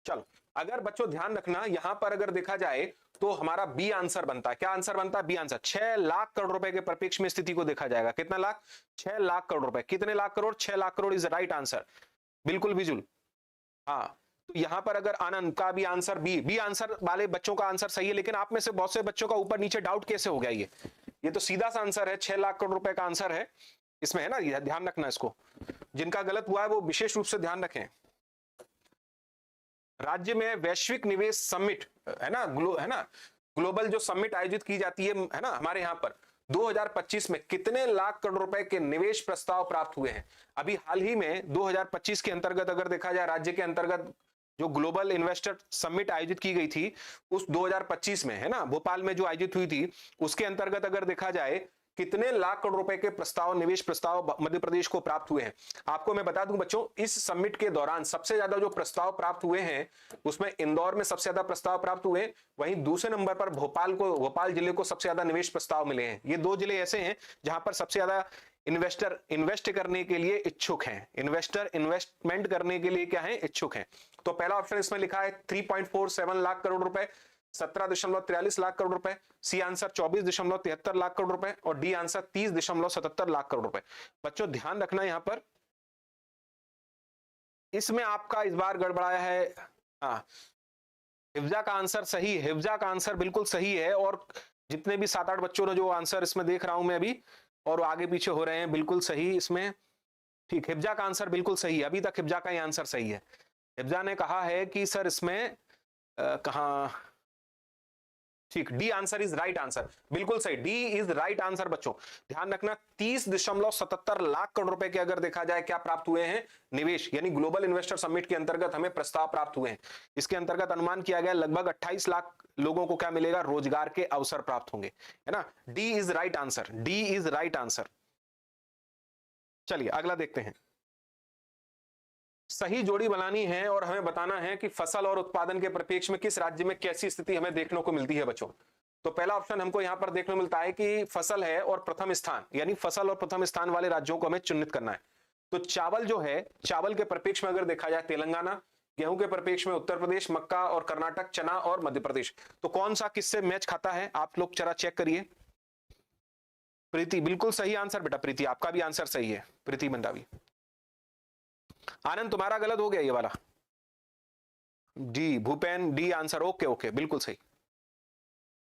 Speaker 1: चलो, अगर बच्चों ध्यान रखना यहां पर अगर देखा जाए तो हमारा बी आंसर बनता है। क्या आंसर बनता है? B answer. 6 लाख करोड़ रुपए के परिप्रेक्ष्य में स्थिति को देखा जाएगा। कितना लाख? 6 लाख करोड़ रुपए। कितने lakh crore? 6 lakh crore is right answer, बिल्कुल विजुल। हाँ, तो यहां पर अगर आनंद का भी आंसर बी आंसर वाले बच्चों का आंसर सही है, लेकिन आप में से बहुत से बच्चों का ऊपर नीचे डाउट कैसे हो गया? ये तो सीधा सा आंसर है, 6 लाख करोड़ रुपए का आंसर है इसमें, है ना? ध्यान रखना इसको, जिनका गलत हुआ है वो विशेष रूप से ध्यान रखें। राज्य में वैश्विक निवेश समिट है ना, ग्लोबल जो समिट आयोजित की जाती है ना हमारे यहाँ पर, 2025 में कितने लाख करोड़ रुपए के निवेश प्रस्ताव प्राप्त हुए हैं? अभी हाल ही में 2025 के अंतर्गत अगर देखा जाए, राज्य के अंतर्गत जो ग्लोबल इन्वेस्टर समिट आयोजित की गई थी उस 2025 में, है ना, भोपाल में जो आयोजित हुई थी, उसके अंतर्गत अगर देखा जाए कितने लाख करोड़ रुपए के प्रस्ताव, निवेश प्रस्ताव मध्य प्रदेश को प्राप्त हुए हैं। आपको मैं बता दूं बच्चों, इस समिट के दौरान सबसे ज्यादा जो प्रस्ताव प्राप्त हुए हैं उसमें इंदौर में सबसे ज्यादा प्रस्ताव प्राप्त हुए, वहीं दूसरे नंबर पर भोपाल जिले को सबसे ज्यादा निवेश प्रस्ताव मिले हैं। ये 2 जिले ऐसे हैं जहां पर सबसे ज्यादा इन्वेस्टर इन्वेस्ट करने के लिए इच्छुक हैं, इन्वेस्टर इन्वेस्टमेंट करने के लिए क्या है? इच्छुक हैं। तो पहला ऑप्शन इसमें लिखा है 3.47 लाख करोड़ रुपए, 17.43 लाख करोड़ रुपए, सी आंसर 24.73 लाख करोड़ रुपए और डी आंसर 30.77 लाख करोड़ रुपए। बच्चों ध्यान रखना यहां पर, इसमें आपका इस बार गड़बड़ाया है। हाँ, हिफ्जा का आंसर सही, हिफ्जा का आंसर बिल्कुल सही है। और जितने भी 7-8 बच्चों ने जो आंसर इसमें देख रहा हूं मैं अभी, और आगे पीछे हो रहे हैं, बिल्कुल सही इसमें। ठीक, हिफ्जा का आंसर बिल्कुल सही है, अभी तक हिफ्जा का ही आंसर सही है। हिफ्जा ने कहा है कि सर इसमें कहा ठीक, D answer is right answer, बिल्कुल सही, डी इज राइट आंसर बच्चों। ध्यान रखना 30.77 लाख करोड़ रुपए के अगर देखा जाए क्या प्राप्त हुए हैं, निवेश, यानी ग्लोबल इन्वेस्टर समिट के अंतर्गत हमें प्रस्ताव प्राप्त हुए हैं। इसके अंतर्गत अनुमान किया गया लगभग 28 लाख लोगों को क्या मिलेगा, रोजगार के अवसर प्राप्त होंगे, है ना। D is right answer, D is right answer. चलिए अगला देखते हैं। सही जोड़ी बनानी है और हमें बताना है कि फसल और उत्पादन के परिप्रेक्ष्य में किस राज्य में कैसी स्थिति हमें देखने को मिलती है बच्चों। तो पहला ऑप्शन हमको यहां पर देखने को मिलता है कि फसल है और प्रथम स्थान, यानी फसल और प्रथम स्थान वाले राज्यों को हमें चिन्हित करना है। तो चावल जो है, चावल के परिप्रेक्ष्य में अगर देखा जाए तेलंगाना, गेहूं के परिप्रेक्ष्य में उत्तर प्रदेश, मक्का और कर्नाटक, चना और मध्य प्रदेश। तो कौन सा किससे मैच खाता है, आप लोग जरा चेक करिए। प्रीति बिल्कुल सही आंसर बेटा, प्रीति आपका भी आंसर सही है, प्रीति मंडावी। आनंद तुम्हारा गलत हो गया ये वाला, D Bhupen, D answer, okay okay बिल्कुल सही।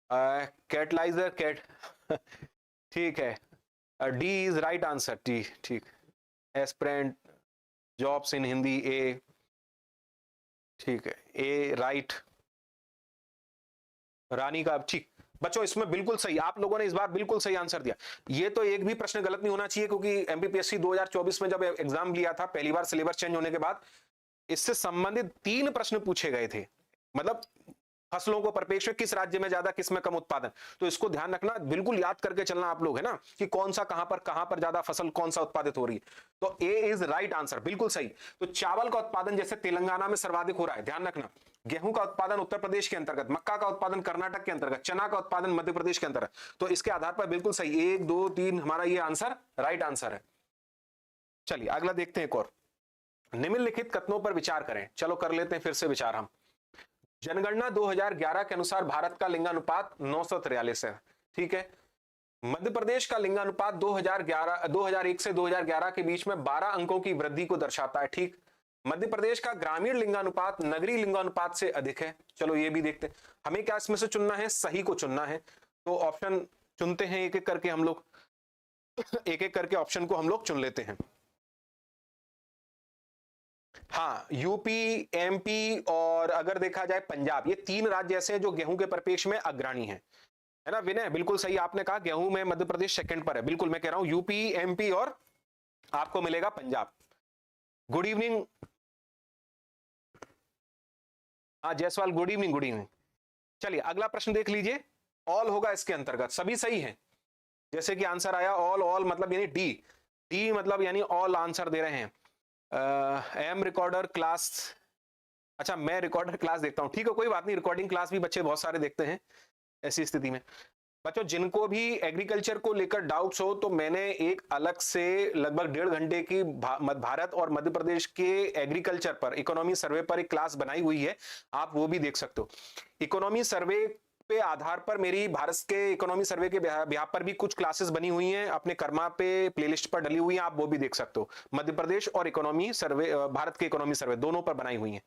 Speaker 1: कैटलाइजर कैट ठीक है, D is right answer, D ठीक। एस्पिरेंट जॉब्स इन हिंदी, ए ठीक है, ए राइट। रानी का ठीक बच्चों, इसमें बिल्कुल सही, आप लोगों ने इस बार बिल्कुल सही आंसर दिया। ये तो एक भी प्रश्न गलत नहीं होना चाहिए, क्योंकि एमपीपीएससी 2024 में जब एग्जाम लिया था पहली बार सिलेबस चेंज होने के बाद, इससे संबंधित 3 प्रश्न पूछे गए थे। मतलब फसलों को परिप्रेक्ष्य में किस राज्य में ज्यादा किस में कम उत्पादन, तो इसको ध्यान रखना, बिल्कुल याद करके चलना आप लोग, है ना, कि कौन सा कहां पर ज्यादा फसल कौन सा उत्पादित हो रही है। तो ए इज राइट आंसर, बिल्कुल सही। तो चावल का उत्पादन जैसे तेलंगाना में सर्वाधिक हो रहा है, ध्यान रखना। गेहूं का उत्पादन उत्तर प्रदेश के अंतर्गत, मक्का का उत्पादन कर्नाटक के अंतर्गत, चना का उत्पादन मध्य प्रदेश के अंतर्गत। तो इसके आधार पर बिल्कुल सही, 1 2 3 हमारा ये आंसर राइट आंसर है। चलिए अगला देखते हैं एक और। निम्नलिखित कथनों पर विचार करें, चलो कर लेते हैं फिर से विचार हम। जनगणना 2011 के अनुसार भारत का लिंगानुपात 943 है, ठीक है। मध्य प्रदेश का लिंगानुपात 2001 से 2011 के बीच में 12 अंकों की वृद्धि को दर्शाता है, ठीक। मध्य प्रदेश का ग्रामीण लिंगानुपात नगरीय लिंगानुपात से अधिक है। चलो ये भी देखते हैं, हमें क्या इसमें से चुनना है, सही को चुनना है। तो ऑप्शन चुनते हैं एक एक करके हम लोग, एक एक करके ऑप्शन को हम लोग चुन लेते हैं। हाँ, यूपी, एमपी और अगर देखा जाए पंजाब, ये 3 राज्य ऐसे हैं जो गेहूं के परिप्रेक्ष्य में अग्रणी हैं, है ना। विनय बिल्कुल सही आपने कहा, गेहूं में मध्य प्रदेश सेकंड पर है, बिल्कुल मैं कह रहा हूं यूपी, एमपी और आपको मिलेगा पंजाब। गुड इवनिंग, हाँ Jaiswal, good evening, good evening. चलिए अगला प्रश्न देख लीजिए, ऑल होगा इसके अंतर्गत, सभी सही है। जैसे कि आंसर आया ऑल, ऑल मतलब यानी डी, डी मतलब यानी ऑल आंसर दे रहे हैं। एम रिकॉर्डर क्लास, अच्छा मैं रिकॉर्डर क्लास देखता हूं, ठीक है कोई बात नहीं, रिकॉर्डिंग क्लास भी बच्चे बहुत सारे देखते हैं। ऐसी स्थिति में बच्चों जिनको भी एग्रीकल्चर को लेकर डाउट्स हो, तो मैंने एक अलग से लगभग 1.5 घंटे की भारत और मध्य प्रदेश के एग्रीकल्चर पर, इकोनॉमी सर्वे पर एक क्लास बनाई हुई है, आप वो भी देख सकते हो। इकोनॉमी सर्वे पे आधार पर मेरी भारत के इकोनॉमी सर्वे के बिहार पर भी कुछ क्लासेस बनी हुई हैं, अपने कर्मा पे प्लेलिस्ट पर डली हुई हैं, आप वो भी देख सकते हो। मध्य प्रदेश और इकोनॉमी सर्वे, भारत के इकोनॉमी सर्वे दोनों पर बनाई हुई है,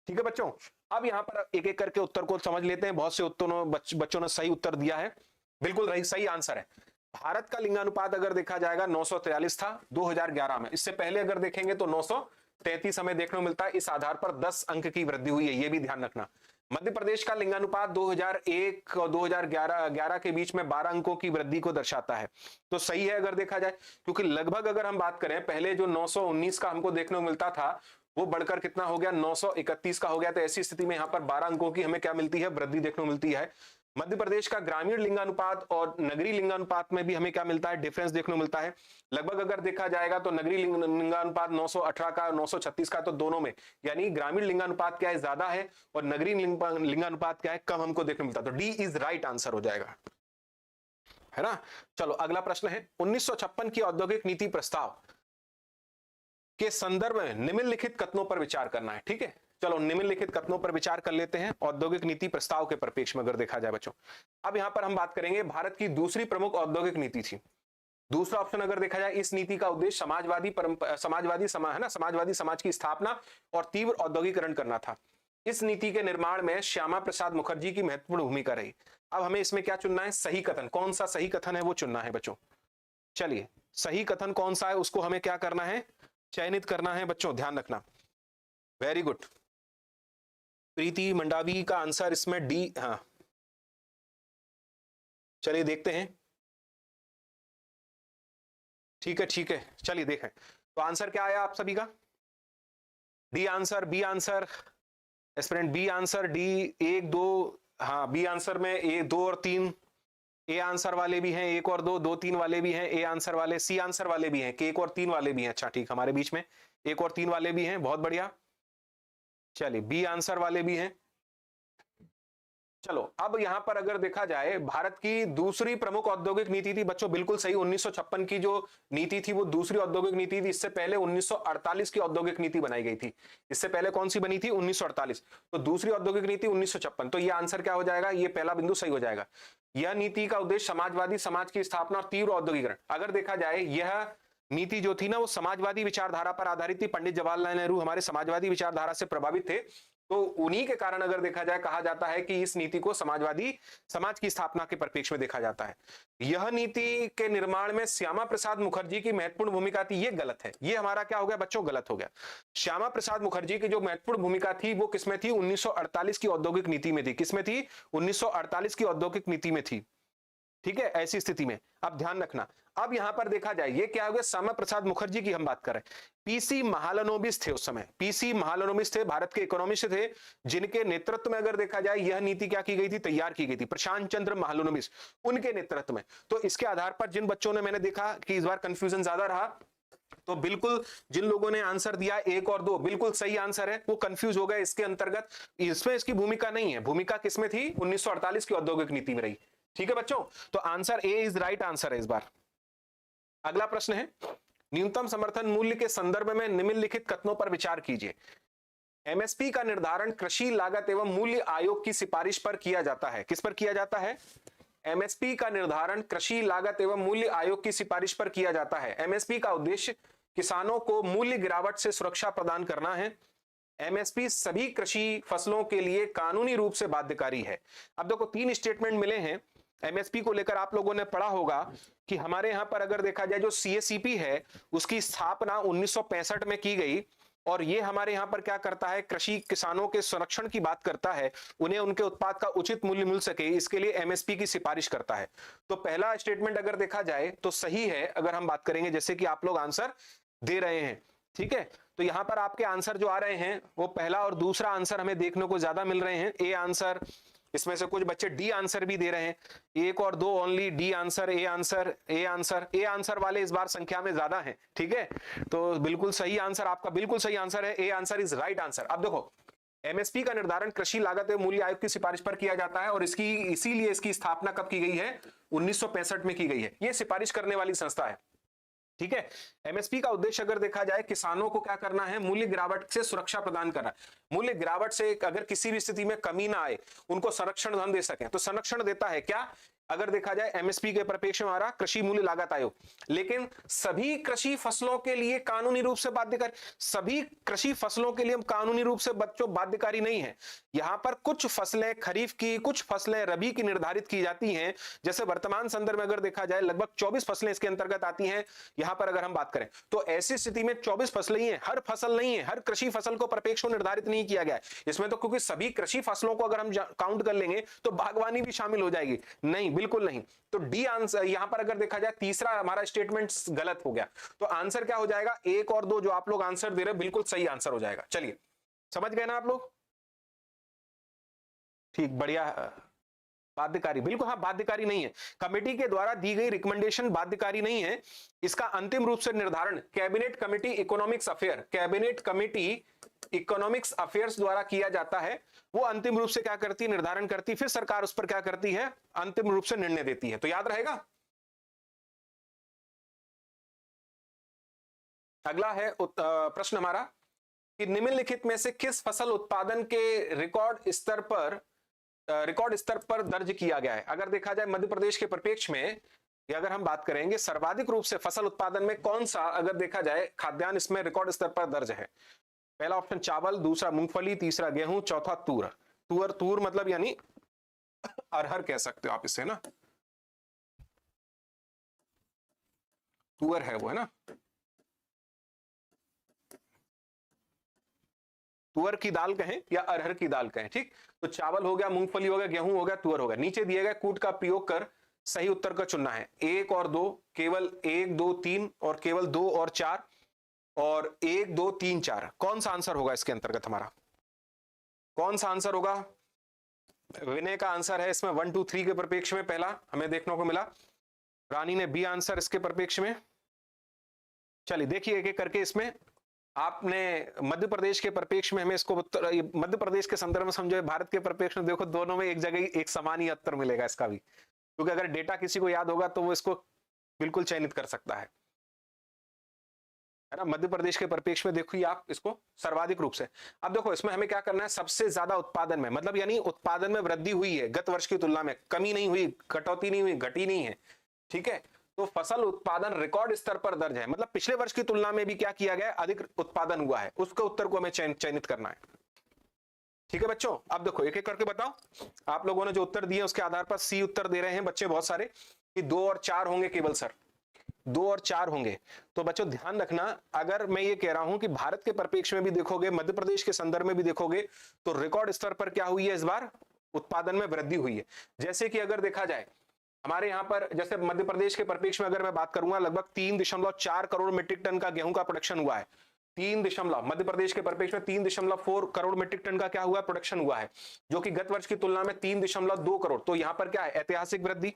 Speaker 1: ठीक है बच्चों। अब यहाँ पर एक एक करके उत्तर को समझ लेते हैं। बहुत से उत्तरों बच्चों ने सही उत्तर दिया है, बिल्कुल सही आंसर है। भारत का लिंगानुपात अगर देखा जाएगा 943 था 2011 में, इससे पहले अगर देखेंगे तो 933 हमें देखने को मिलता है। इस आधार पर 10 अंक की वृद्धि हुई है, ये भी ध्यान रखना। मध्य प्रदेश का लिंगानुपात 2001 और 2011 के बीच में 12 अंकों की वृद्धि को दर्शाता है, तो सही है अगर देखा जाए, क्योंकि लगभग अगर हम बात करें पहले जो 919 का हमको देखने को मिलता था, वो बढ़कर कितना हो गया, 931 का हो गया। तो ऐसी स्थिति में यहाँ पर 12 अंकों की हमें क्या मिलती है, वृद्धि देखने को मिलती है। मध्य प्रदेश का ग्रामीण लिंगानुपात और नगरीय लिंगानुपात में भी हमें क्या मिलता है, डिफरेंस देखने को मिलता है। लगभग अगर देखा जाएगा तो नगरीय लिंगानुपात 918 का, 936 का, तो दोनों में यानी ग्रामीण लिंगानुपात क्या है, ज्यादा है, और नगरीय लिंगानुपात क्या है, कम हमको देखने को मिलता है। तो डी इज राइट आंसर हो जाएगा, है ना। चलो अगला प्रश्न है, 1956 की औद्योगिक नीति प्रस्ताव के संदर्भ में निम्नलिखित कथनों पर विचार करना है, ठीक है। चलो निम्नलिखित कथनों पर विचार कर लेते हैं औद्योगिक नीति प्रस्ताव के परिप्रेक्ष्य में अगर देखा जाए बच्चों। अब यहां पर हम बात करेंगे भारत की दूसरी प्रमुख औद्योगिक नीति थी। दूसरा ऑप्शन अगर देखा जाए, इस नीति का उद्देश्य समाजवादी समाज की स्थापना और तीव्र औद्योगिकरण करना था। इस नीति के निर्माण में श्यामा प्रसाद मुखर्जी की महत्वपूर्ण भूमिका रही। अब हमें इसमें क्या चुनना है, सही कथन, कौन सा सही कथन है वो चुनना है बच्चों। चलिए सही कथन कौन सा है उसको हमें क्या करना है, चयनित करना है बच्चों, ध्यान रखना। वेरी गुड, प्रीति मंडावी का आंसर इसमें डी, हाँ चलिए देखते हैं। ठीक है ठीक है, चलिए देखें तो आंसर क्या आया आप सभी का। D answer, B answer, aspirant B answer, D 1 2, हाँ बी आंसर में ए 2 और 3, ए आंसर वाले भी हैं 1 और 2, 2 3 वाले भी हैं, ए आंसर वाले, सी आंसर वाले भी हैं कि 1 और 3 वाले भी हैं। अच्छा ठीक, हमारे बीच में 1 और 3 वाले भी हैं, बहुत बढ़िया। चलिए बी आंसर वाले भी हैं। चलो अब यहां पर अगर देखा जाए, भारत की दूसरी प्रमुख औद्योगिक नीति थी बच्चों, बिल्कुल सही, 1956 की जो नीति थी वो दूसरी औद्योगिक नीति थी। इससे पहले 1948 की औद्योगिक नीति बनाई गई थी। इससे पहले कौन सी बनी थी? 1948। तो दूसरी औद्योगिक नीति 1956। तो ये आंसर क्या हो जाएगा? ये पहला बिंदु सही हो जाएगा। यह नीति का उद्देश्य समाजवादी समाज की स्थापना और तीव्र औद्योगिकरण। अगर देखा जाए यह नीति जो थी ना वो समाजवादी विचारधारा पर आधारित थी। पंडित जवाहरलाल नेहरू हमारे समाजवादी विचारधारा से प्रभावित थे, तो उन्हीं के कारण अगर देखा जाए कहा जाता है कि इस नीति को समाजवादी समाज की स्थापना के परिप्रेक्ष्य में देखा जाता है। यह नीति के निर्माण में श्यामा प्रसाद मुखर्जी की महत्वपूर्ण भूमिका थी। ये गलत है, ये हमारा क्या हो गया बच्चों? गलत हो गया। श्यामा प्रसाद मुखर्जी की जो महत्वपूर्ण भूमिका थी वो किसमें थी? 1948 की औद्योगिक नीति में थी। किसमें थी? 1948 की औद्योगिक नीति में थी। ठीक है, ऐसी स्थिति में अब ध्यान रखना। अब यहां पर देखा जाए ये क्या हो गया? श्यामा प्रसाद मुखर्जी की हम बात कर रहे हैं। पीसी महालनोबिस थे उस समय, पीसी महालनोबिस थे, भारत के इकोनॉमिस्ट थे, जिनके नेतृत्व में अगर देखा जाए यह नीति क्या की गई थी? तैयार की गई थी। प्रशांत चंद्र महालनोबिस, उनके नेतृत्व में। तो इसके आधार पर जिन बच्चों ने, मैंने देखा कि इस बार कंफ्यूजन ज्यादा रहा, तो बिल्कुल जिन लोगों ने आंसर दिया 1 और 2 बिल्कुल सही आंसर है, वो कंफ्यूज हो गए इसके अंतर्गत। इसमें इसकी भूमिका नहीं है। भूमिका किसमें थी? 1948 की औद्योगिक नीति में रही। ठीक है बच्चों, तो answer A is right answer है इस बार। अगला प्रश्न है, न्यूनतम समर्थन मूल्य के संदर्भ में निम्नलिखित कथनों पर विचार कीजिए। एमएसपी का निर्धारण कृषि लागत एवं मूल्य आयोग की सिफारिश पर किया जाता है। किस पर किया जाता है? एमएसपी का निर्धारण कृषि लागत एवं मूल्य आयोग की सिफारिश पर किया जाता है। एमएसपी का उद्देश्य किसानों को मूल्य गिरावट से सुरक्षा प्रदान करना है। एमएसपी सभी कृषि फसलों के लिए कानूनी रूप से बाध्यकारी है। अब देखो 3 स्टेटमेंट मिले हैं एमएसपी को लेकर। आप लोगों ने पढ़ा होगा कि हमारे यहां पर अगर देखा जाए जो सीएसीपी है उसकी स्थापना 1965 में की गई, और ये हमारे यहां पर क्या करता है? कृषि किसानों के संरक्षण की बात करता है, उन्हें उनके उत्पाद का उचित मूल्य मिल सके इसके लिए एमएसपी की सिफारिश करता है। तो पहला स्टेटमेंट अगर देखा जाए तो सही है, अगर हम बात करेंगे जैसे कि आप लोग आंसर दे रहे हैं। ठीक है, तो यहां पर आपके आंसर जो आ रहे हैं वो पहला और दूसरा आंसर हमें देखने को ज्यादा मिल रहे हैं। ए आंसर, इसमें से कुछ बच्चे डी आंसर भी दे रहे हैं, 1 और 2 only D answer, A answer, A answer, A answer वाले इस बार संख्या में ज्यादा हैं। ठीक है, तो बिल्कुल सही आंसर आपका, बिल्कुल सही आंसर है, A answer is right answer. अब देखो एमएसपी का निर्धारण कृषि लागत एवं मूल्य आयोग की सिफारिश पर किया जाता है, और इसकी इसीलिए इसकी स्थापना कब की गई है? 1965 में की गई है। यह सिफारिश करने वाली संस्था है। ठीक है, एमएसपी का उद्देश्य अगर देखा जाए किसानों को क्या करना है? मूल्य गिरावट से सुरक्षा प्रदान करना। मूल्य गिरावट से अगर किसी भी स्थिति में कमी ना आए, उनको संरक्षण धन दे सकें, तो संरक्षण देता है क्या? अगर देखा जाए एमएसपी के परिप्रेक्ष्य में हमारा कृषि मूल्य लागत आयोग, लेकिन सभी कृषि फसलों के लिए कानूनी रूप से बाध्यकारी। सभी कृषि फसलों के लिए कानूनी रूप से बच्चों बाध्यकारी नहीं है। यहां पर कुछ फसलें खरीफ की, कुछ फसलें रबी की निर्धारित की जाती हैं। जैसे वर्तमान संदर्भ में अगर देखा जाए लगभग 24 फसलें इसके अंतर्गत आती हैं। यहां पर अगर हम बात करें तो ऐसी स्थिति में 24 फसलें ही हैं, हर फसल नहीं है, हर कृषि फसल को परिप्रेक्ष्य निर्धारित नहीं किया गया है इसमें। तो क्योंकि सभी कृषि फसलों को अगर हम काउंट कर लेंगे तो बागवानी भी शामिल हो जाएगी, नहीं बिल्कुल नहीं। तो डी आंसर यहां पर अगर देखा जाए तीसरा हमारा स्टेटमेंट गलत हो गया। तो आंसर क्या हो जाएगा? 1 और 2 जो आप लोग आंसर दे रहे हैं बिल्कुल सही आंसर हो जाएगा। चलिए समझ गए ना आप लोग? ठीक, बढ़िया। बाध्यकारी, बिल्कुल हाँ, बाध्यकारी नहीं है। कमेटी के द्वारा दी गई रिकमेंडेशन बाध्यकारी नहीं है। इसका अंतिम रूप से निर्धारण cabinet committee economics affair, cabinet committee economics affairs द्वारा किया जाता है। वो अंतिम रूप से क्या करती है? निर्धारण करती, फिर सरकार उस पर क्या करती है? अंतिम रूप से निर्णय देती है। तो याद रहेगा। अगला है प्रश्न हमारा कि निम्नलिखित में से किस फसल उत्पादन के रिकॉर्ड स्तर पर दर्ज किया गया है? अगर देखा जाए मध्य प्रदेश के परिप्रेक्ष्य में अगर हम बात करेंगे सर्वाधिक रूप से फसल उत्पादन में कौन सा अगर देखा जाए खाद्यान्न इसमें रिकॉर्ड स्तर पर दर्ज है? पहला ऑप्शन चावल, दूसरा मूंगफली, तीसरा गेहूं, चौथा तूर। तूर मतलब यानी अरहर कह सकते हो आप इसे ना, तुअर है वो, है ना, तुअर की दाल कहें या अरहर की दाल कहें। ठीक, तो चावल हो गया, मूंगफली हो गया, गेहूं हो गया, तुअर हो गया। नीचे दिए गए कूट का प्रयोग कर सही उत्तर का चुनना है। 1 और 2, केवल 1 2 3 और केवल 2 और 4 और 1 2 3 4। कौन सा आंसर होगा इसके अंतर्गत हमारा? कौन सा आंसर होगा? विनय का आंसर है इसमें 1 2 3 के परिप्रेक्ष में पहला हमें देखने को मिला। रानी ने बी आंसर इसके परिप्रेक्ष में। चलिए देखिए एक एक करके इसमें आपने मध्य प्रदेश के परिप्रेक्ष्य में हमें इसको उत्तर, मध्य प्रदेश के संदर्भ में समझो, भारत के परिप्रेक्ष्य में देखो, दोनों में एक जगह एक समान ही उत्तर मिलेगा इसका भी, क्योंकि अगर डेटा किसी को याद होगा तो वो इसको बिल्कुल चयनित कर सकता है ना। मध्य प्रदेश के परिप्रेक्ष्य में देखिए आप इसको सर्वाधिक रूप से। अब देखो इसमें हमें क्या करना है, सबसे ज्यादा उत्पादन में, मतलब यानी उत्पादन में वृद्धि हुई है गत वर्ष की तुलना में, कमी नहीं हुई, कटौती नहीं हुई, घटी नहीं है, ठीक है। तो फसल उत्पादन रिकॉर्ड स्तर पर दर्ज है, मतलब पिछले वर्ष की तुलना में भी क्या किया गया, अधिक उत्पादन हुआ है, उसके उत्तर को हमें चयनित करना है, ठीक है बच्चों। अब देखो एक एक करके बताओ, आप लोगों ने जो उत्तर दिए उसके आधार पर सी उत्तर दे रहे हैं बच्चे बहुत सारे कि 2 और 4 होंगे केवल सर, 2 और 4 होंगे। तो बच्चों ध्यान रखना, अगर मैं ये कह रहा हूं कि भारत के परिप्रेक्ष्य में भी देखोगे, मध्य प्रदेश के संदर्भ में भी देखोगे, तो रिकॉर्ड स्तर पर क्या हुई है, इस बार उत्पादन में वृद्धि हुई है। जैसे कि अगर देखा जाए हमारे यहां पर, जैसे मध्य प्रदेश के परिप्रेक्ष्य में अगर मैं बात करूंगा, लगभग 3.4 करोड़ मीट्रिक टन का गेहूं का प्रोडक्शन हुआ है। मध्य प्रदेश के परिप्रेक्ष्य में 3.4 करोड़ मीट्रिक टन का क्या हुआ, प्रोडक्शन हुआ है, जो कि गत वर्ष की तुलना में 3.2 करोड़। तो यहां पर क्या है, ऐतिहासिक वृद्धि।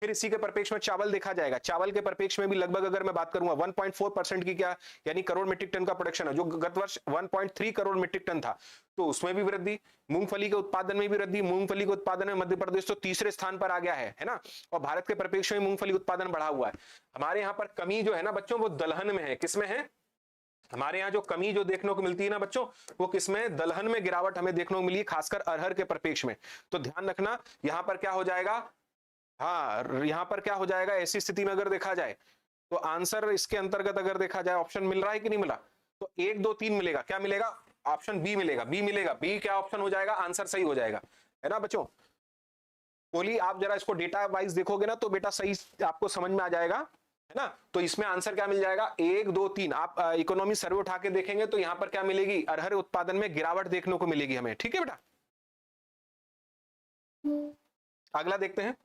Speaker 1: फिर इसी के परिप्रेक्ष्य में चावल देखा जाएगा, चावल के परिप्रेक्ष्य में भी लगभग अगर मैं बात करूंगा 1.4% की क्या यानी करोड़ मीट्रिक टन का प्रोडक्शन है, जो गत वर्ष 1.3 करोड़ मीट्रिक टन था, तो उसमें भी वृद्धि। मूंगफली के उत्पादन में भी वृद्धि, मूंगफली के उत्पादन में मध्य प्रदेश तो तीसरे स्थान पर आ गया है ना, और भारत के परिप्रेक्ष्य में मूंगफली उत्पादन बढ़ा हुआ है। हमारे यहाँ पर कमी जो है ना बच्चों, वो दलहन में है। किसमें है? हमारे यहाँ जो कमी जो देखने को मिलती है ना बच्चों, वो किसमें, दलहन में गिरावट हमें देखने को मिली है, खासकर अरहर के परिप्रेक्ष्य में। तो ध्यान रखना यहां पर क्या हो जाएगा, हाँ यहां पर क्या हो जाएगा, ऐसी स्थिति में अगर देखा जाए तो आंसर इसके अंतर्गत अगर देखा जाए, ऑप्शन मिल रहा है कि नहीं मिला, तो 1 2 3 मिलेगा। क्या मिलेगा? ऑप्शन बी मिलेगा, बी मिलेगा, बी क्या ऑप्शन हो जाएगा, आंसर सही हो जाएगा, है ना बच्चों। बोली आप जरा इसको डेटा वाइज देखोगे ना तो बेटा सही आपको समझ में आ जाएगा, है ना। तो इसमें आंसर क्या मिल जाएगा, 1 2 3। आप इकोनॉमी सर्वे उठा के देखेंगे तो यहां पर क्या मिलेगी, अरहर उत्पादन में गिरावट देखने को मिलेगी हमें, ठीक है बेटा। अगला देखते हैं,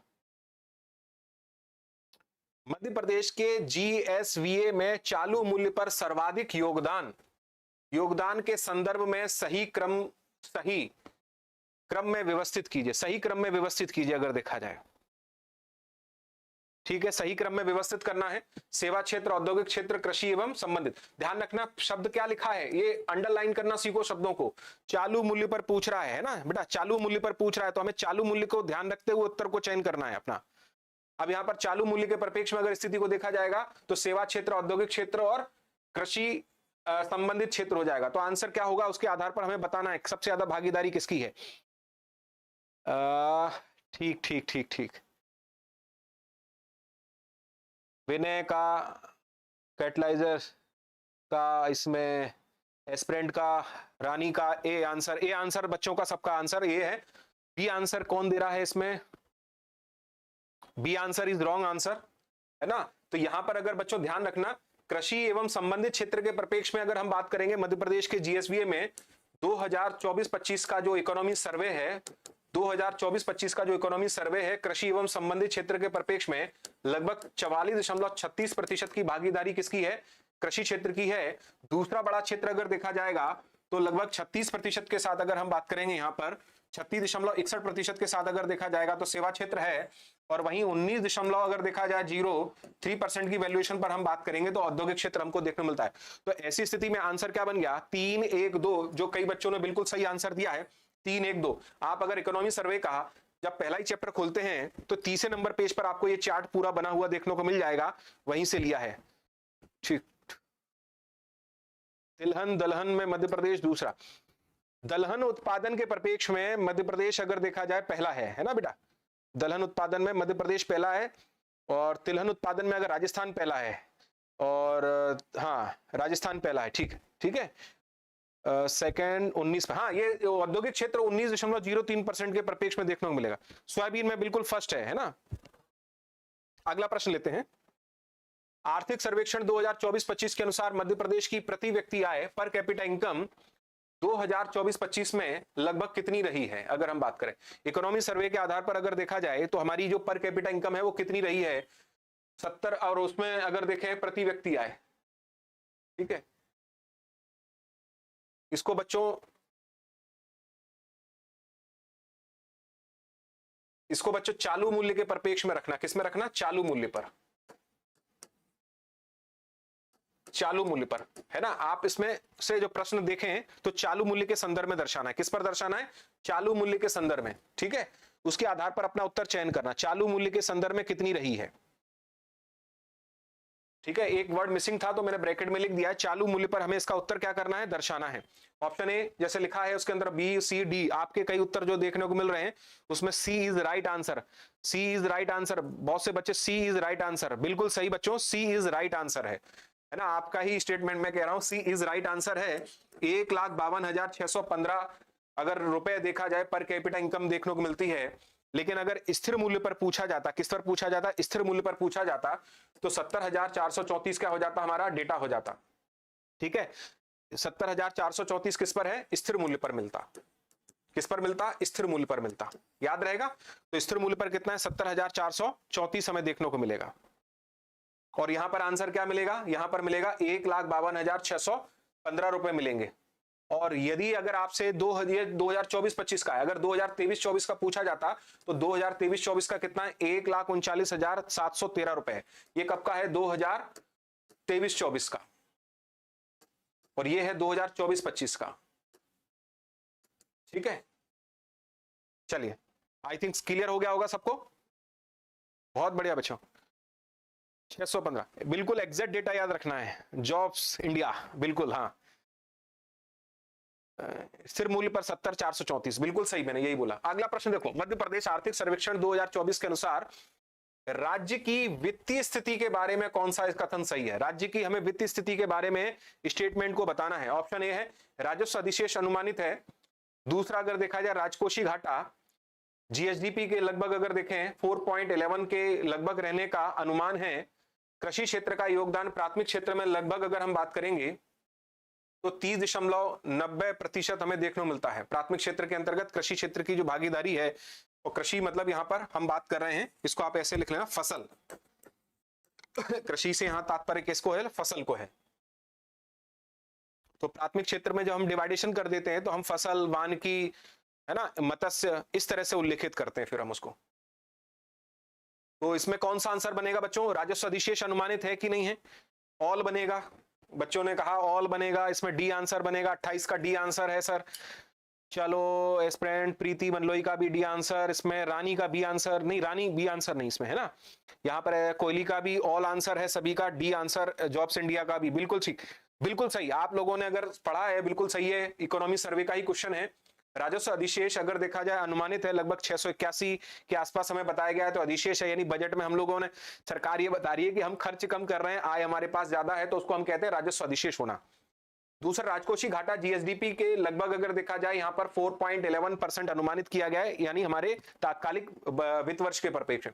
Speaker 1: मध्य प्रदेश के जीएसवीए में चालू मूल्य पर सर्वाधिक योगदान के संदर्भ में सही क्रम में व्यवस्थित कीजिए, सही क्रम में व्यवस्थित कीजिए अगर देखा जाए, ठीक है। सही क्रम में व्यवस्थित करना है, सेवा क्षेत्र, औद्योगिक क्षेत्र, कृषि एवं संबंधित। ध्यान रखना शब्द क्या लिखा है, ये अंडरलाइन करना सीखो शब्दों को। चालू मूल्य पर पूछ रहा है ना बेटा, चालू मूल्य पर पूछ रहा है, तो हमें चालू मूल्य को ध्यान रखते हुए उत्तर को चयन करना है अपना। अब यहां पर चालू मूल्य के परिप्रेक्ष्य में अगर स्थिति को देखा जाएगा तो सेवा क्षेत्र, औद्योगिक क्षेत्र और कृषि संबंधित क्षेत्र हो जाएगा। तो आंसर क्या होगा उसके आधार पर हमें बताना है सबसे ज्यादा भागीदारी किसकी है। ठीक ठीक ठीक ठीक, विनय का, फर्टिलाइजर का, इसमें एस्प्रेंट का, रानी का ए आंसर बच्चों का सबका आंसर ए है। बी आंसर कौन दे रहा है इसमें, B answer is wrong answer, है ना। तो यहां पर अगर बच्चों ध्यान रखना, कृषि एवं संबंधित क्षेत्र के परिप्रेक्ष्य में अगर हम बात करेंगे मध्य प्रदेश के जीएसवीए में 2024-25 का जो इकोनॉमी सर्वे है, 2024-25 का जो इकोनॉमी सर्वे है, कृषि एवं संबंधित क्षेत्र के परिप्रेक्ष्य में लगभग 44.36% की भागीदारी किसकी है, कृषि क्षेत्र की है। दूसरा बड़ा क्षेत्र अगर देखा जाएगा तो लगभग 36% के साथ अगर हम बात करेंगे, यहाँ पर 36.61% के साथ अगर देखा जाएगा तो सेवा क्षेत्र है, और वहीं 19 अगर देखा जाए 0.3% की वैल्यूएशन पर हम बात करेंगे तो औद्योगिक क्षेत्र हमको देखने मिलता है। तो ऐसी स्थिति में आंसर क्या बन गया, 3 1 2, जो कई बच्चों ने बिल्कुल सही आंसर दिया है 3 1 2। आप अगर इकोनॉमी सर्वे का जब पहला ही चैप्टर खोलते हैं तो तीसरे नंबर पेज पर आपको ये चार्ट पूरा बना हुआ देखने को मिल जाएगा, वहीं से लिया है, ठीक। तिलहन दलहन में मध्य प्रदेश दूसरा, दलहन उत्पादन के परिप्रेक्ष्य में मध्य प्रदेश अगर देखा जाए पहला है ना बेटा, दलहन उत्पादन में मध्य प्रदेश पहला है, और तिलहन उत्पादन में अगर राजस्थान पहला है, और हाँ राजस्थान पहला है, ठीक ठीक है। सेकंड 19 हाँ, ये औद्योगिक क्षेत्र 19.03% के परिप्रेक्ष्य में देखने को मिलेगा। सोयाबीन में बिल्कुल फर्स्ट है ना। अगला प्रश्न लेते हैं, आर्थिक सर्वेक्षण 2024-25 के अनुसार मध्य प्रदेश की प्रति व्यक्ति आय पर कैपिटा इनकम 2024-25 में लगभग कितनी रही है? अगर हम बात करें इकोनॉमी सर्वे के आधार पर अगर देखा जाए तो हमारी जो पर कैपिटा इनकम है वो कितनी रही है? 70, और उसमें अगर देखें प्रति व्यक्ति आय, ठीक है, इसको बच्चों चालू मूल्य के परिप्रेक्ष्य में रखना। किस में रखना? चालू मूल्य पर, चालू मूल्य पर, है ना। आप इसमें से जो प्रश्न देखें तो चालू मूल्य के संदर्भ में दर्शाना है। किस पर दर्शाना है? चालू मूल्य के संदर्भ में, ठीक है। उसके आधार पर अपना उत्तर चयन करना, चालू मूल्य के संदर्भ में कितनी रही है, ठीक है। एक वर्ड मिसिंग था तो मैंने ब्रैकेट में लिख दिया है। चालू मूल्य पर हमें इसका उत्तर क्या करना है? दर्शाना है। ऑप्शन ए जैसे लिखा है उसके अंदर बी सी डी, आपके कई उत्तर जो देखने को मिल रहे हैं उसमें C is right answer, C is right answer. बहुत से बच्चे सी इज राइट आंसर, बिल्कुल सही बच्चों, सी इज राइट आंसर है ना। आपका ही स्टेटमेंट में कह रहा हूं, सी इज राइट आंसर है। 1,52,615 अगर रुपए देखा जाए पर कैपिटा इनकम देखने को मिलती है, लेकिन अगर स्थिर मूल्य पर पूछा जाता, किस पर पूछा जाता? स्थिर मूल्य पर पूछा जाता तो 70,434 क्या हो जाता? हमारा डेटा हो जाता, ठीक है। 70,434 किस पर है? स्थिर मूल्य पर मिलता। किस पर मिलता? स्थिर मूल्य पर मिलता, याद रहेगा। तो स्थिर मूल्य पर कितना है? 70,434 हमें देखने को मिलेगा। और यहां पर आंसर क्या मिलेगा? यहां पर मिलेगा 1,52,615 रुपए मिलेंगे। और यदि अगर आपसे 2024-25 का है, अगर 2023-24 का पूछा जाता तो 2023-24 का कितना है? 1,39,713 रुपए। ये कब का है? 2023-24 का, और ये है 2024-25 का, ठीक है। चलिए, आई थिंक क्लियर हो गया होगा सबको। बहुत बढ़िया बच्चों, 615 बिल्कुल एग्जैक्ट डेटा याद रखना है। जॉब्स इंडिया, बिल्कुल, हाँ, स्थिर मूल्य पर 70,434, बिल्कुल सही, मैंने यही बोला। अगला प्रश्न देखो, मध्य प्रदेश आर्थिक सर्वेक्षण 2024 के अनुसार राज्य की वित्तीय स्थिति के बारे में कौन सा कथन सही है? राज्य की हमें वित्तीय स्थिति के बारे में स्टेटमेंट को बताना है। ऑप्शन ए है राजस्व अधिशेष अनुमानित है। दूसरा अगर देखा जाए राजकोषीय घाटा जीएसडीपी के लगभग अगर देखें 4.11 के लगभग रहने का अनुमान है। कृषि क्षेत्र का योगदान प्राथमिक क्षेत्र में लगभग अगर हम बात करेंगे तो 30.90% हमें देखने को मिलता है। प्राथमिक क्षेत्र के अंतर्गत कृषि क्षेत्र की जो भागीदारी है, और कृषि मतलब यहां पर हम बात कर रहे हैं, इसको आप ऐसे लिख लेना, फसल। कृषि से यहां तात्पर्य किसको है? फसल को है। तो प्राथमिक क्षेत्र में जब हम डिवाइडेशन कर देते हैं तो हम फसल, वानिकी, है ना, मत्स्य, इस तरह से उल्लेखित करते हैं फिर हम उसको। तो इसमें कौन सा आंसर बनेगा बच्चों? राजस्व अधिशेष अनुमानित है कि नहीं है? ऑल बनेगा। बच्चों ने कहा ऑल बनेगा। इसमें डी आंसर बनेगा, 28 का डी आंसर है सर। चलो, एस्पिरेंट प्रीति मनलोई का भी डी आंसर, इसमें रानी का बी आंसर नहीं, रानी बी आंसर नहीं इसमें, है ना। यहाँ पर कोहली का भी ऑल आंसर है, सभी का डी आंसर। जॉब्स इंडिया का भी बिल्कुल ठीक, बिल्कुल सही। आप लोगों ने अगर पढ़ा है बिल्कुल सही है, इकोनॉमी सर्वे का ही क्वेश्चन है। राजस्व अधिशेष अगर देखा जाए अनुमानित है लगभग 681 के आसपास हमें बताया गया है। तो अधिशेष है, यानी बजट में हम लोगों ने, सरकार ये बता रही है कि हम खर्च कम कर रहे हैं, आय हमारे पास ज्यादा है, तो उसको हम कहते हैं राजस्व अधिशेष होना। दूसरा राजकोषीय घाटा जीएसडीपी के लगभग अगर देखा जाए यहाँ पर 4.11% अनुमानित किया गया है, यानी हमारे तात्कालिक वित्त वर्ष के परिप्रेक्ष्य।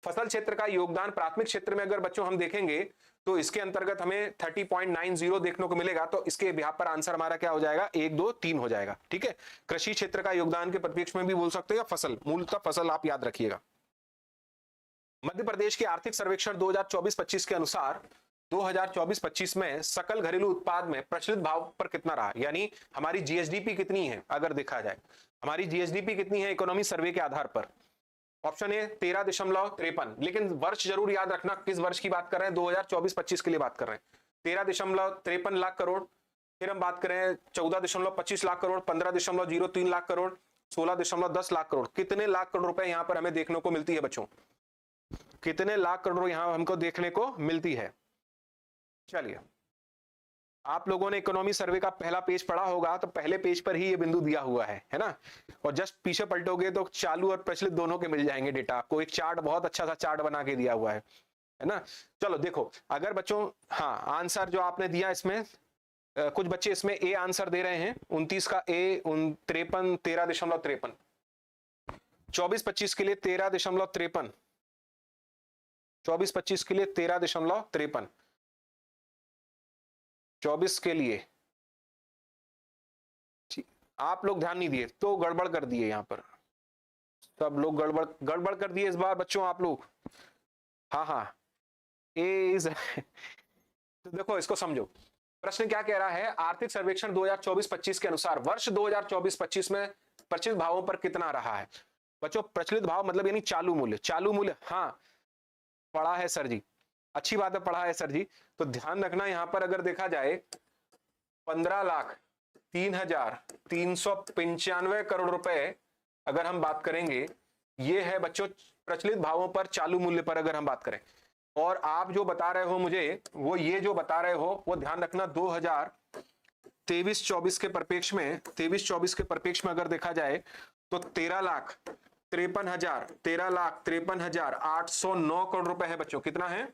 Speaker 1: फसल क्षेत्र का योगदान प्राथमिक क्षेत्र में अगर बच्चों हम देखेंगे तो इसके अंतर्गत हमें 30.90 देखने को मिलेगा। तो इसके यहाँ पर आंसर हमारा क्या हो जाएगा? 1, 2, 3 हो जाएगा, ठीक है। कृषि क्षेत्र का योगदान के परिप्रेक्ष्य में भी बोल सकते हो, या फसल, मूलतः फसल आप याद रखिएगा। मध्य प्रदेश के आर्थिक सर्वेक्षण 2024-25 के अनुसार 2024-25 में सकल घरेलू उत्पाद में प्रचलित भाव पर कितना रहा, यानी हमारी जीएसडीपी कितनी है? अगर देखा जाए हमारी जीएसडीपी कितनी है इकोनॉमी सर्वे के आधार पर। ऑप्शन ए 13.53, लेकिन वर्ष जरूर याद रखना, किस वर्ष की बात कर रहे हैं? 2024-25 के लिए बात कर रहे हैं। 13.53 लाख करोड़। फिर हम बात करें 14.25 लाख करोड़, 15.03 लाख करोड़, 16.10 लाख करोड़। कितने लाख करोड़ रुपए यहां पर हमें देखने को मिलती है बच्चों? कितने लाख करोड़ यहां हमको देखने को मिलती है? चलिए, आप लोगों ने इकोनॉमी सर्वे का पहला पेज पढ़ा होगा, तो पहले पेज पर ही ये बिंदु दिया हुआ है ना। और जस्ट पीछे पलटोगे तो चालू और प्रचलित दोनों के मिल जाएंगे डेटा आपको। एक चार्ट, बहुत अच्छा सा चार्ट बना के दिया हुआ है ना। चलो देखो, अगर बच्चों, हाँ, आंसर जो आपने दिया इसमें कुछ बच्चे इसमें ए आंसर दे रहे हैं, 29 का ए, 13.53, 24-25 के लिए 13.53, 24-25 के लिए 13.53, 24 के लिए आप लोग ध्यान नहीं दिए तो गड़बड़ कर दिए, यहाँ पर सब लोग गड़बड़ गड़बड़ कर दिए इस बार बच्चों आप लोग। हाँ हाँ, ए इज तो देखो इसको समझो, प्रश्न क्या कह रहा है, आर्थिक सर्वेक्षण 2024-25 के अनुसार वर्ष 2024-25 में प्रचलित भावों पर कितना रहा है। बच्चों प्रचलित भाव मतलब यानी चालू मूल्य, चालू मूल्य, हाँ पढ़ा है सर जी, अच्छी बात है पढ़ा है सर जी। तो ध्यान रखना यहाँ पर अगर देखा जाए 15,03,395 करोड़ रुपए अगर हम बात करेंगे, ये है बच्चों प्रचलित भावों पर चालू मूल्य पर अगर हम बात करें। और आप जो बता रहे हो मुझे, वो ये जो बता रहे हो वो ध्यान रखना 2023-24 के परिप्रेक्ष में, 23-24 के परिप्रेक्ष में अगर देखा जाए तो 13,53,809 करोड़ रुपए है बच्चों। कितना है?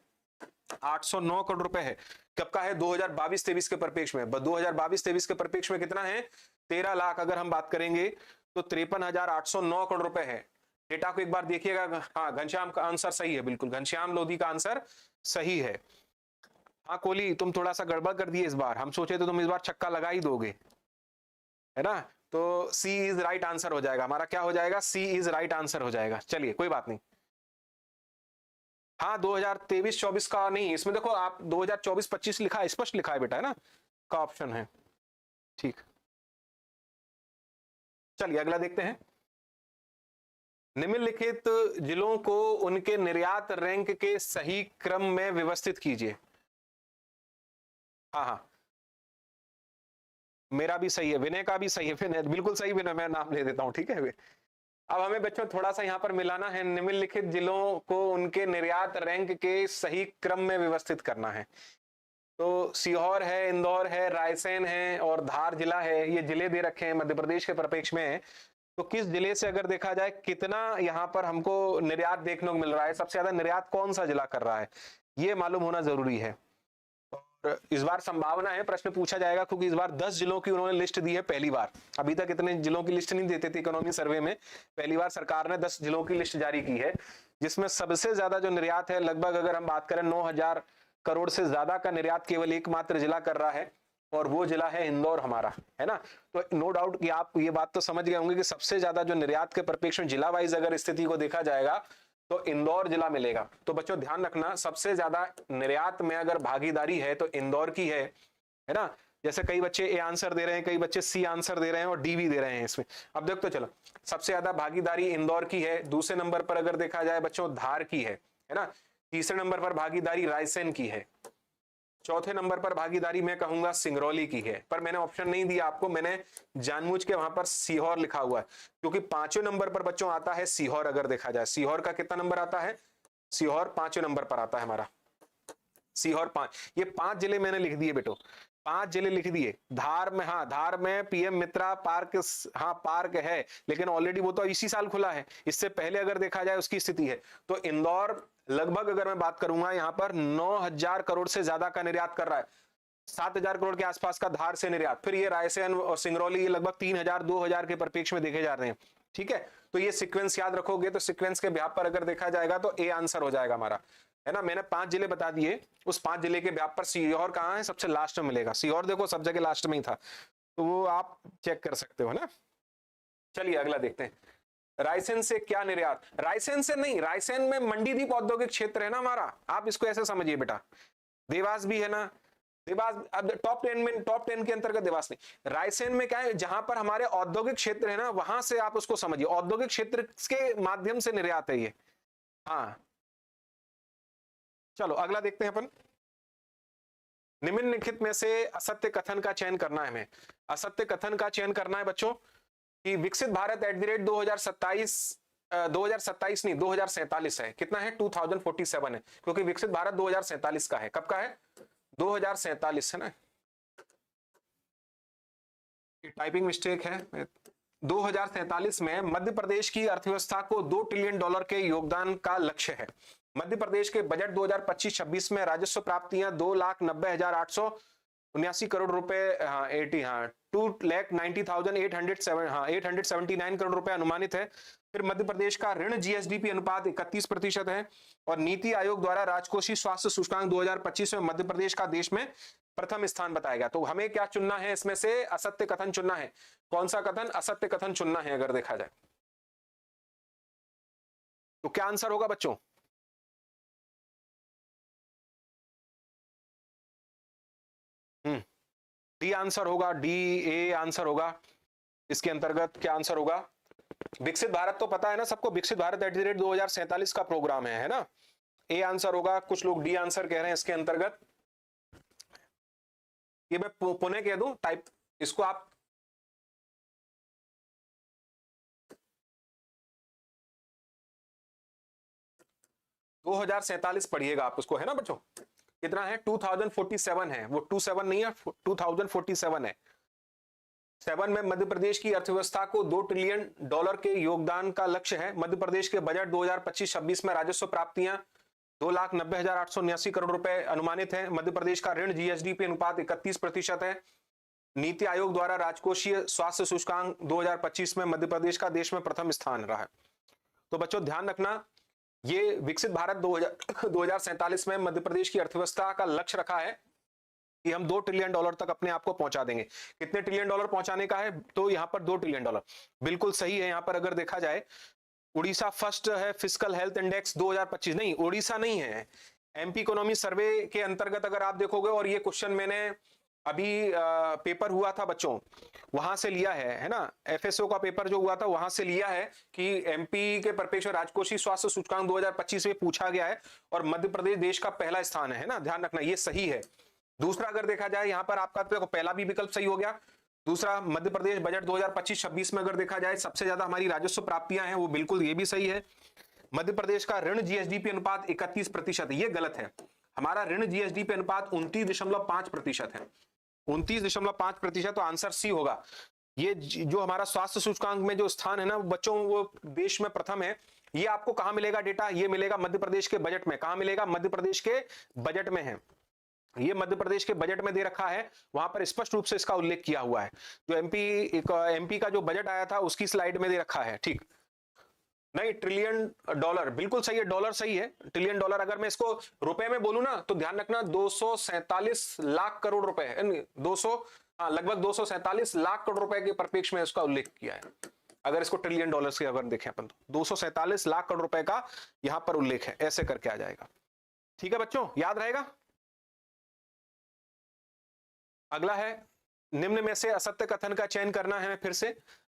Speaker 1: 809 करोड़ रुपए है। कब का है? 2022-23 के परिप्रेक्ष में। 2022-23 के परिप्रेक्ष में कितना है? 13 लाख अगर हम बात करेंगे तो 53,809 करोड़ रुपए है। डेटा को एक बार देखिएगा। हाँ घनश्याम का आंसर सही है, बिल्कुल घनश्याम लोधी का आंसर सही है। हाँ कोहली तुम थोड़ा सा गड़बड़ कर दिए इस बार, हम सोचे तो तुम इस बार छक्का लगा ही दोगे, है ना। तो सी इज राइट आंसर हो जाएगा हमारा। क्या हो जाएगा? सी इज राइट आंसर हो जाएगा। चलिए कोई बात नहीं। हाँ 2023-24 का नहीं, इसमें देखो आप 2024-25 लिखा है, स्पष्ट लिखा है बेटा, है ना, का ऑप्शन है। ठीक, चलिए अगला देखते हैं। निम्नलिखित जिलों को उनके निर्यात रैंक के सही क्रम में व्यवस्थित कीजिए। हाँ हाँ मेरा भी सही है, विनय का भी सही है, विनय बिल्कुल सही, विनय मैं नाम ले देता हूं, ठीक है। अब हमें बच्चों थोड़ा सा यहाँ पर मिलाना है, निम्नलिखित जिलों को उनके निर्यात रैंक के सही क्रम में व्यवस्थित करना है। तो सीहोर है, इंदौर है, रायसेन है और धार जिला है, ये जिले दे रखे हैं मध्य प्रदेश के परिप्रेक्ष्य में। तो किस जिले से अगर देखा जाए कितना यहाँ पर हमको निर्यात देखने को मिल रहा है, सबसे ज्यादा निर्यात कौन सा जिला कर रहा है, ये मालूम होना जरूरी है। और इस बार संभावना है प्रश्न पूछा जाएगा, क्योंकि इस बार 10 जिलों की उन्होंने लिस्ट दी है पहली बार। अभी तक इतने जिलों की लिस्ट नहीं देते थे इकोनॉमी सर्वे में, पहली बार सरकार ने 10 जिलों की लिस्ट जारी की है, जिसमें सबसे ज्यादा जो निर्यात है, लगभग अगर हम बात करें 9,000 करोड़ से ज्यादा का निर्यात केवल एकमात्र जिला कर रहा है, और वो जिला है इंदौर हमारा, है ना। तो नो डाउट कि आप ये बात तो समझ गए होंगे कि सबसे ज्यादा जो निर्यात के परिप्रेक्ष्य में जिला वाइज अगर स्थिति को देखा जाएगा तो इंदौर जिला मिलेगा। तो बच्चों ध्यान रखना, सबसे ज्यादा निर्यात में अगर भागीदारी है तो इंदौर की है ना। जैसे कई बच्चे ए आंसर दे रहे हैं, कई बच्चे सी आंसर दे रहे हैं और डी भी दे रहे हैं इसमें। अब देखो तो चलो, सबसे ज्यादा भागीदारी इंदौर की है, दूसरे नंबर पर अगर देखा जाए बच्चों धार की है ना, तीसरे नंबर पर भागीदारी रायसेन की है, चौथे नंबर पर भागीदारी मैं कहूंगा सिंगरौली की है। पर मैंने ऑप्शन नहीं दिया आपको, मैंने जानबूझ के वहां पर सीहोर लिखा हुआ है, क्योंकि 5वें नंबर पर बच्चों आता है सीहोर। अगर देखा जाए सीहोर का कितना नंबर आता है? सीहोर 5वें नंबर पर आता है हमारा, सीहोर 5। ये 5 जिले मैंने लिख दिए बेटो, 5 जिले लिख दिए। धार में, हाँ धार में पीएम मित्रा पार्क, हाँ पार्क है, लेकिन ऑलरेडी वो तो इसी साल खुला है, इससे पहले अगर देखा जाए उसकी स्थिति है। तो इंदौर लगभग अगर मैं बात करूंगा यहाँ पर 9,000 करोड़ से ज्यादा का निर्यात कर रहा है, 7,000 करोड़ के आसपास का धार से निर्यात। फिर ये रायसेन और सिंगरौली लगभग 3,000 2,000 के परिप्रेक्ष्य में देखे जा रहे हैं, ठीक है। तो ये सीक्वेंस याद रखोगे तो सीक्वेंस के व्याप पर अगर देखा जाएगा तो ए आंसर हो जाएगा हमारा, है ना। मैंने 5 जिले बता दिए, उस 5 जिले के व्याप पर सीहोर कहाँ है? सबसे लास्ट में मिलेगा। सीहोर देखो सब जगह लास्ट में ही था, तो वो आप चेक कर सकते हो ना। चलिए अगला देखते हैं, रायसेन से क्या निर्यात? रायसेन से नहीं, रायसेन में मंडीदीप औद्योगिक क्षेत्र है ना हमारा, आप इसको ऐसे समझिए बेटा। देवास भी है ना, देवास अब टॉप 10 में, टॉप 10 के अंतर्गत देवास नहीं। रायसेन में क्या है, जहां पर हमारे औद्योगिक क्षेत्र है ना, वहां से आप उसको समझिए, औद्योगिक क्षेत्र के माध्यम से निर्यात है ये। हाँ चलो अगला देखते हैं अपन। निम्नलिखित में से असत्य कथन का चयन करना है हमें। असत्य कथन का चयन करना है बच्चों कि विकसित भारत @ 2027 नहीं 2047 है। कितना है? 2047 है, क्योंकि विकसित भारत 2047 का है। कब का है? 2047 है ना, टाइपिंग मिस्टेक है। 2047 में मध्य प्रदेश की अर्थव्यवस्था को $2 ट्रिलियन के योगदान का लक्ष्य है। मध्य प्रदेश के बजट 2025-26 में राजस्व प्राप्तियां 2,90,879 करोड़ रुपए, हाँ 2,90,879 करोड़ रुपए अनुमानित है। फिर मध्य प्रदेश का ऋण जीएसडीपी अनुपात 31% है, और नीति आयोग द्वारा राजकोषीय स्वास्थ्य सूचकांक 2025 में मध्य प्रदेश का देश में प्रथम स्थान बताया गया। तो हमें क्या चुनना है इसमें से? असत्य कथन चुनना है। कौन सा कथन? असत्य कथन चुनना है अगर देखा जाए तो। क्या आंसर होगा बच्चों? डी आंसर होगा, डी ए आंसर होगा। इसके अंतर्गत क्या आंसर होगा? विकसित भारत तो पता है ना सबको, विकसित भारत @2047 का प्रोग्राम है ना? ए आंसर होगा। कुछ लोग डी आंसर कह रहे हैं इसके अंतर्गत। ये मैं पुनः कह दूं, टाइप इसको आप दो 2047 पढ़िएगा आप उसको, है ना बच्चों? कितना है? 2047 है वो, 27 नहीं है, 2047 है। 7 में मध्य प्रदेश की अर्थव्यवस्था को $2 ट्रिलियन के योगदान का लक्ष्य है। मध्य प्रदेश के बजट 2025-26 में राजस्व प्राप्तियां 2,90,879 करोड़ रुपए अनुमानित है। मध्य प्रदेश का ऋण जीएसडीपी अनुपात 31% है। नीति आयोग द्वारा राजकोषीय स्वास्थ्य सूचकांक 2025 में मध्य प्रदेश का देश में प्रथम स्थान रहा है। तो बच्चों ध्यान रखना, ये विकसित भारत 2047 में मध्य प्रदेश की अर्थव्यवस्था का लक्ष्य रखा है कि हम $2 ट्रिलियन तक अपने आप को पहुंचा देंगे। कितने ट्रिलियन डॉलर पहुंचाने का है? तो यहां पर $2 ट्रिलियन बिल्कुल सही है। यहां पर अगर देखा जाए, उड़ीसा फर्स्ट है फिस्कल हेल्थ इंडेक्स 2025, नहीं उड़ीसा नहीं है, एमपी इकोनॉमी सर्वे के अंतर्गत अगर आप देखोगे, और ये क्वेश्चन मैंने अभी पेपर हुआ था बच्चों वहां से लिया है ना? एफएसओ का पेपर जो हुआ था वहां से लिया है कि एमपी के परिप्रेक्ष्य राजकोषीय स्वास्थ्य सूचकांक 2025 में पूछा गया है और मध्य प्रदेश देश का पहला स्थान है ना? ध्यान रखना, ये सही है। दूसरा अगर देखा जाए यहां पर आपका देखो पहला भी विकल्प सही हो गया। दूसरा, मध्य प्रदेश बजट 2025-26 में अगर देखा जाए सबसे ज्यादा हमारी राजस्व प्राप्तियां हैं, वो बिल्कुल ये भी सही है। मध्य प्रदेश का ऋण जीएसडीपी अनुपात 31%, ये गलत है। हमारा ऋण जीएसडीपी अनुपात 29.5% है, 29.5%। तो आंसर सी होगा। ये जो हमारा स्वास्थ्य सूचकांक में जो स्थान है ना बच्चों, वो देश में प्रथम है। ये आपको कहां मिलेगा डेटा? ये मिलेगा मध्य प्रदेश के बजट में। कहां मिलेगा? मध्य प्रदेश के बजट में है। ये मध्य प्रदेश के बजट में दे रखा है, वहां पर स्पष्ट रूप से इसका उल्लेख किया हुआ है। जो एमपी का जो बजट आया था उसकी स्लाइड में दे रखा है। ठीक नहीं, ट्रिलियन डॉलर बिल्कुल सही है, डॉलर सही है। ट्रिलियन डॉलर अगर मैं इसको रुपए में बोलूं ना तो ध्यान रखना 247 लाख करोड़ रुपए है। 200 लगभग 247 लाख करोड़ रुपए के परिप्रेक्ष्य में इसका उल्लेख किया है। अगर इसको ट्रिलियन डॉलर से अगर देखें अपन तो 247 लाख करोड़ रुपए का यहां पर उल्लेख है। ऐसे करके आ जाएगा। ठीक है बच्चों, याद रहेगा। अगला है, निम्न में से असत्य कथन का चयन करना है। फिर से,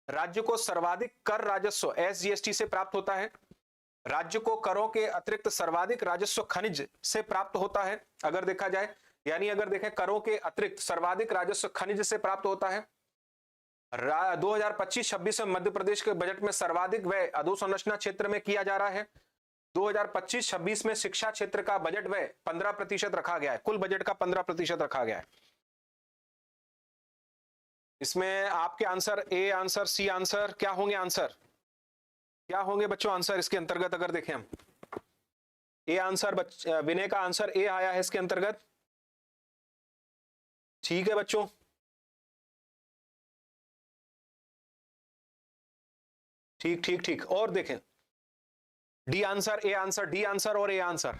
Speaker 1: राज्य को सर्वाधिक कर राजस्व एसजीएसटी से प्राप्त होता है। राज्य को करों के अतिरिक्त सर्वाधिक राजस्व खनिज से प्राप्त होता है अगर देखा जाए, यानी अगर देखें करों के अतिरिक्त सर्वाधिक राजस्व खनिज से प्राप्त होता है। 2025-26 में मध्य प्रदेश के बजट में सर्वाधिक व्यय अधोसंरचना क्षेत्र में किया जा रहा है। 2025-26 में शिक्षा क्षेत्र का बजट व्यय 15% रखा गया है, कुल बजट का 15% रखा गया है। इसमें आपके answer A answer, C answer, क्या होंगे आंसर? क्या होंगे बच्चों आंसर इसके अंतर्गत? अगर देखें हम ए आंसर, विनय का आंसर ए आया है इसके अंतर्गत। ठीक है बच्चों, ठीक ठीक ठीक। और देखें D answer, A answer, D answer और ए आंसर।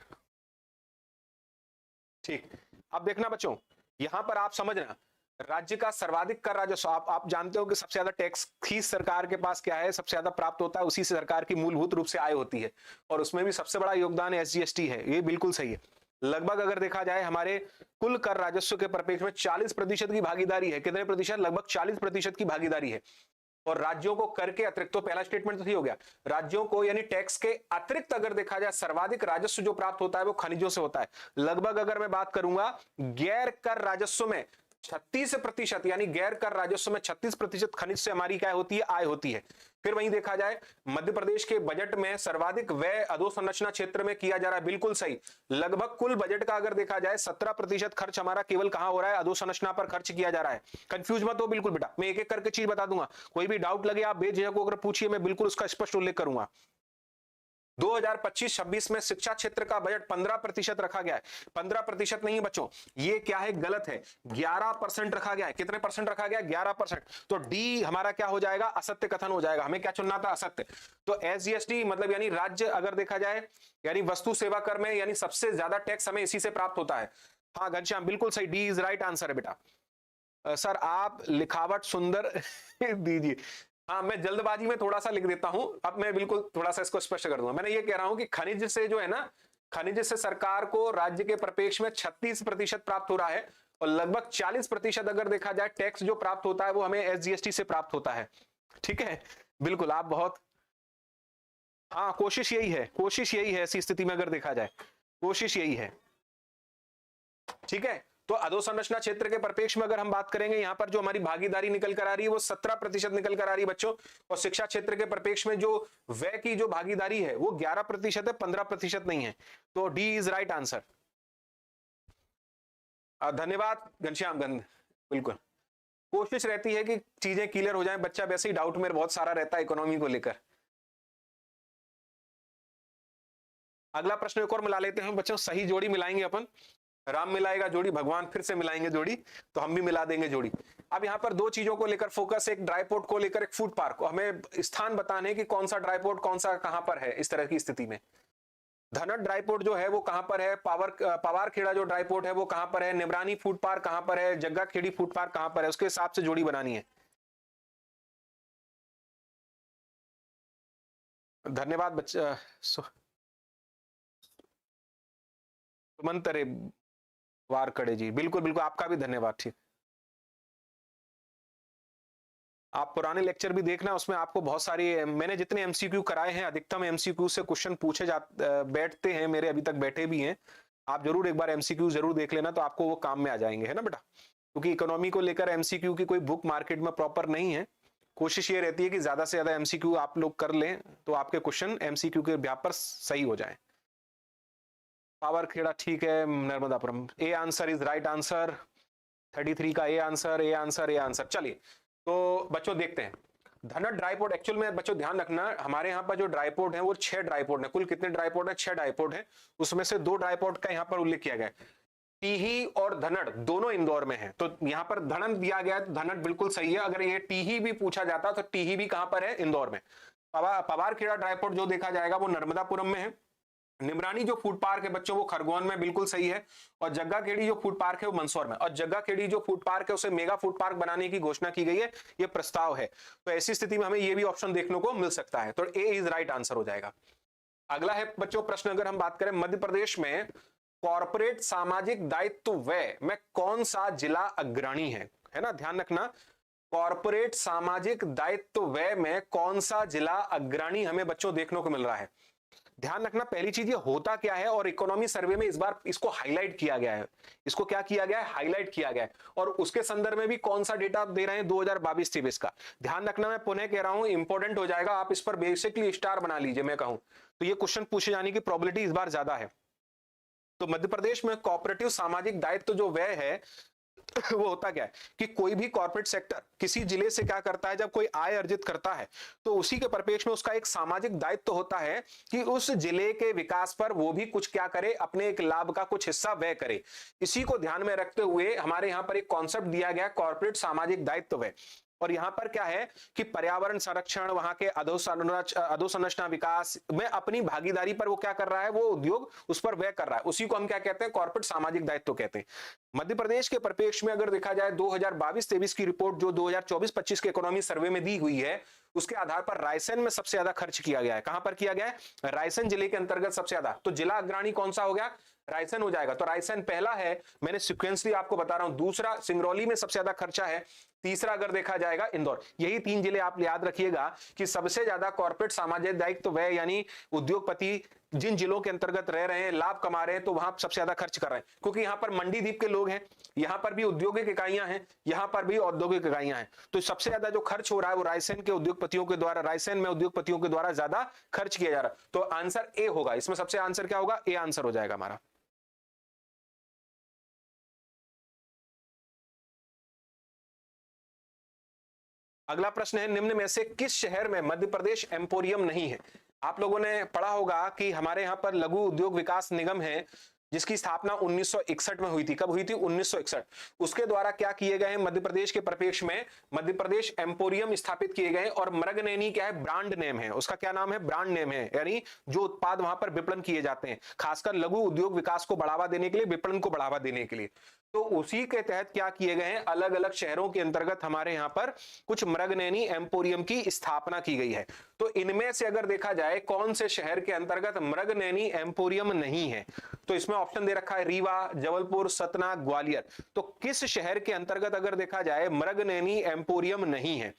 Speaker 1: ठीक, अब देखना बच्चों यहां पर आप समझना, राज्य का सर्वाधिक कर राजस्व, आप जानते हो कि सबसे ज्यादा टैक्स ही सरकार के पास क्या है, सबसे ज्यादा प्राप्त होता है, उसी से सरकार की मूलभूत रूप से आय होती है, और उसमें भी सबसे बड़ा योगदान एसजीएसटी है। ये बिल्कुल सही है। लगभग अगर देखा जाए हमारे कुल कर राजस्व के परिप्रेक्ष्य में 40% की भागीदारी है। कितने प्रतिशत? लगभग 40% की भागीदारी है। और राज्यों को कर के अतिरिक्त, तो पहला स्टेटमेंट तो सही हो गया, राज्यों को यानी टैक्स के अतिरिक्त अगर देखा जाए सर्वाधिक राजस्व जो प्राप्त होता है वो खनिजों से होता है। लगभग अगर मैं बात करूंगा गैर कर राजस्व में 36%, यानी गैर कर राजस्व में 36% खनिज से हमारी क्या होती है? आय होती है। फिर वहीं देखा जाए मध्य प्रदेश के बजट में सर्वाधिक व्यय अधोसंरचना क्षेत्र में किया जा रहा है, बिल्कुल सही। लगभग कुल बजट का अगर देखा जाए 17% खर्च हमारा केवल कहां हो रहा है? अधोसंरचना पर खर्च किया जा रहा है। कंफ्यूज मत हो बिल्कुल बेटा, मैं एक एक करके चीज बता दूंगा। कोई भी डाउट लगे आप बेझिझक होकर पूछिए, मैं बिल्कुल उसका स्पष्ट उल्लेख करूंगा। 2025-26 में शिक्षा क्षेत्र का बजट 15% रखा गया है। 15% नहीं बच्चों, ये क्या है? गलत है। 11% रखा गया है। कितने परसेंट रखा गया है? 11%। तो डी हमारा क्या हो जाएगा? असत्य कथन हो जाएगा। हमें क्या चुनना था? असत्य। तो एसजीएसटी मतलब यानी राज्य अगर देखा जाए यानी वस्तु सेवा कर में यानी सबसे ज्यादा टैक्स हमें इसी से प्राप्त होता है। हाँ घनश्याम बिल्कुल सही, डी इज राइट आंसर है बेटा। सर आप लिखावट सुंदर दीजिए। हाँ मैं जल्दबाजी में थोड़ा सा लिख देता हूं, अब मैं बिल्कुल थोड़ा सा इसको स्पष्ट कर दूंगा। मैंने ये कह रहा हूं कि खनिज से जो है ना, खनिज से सरकार को राज्य के परिप्रेक्ष्य में 36% प्राप्त हो रहा है, और लगभग 40% अगर देखा जाए टैक्स जो प्राप्त होता है वो हमें एसजीएसटी से प्राप्त होता है। ठीक है, बिल्कुल आप बहुत, हाँ कोशिश यही है, कोशिश यही है ऐसी स्थिति में अगर देखा जाए, कोशिश यही है। ठीक है, तो अधोसंरचना क्षेत्र के परिप्रेक्ष्य में अगर हम बात करेंगे, यहां पर जो हमारी भागीदारी निकल कर आ रही है वो 17% निकल कर आ रही है बच्चों, और शिक्षा क्षेत्र के परिप्रेक्ष्य में जो व्यय की जो भागीदारी है वो 11% है, 15% नहीं है। तो डी इज राइट आंसर। धन्यवाद घनश्याम गंध, बिल्कुल कोशिश रहती है कि चीजें क्लियर हो जाएं, बच्चा वैसे ही डाउट में बहुत सारा रहता है इकोनॉमी को लेकर। अगला प्रश्न एक और मिला लेते हैं बच्चों, सही जोड़ी मिलाएंगे अपन, राम मिलाएगा जोड़ी, भगवान फिर से मिलाएंगे जोड़ी, तो हम भी मिला देंगे जोड़ी। अब यहां पर दो चीजों को लेकर फोकस, एक ड्राईपोर्ट को लेकर, एक फूड पार्क को, हमें स्थान बताने कि कौन सा ड्राईपोर्ट कौन सा कहां पर है। इस तरह की स्थिति में धनट ड्राईपोर्ट जो है वो कहां पर है, पवार खेड़ा जो ड्राईपोर्ट है वो कहां पर है, निमरानी फूड पार्क कहां पर है, जग्गा खेड़ी फूड पार्क कहां पर है, उसके हिसाब से जोड़ी बनानी है। धन्यवाद बच्चा सुमंत वारकड़े जी, बिल्कुल बिल्कुल आपका भी धन्यवाद। ठीक, आप पुराने लेक्चर भी देखना, उसमें आपको बहुत सारी, मैंने जितने एमसीक्यू कराए हैं अधिकतम एमसीक्यू से क्वेश्चन पूछे बैठते हैं, मेरे अभी तक बैठे भी हैं। आप जरूर एक बार एमसीक्यू जरूर देख लेना, तो आपको वो काम में आ जाएंगे, है ना बेटा। क्योंकि इकोनॉमी को लेकर एमसीक्यू की कोई बुक मार्केट में प्रॉपर नहीं है। कोशिश ये रहती है कि ज्यादा से ज्यादा एमसीक्यू आप लोग कर लें, तो आपके क्वेश्चन एमसीक्यू के व्याप पर सही हो जाए। पावर खेड़ा ठीक है, Narmadapuram, A answer is right answer. 33 का A answer, A answer, A answer. चलिए तो बच्चों देखते हैं धनट ड्राईपोर्ट। एक्चुअल में बच्चों ध्यान रखना, हमारे यहाँ पर जो ड्राईपोर्ट है वो 6 ड्राईपोर्ट है। कुल कितने ड्राईपोर्ट है? 6 ड्राईपोर्ट है। उसमें से 2 ड्राईपोर्ट का यहाँ पर उल्लेख किया गया है। टीही और धनट दोनों इंदौर में है, तो यहाँ पर धनट दिया गया है, तो धनट बिल्कुल सही है। अगर ये टीही भी पूछा जाता तो टीही भी कहां पर है? इंदौर में। पवार खेड़ा ड्राईपोर्ट जो देखा जाएगा वो नर्मदापुरम में है। निमरानी जो फूड पार्क है बच्चों वो खरगोन में, बिल्कुल सही है। और जग्गा खेड़ी जो फूड पार्क है वो मंदसौर में। और जग्गा खेड़ी जो फूड पार्क है उसे मेगा फूड पार्क बनाने की घोषणा की गई है, ये प्रस्ताव है। तो ऐसी स्थिति में हमें ये भी ऑप्शन देखने को मिल सकता है, तो ए इज राइट आंसर हो जाएगा। अगला है बच्चों प्रश्न, अगर हम बात करें मध्य प्रदेश में कॉर्पोरेट सामाजिक दायित्व व्यय में कौन सा जिला अग्रणी है ना, ध्यान रखना। कॉर्पोरेट सामाजिक दायित्व व्यय में कौन सा जिला अग्रणी हमें बच्चों देखने को मिल रहा है। ध्यान रखना, पहली चीज ये होता क्या है, और इकोनॉमी सर्वे में इस बार इसको हाईलाइट किया गया है। इसको क्या किया गया है? हाईलाइट किया गया है। और उसके संदर्भ में भी कौन सा डेटा दे रहे हैं? 2022-23 का। ध्यान रखना, मैं पुनः कह रहा हूं, इंपॉर्टेंट हो जाएगा, आप इस पर बेसिकली स्टार बना लीजिए। मैं कहूं तो ये क्वेश्चन पूछे जाने की प्रोबेबिलिटी इस बार ज्यादा है। तो मध्य प्रदेश में कॉर्पोरेटिव सामाजिक दायित्व जो व्यय है वो होता क्या है कि कोई भी कॉर्पोरेट सेक्टर किसी जिले से क्या करता है, जब कोई आय अर्जित करता है तो उसी के परिप्रेक्ष्य में उसका एक सामाजिक दायित्व होता है कि उस जिले के विकास पर वो भी कुछ क्या करे, अपने एक लाभ का कुछ हिस्सा व्यय करे। इसी को ध्यान में रखते हुए हमारे यहां पर एक कॉन्सेप्ट दिया गया कॉर्पोरेट सामाजिक दायित्व व्यय। और यहां पर क्या है कि पर्यावरण संरक्षण, वहां के अधोसंरचना विकास में अपनी भागीदारी पर वो क्या कर रहा है, वो उद्योग उस पर व्यय कर रहा है। उसी को हम क्या कहते हैं? कॉर्पोरेट सामाजिक दायित्व कहते हैं। मध्य प्रदेश के परिप्रेक्ष्य में अगर देखा जाए 2022-23 की रिपोर्ट जो 2024-25 के इकोनॉमी सर्वे में दी हुई है, उसके आधार पर रायसेन में सबसे ज्यादा खर्च किया गया है। कहां पर किया गया है? रायसेन जिले के अंतर्गत सबसे ज्यादा। तो जिला अग्रणी कौन सा हो गया? रायसेन हो जाएगा। तो रायसेन पहला है, मैंने सिक्वेंसली आपको बता रहा हूं। दूसरा सिंगरौली में सबसे ज्यादा खर्चा है। तीसरा अगर देखा जाएगा इंदौर। यही 3 जिले आप याद रखिएगा कि सबसे ज्यादा कॉर्पोरेट सामाजिक दायित्व व्यय, यानी उद्योगपति जिन जिलों के अंतर्गत रह रहे हैं, लाभ कमा रहे हैं, तो वहां सबसे ज्यादा खर्च कर रहे हैं। क्योंकि यहां पर मंडी द्वीप के लोग हैं, यहां पर भी औद्योगिक इकाइयां हैं, यहां पर भी औद्योगिक इकाइयां हैं। तो सबसे ज्यादा जो खर्च हो रहा है वो रायसेन के उद्योगपतियों के द्वारा, रायसेन में उद्योगपतियों के द्वारा ज्यादा खर्च किया जा रहा है। तो आंसर ए होगा इसमें। सबसे आंसर क्या होगा? ए आंसर हो जाएगा हमारा। अगला प्रश्न है, निम्न में से किस शहर में मध्य प्रदेश एम्पोरियम नहीं है? आप लोगों ने पढ़ा होगा कि हमारे यहां पर लघु उद्योग विकास निगम है, जिसकी स्थापना 1961 में हुई थी। कब हुई थी? 1961। उसके द्वारा क्या किए गए हैं? मध्य प्रदेश के परिप्रेक्ष्य में मध्य प्रदेश एम्पोरियम स्थापित किए गए और मृगनयनी क्या है? ब्रांड नेम है उसका। क्या नाम है? ब्रांड नेम है, यानी जो उत्पाद वहां पर विपणन किए जाते हैं, खासकर लघु उद्योग विकास को बढ़ावा देने के लिए, विपणन को बढ़ावा देने के लिए। तो उसी के तहत क्या किए गए हैं? अलग अलग शहरों के अंतर्गत हमारे यहां पर कुछ मृगनयनी एम्पोरियम की स्थापना की गई है। तो इनमें से अगर देखा जाए कौन से शहर के अंतर्गत मृगनयनी एम्पोरियम नहीं है, तो इसमें ऑप्शन दे रखा है रीवा, जबलपुर, सतना, ग्वालियर। तो किस शहर के अंतर्गत अगर देखा जाए मृगनयनी एम्पोरियम नहीं है?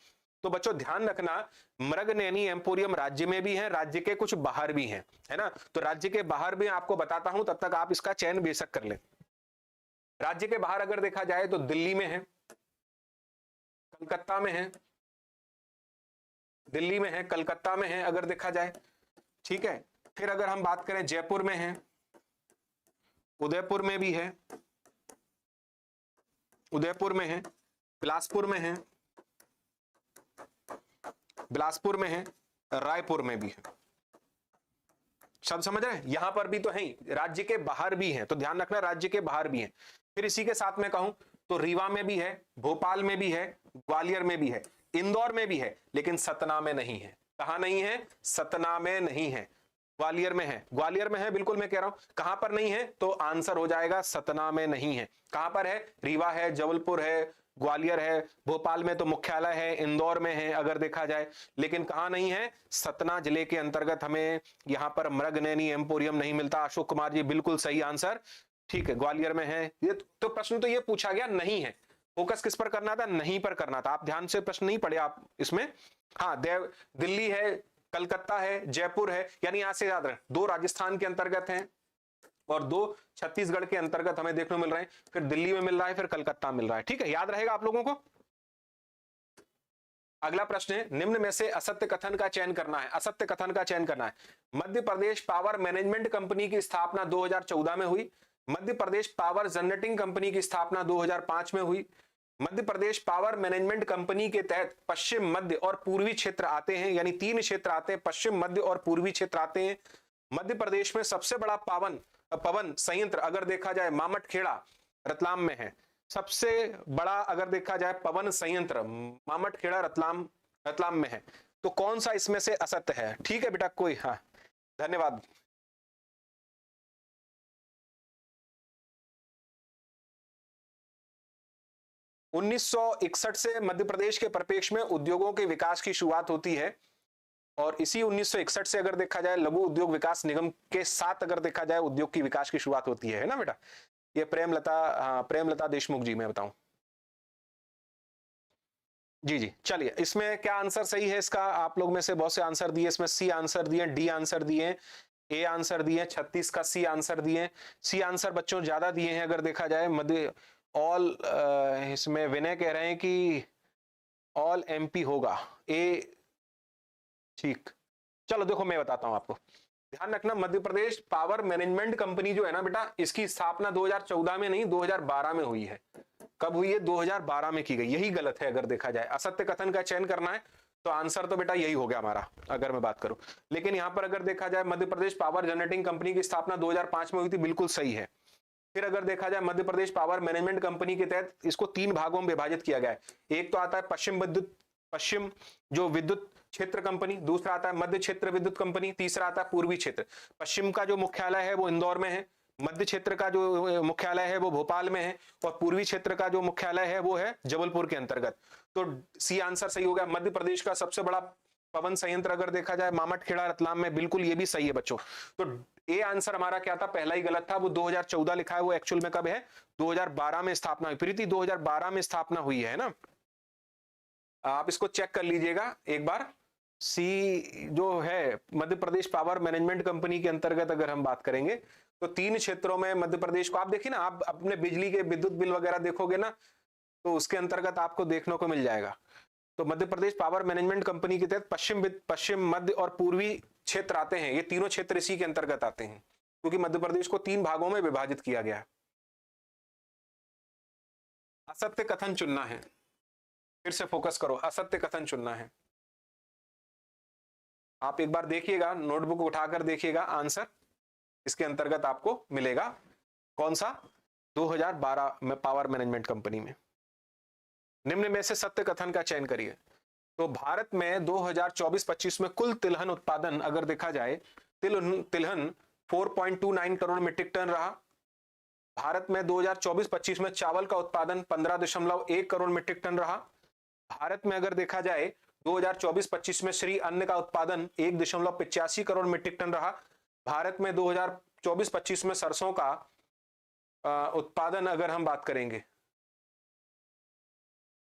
Speaker 1: तो बच्चों ध्यान रखना, मृगनयनी एम्पोरियम राज्य में भी है, राज्य के कुछ बाहर भी है, है ना। तो राज्य के बाहर भी आपको बताता हूं, तब तक आप इसका चयन बेशक कर लें। राज्य के बाहर अगर देखा जाए तो दिल्ली में है, कलकत्ता में है, दिल्ली में है, कलकत्ता में है अगर देखा जाए, ठीक है। फिर अगर हम बात करें जयपुर में है, उदयपुर में भी है, उदयपुर में है, बिलासपुर में है, बिलासपुर में है, रायपुर में भी है। सब समझ रहे हैं? यहां पर भी तो है ही, राज्य के बाहर भी है, तो ध्यान रखना राज्य के बाहर भी है। फिर इसी के साथ में कहूं तो रीवा में भी है, भोपाल में भी है, ग्वालियर में भी है, इंदौर में भी है, लेकिन सतना में नहीं है। कहां नहीं है? सतना में नहीं है, ग्वालियर में है। ग्वालियर में है, बिल्कुल मैं कह रहा हूं। कहां पर नहीं है? तो आंसर हो जाएगा सतना में नहीं है। कहां पर है? रीवा है, जबलपुर है, ग्वालियर है, भोपाल में तो मुख्यालय है, इंदौर में है अगर देखा जाए, लेकिन कहां नहीं है? सतना जिले के अंतर्गत हमें यहां पर मृगनयनी एम्पोरियम नहीं मिलता। अशोक कुमार जी बिल्कुल सही आंसर, ठीक है, ग्वालियर में है। ये तो प्रश्न तो ये पूछा गया नहीं है, फोकस किस पर करना था? नहीं पर करना था। आप ध्यान से प्रश्न नहीं पढ़े आप इसमें। हाँ, दिल्ली है, कलकत्ता है, जयपुर है, यानी यहां से याद रहे 2 राजस्थान के अंतर्गत हैं और 2 छत्तीसगढ़ के अंतर्गत हमें देखने मिल रहे हैं, फिर दिल्ली में मिल रहा है, फिर कलकत्ता मिल रहा है। ठीक है, याद रहेगा आप लोगों को। अगला प्रश्न है, निम्न में से असत्य कथन का चयन करना है। असत्य कथन का चयन करना है। Madhya Pradesh power management company की स्थापना 2014 में हुई। Madhya Pradesh power generating company की स्थापना 2005 में हुई। Madhya Pradesh power management company के तहत पश्चिम, मध्य और पूर्वी क्षेत्र आते हैं, यानी 3 क्षेत्र आते हैं, पश्चिम, मध्य और पूर्वी क्षेत्र आते हैं। मध्य प्रदेश में सबसे बड़ा पवन संयंत्र अगर देखा जाए मामटखेड़ा रतलाम में है। सबसे बड़ा अगर देखा जाए पवन संयंत्र मामटखेड़ा रतलाम में है। तो कौन सा इसमें से असत्य है? ठीक है बेटा, कोई, हाँ, धन्यवाद। उन्नीस से मध्य प्रदेश के परिप्रेक्ष्य में उद्योगों के विकास की शुरुआत होती है और इसी 1961 से अगर देखा जाए लघु उद्योग विकास निगम के साथ अगर देखा जाए उद्योग की विकास की शुरुआत होती है ना बेटा। ये प्रेमलता, हाँ, प्रेमलता देशमुख जी, मैं बताऊं जी जी। चलिए, इसमें क्या आंसर सही है इसका? आप लोग में से बहुत से आंसर दिए, इसमें सी आंसर दिए, डी आंसर दिए, ए आंसर दिए, 36 का सी आंसर दिए। सी आंसर बच्चों ज्यादा दिए हैं अगर देखा जाए। मध्य ऑल, इसमें विनय कह रहे हैं कि ऑल एमपी होगा ए। ठीक, चलो देखो मैं बताता हूं आपको। ध्यान रखना, Madhya Pradesh power management company जो है ना बेटा, इसकी स्थापना 2014 में नहीं 2012 में हुई है। कब हुई है? 2012 में की गई। यही गलत है अगर देखा जाए। असत्य कथन का चयन करना है तो आंसर तो बेटा यही हो गया हमारा अगर मैं बात करूं। लेकिन यहां पर अगर देखा जाए Madhya Pradesh power generating company की स्थापना 2005 में हुई थी, बिल्कुल सही है। फिर अगर देखा जाए Madhya Pradesh power management company के तहत इसको 3 भागों में विभाजित किया गया है। एक तो आता है पश्चिम जो विद्युत क्षेत्र कंपनी, दूसरा आता है मध्य क्षेत्र विद्युत कंपनी, तीसरा आता है पूर्वी क्षेत्र। पश्चिम का जो मुख्यालय है वो इंदौर में है, मध्य क्षेत्र का जो मुख्यालय है वो भोपाल में है और पूर्वी क्षेत्र का जो मुख्यालय है वो है जबलपुर के अंतर्गत। तो सी आंसर सही हो गया। मध्य प्रदेश का सबसे बड़ा पवन संयंत्र अगर देखा जाए मामटखेड़ा रतलाम में, बिल्कुल ये भी सही है बच्चों। तो ए आंसर हमारा क्या था? पहला ही गलत था, वो 2014 लिखा है, वो एक्चुअल में कब है? 2012 में स्थापना हुई। प्रीति 2012 में स्थापना हुई है ना, आप इसको चेक कर लीजिएगा एक बार। सी जो है Madhya Pradesh power management company के अंतर्गत अगर हम बात करेंगे तो 3 क्षेत्रों में मध्य प्रदेश को, आप देखिए ना, आप अपने बिजली के विद्युत बिल वगैरह देखोगे ना तो उसके अंतर्गत आपको देखने को मिल जाएगा। तो Madhya Pradesh power management company के तहत पश्चिम, मध्य और पूर्वी क्षेत्र आते हैं। ये तीनों क्षेत्र इसी के अंतर्गत आते हैं क्योंकि मध्य प्रदेश को 3 भागों में विभाजित किया गया है। असत्य कथन चुनना है, फिर से फोकस करो, असत्य कथन चुनना है। आप एक बार देखिएगा, नोटबुक उठाकर देखिएगा, आंसर इसके अंतर्गत आपको मिलेगा। कौन सा? 2012 में पावर मैनेजमेंट कंपनी में। निम्न में से सत्य कथन का चयन करिए। तो भारत में 2024-25 में कुल तिलहन उत्पादन अगर देखा जाए, तिलहन 4.29 करोड़ मीट्रिक टन रहा। भारत में 2024-25 में चावल का उत्पादन 15.1 करोड़ मीट्रिक टन रहा। भारत में अगर देखा जाए 2024-25 में श्री अन्न का उत्पादन 1.85 करोड़ मीट्रिक टन रहा। भारत में 2024-25 में सरसों का उत्पादन अगर हम बात करेंगे,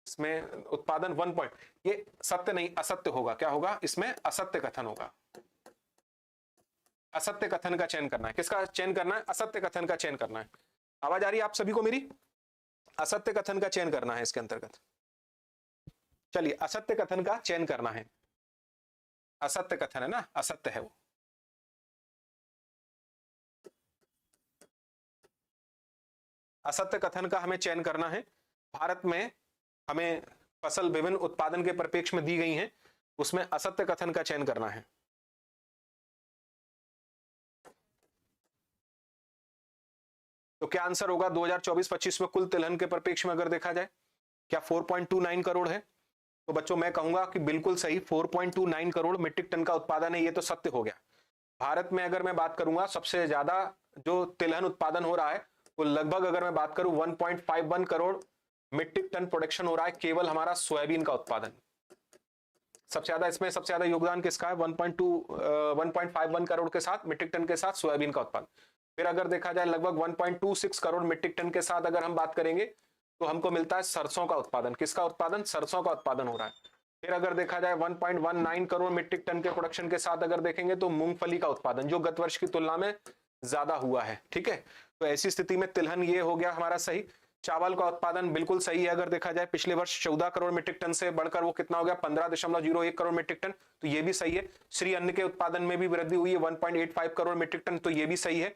Speaker 1: इसमें उत्पादन 1 पॉइंट, ये सत्य नहीं असत्य होगा। क्या होगा इसमें? असत्य कथन होगा। असत्य कथन का चयन करना है। किसका चयन करना है? असत्य कथन का चयन करना है। आवाज आ रही है आप सभी को मेरी? असत्य कथन का चयन करना है इसके अंतर्गत। चलिए, असत्य कथन का चयन करना है। असत्य कथन है ना, असत्य है वो। असत्य कथन का हमें चयन करना है। भारत में हमें फसल विभिन्न उत्पादन के परिप्रेक्ष्य में दी गई हैं, उसमें असत्य कथन का चयन करना है। तो क्या आंसर होगा? 2024-25 में कुल तिलहन के परिप्रेक्ष्य में अगर देखा जाए क्या 4.29 करोड़ है? तो बच्चों मैं कहूंगा कि बिल्कुल सही, 4.29 करोड़ मीट्रिक टन का उत्पादन है। ये तो सत्य हो गया। भारत में अगर मैं बात करूंगा सबसे ज्यादा जो तिलहन उत्पादन हो रहा है, तो लगभग अगर मैं बात करूं 1.51 करोड़ मीट्रिक टन प्रोडक्शन हो रहा है केवल हमारा सोयाबीन का उत्पादन। सबसे ज्यादा इसमें सबसे ज्यादा योगदान किसका है? 1.51 करोड़ के साथ मीट्रिक टन के साथ सोयाबीन का उत्पादन। फिर अगर देखा जाए लगभग 1.26 करोड़ मीट्रिक टन के साथ अगर हम बात करेंगे तो हमको मिलता है सरसों का उत्पादन। किसका उत्पादन? सरसों का उत्पादन हो रहा है। फिर अगर देखा जाए 1.19 करोड़ मीट्रिक टन के प्रोडक्शन के साथ अगर देखेंगे तो मूंगफली का उत्पादन, जो गत वर्ष की तुलना में ज्यादा हुआ है। ठीक है, तो ऐसी स्थिति में तिलहन ये हो गया हमारा सही। चावल का उत्पादन बिल्कुल सही है। अगर देखा जाए पिछले वर्ष 14 करोड़ मीट्रिक टन से बढ़कर वो कितना हो गया? 15.01 करोड़ मीट्रिक टन, तो ये भी सही है। श्री अन्न के उत्पादन में भी वृद्धि हुई है 1.85 करोड़ मीट्रिक टन, तो ये भी सही है।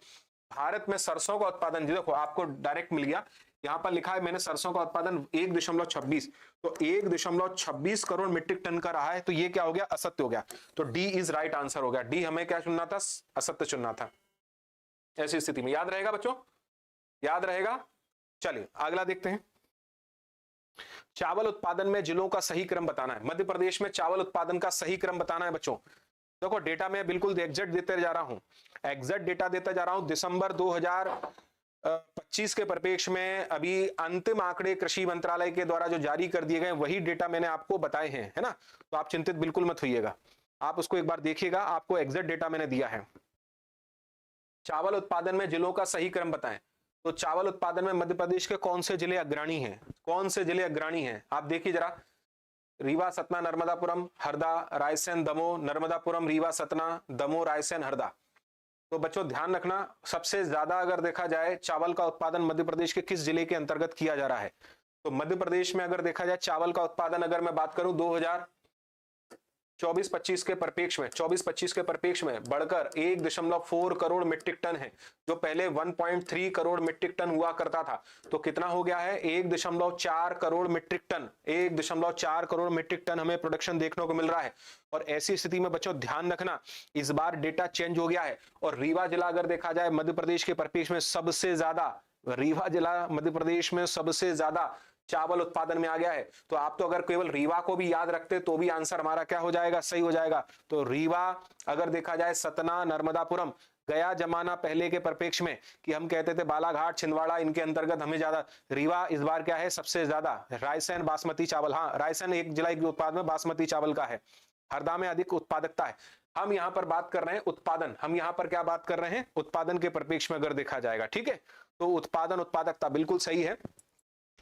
Speaker 1: भारत में सरसों का उत्पादन देखो आपको डायरेक्ट मिल गया, यहां पर लिखा है मैंने सरसों का उत्पादन 1.26, तो 1.26 करोड़ मीट्रिक टन का रहा है। तो ये क्या हो गया? असत्य हो गया। तो डी इज राइट आंसर हो गया। डी हमें क्या चुनना था? असत्य चुनना था। ऐसी स्थिति में याद रहेगा बच्चों, याद रहेगा। चलिए अगला देखते हैं। चावल उत्पादन में जिलों का सही क्रम बताना है। मध्य प्रदेश में चावल उत्पादन का सही क्रम बताना है बच्चों। देखो डेटा मैं बिल्कुल एग्जैक्ट देते जा रहा हूं, एग्जैक्ट डेटा देता जा रहा हूं। दिसंबर 2025 के परिप्रेक्ष्य में अभी अंतिम आंकड़े कृषि मंत्रालय के द्वारा जो जारी कर दिए गए वही डेटा मैंने आपको बताए हैं, है ना। तो आप चिंतित बिल्कुल मत होइएगा, आप उसको एक बार देखिएगा, आपको एग्जैक्ट डेटा मैंने दिया है। चावल उत्पादन में जिलों का सही क्रम बताएं। तो चावल उत्पादन में मध्य प्रदेश के कौन से जिले अग्रणी हैं? कौन से जिले अग्रणी हैं आप देखिए जरा। रीवा, सतना, नर्मदापुरम, हरदा, रायसेन, दमोह, नर्मदापुरम, रीवा, सतना, दमोह, रायसेन, हरदा। तो बच्चों ध्यान रखना, सबसे ज्यादा अगर देखा जाए चावल का उत्पादन मध्य प्रदेश के किस जिले के अंतर्गत किया जा रहा है? तो मध्य प्रदेश में अगर देखा जाए चावल का उत्पादन अगर मैं बात करूं 2024-25 के परिप्रेक्ष्य में, 24-25 के परिप्रेक्ष्य में बढ़कर 1.4 करोड़ मीट्रिक टन है, जो पहले 1.3 करोड़ मीट्रिक टन हुआ करता था। तो कितना हो गया है? 1.4 crore metric tonne, 1.4 crore metric tonne हमें प्रोडक्शन देखने को मिल रहा है। और ऐसी स्थिति में बच्चों ध्यान रखना, इस बार डेटा चेंज हो गया है और रीवा जिला अगर देखा जाए मध्य प्रदेश के परिप्रेक्ष्य में सबसे ज्यादा, रीवा जिला मध्य प्रदेश में सबसे ज्यादा चावल उत्पादन में आ गया है। तो आप तो अगर केवल रीवा को भी याद रखते तो भी आंसर हमारा क्या हो जाएगा? सही हो जाएगा। तो रीवा अगर देखा जाए, सतना, नर्मदापुरम, गया जमाना पहले के परिप्रेक्ष्य में कि हम कहते थे बालाघाट, छिंदवाड़ा, इनके अंतर्गत हमें ज्यादा, रीवा इस बार क्या है? सबसे ज्यादा। रायसेन बासमती चावल, हाँ रायसेन एक जिला एक उत्पाद में बासमती चावल का है। हरदा में अधिक उत्पादकता है। हम यहां पर बात कर रहे हैं उत्पादन, हम यहां पर क्या बात कर रहे हैं? उत्पादन के परिप्रेक्ष्य में अगर देखा जाएगा, ठीक है। तो उत्पादन उत्पादकता बिल्कुल सही है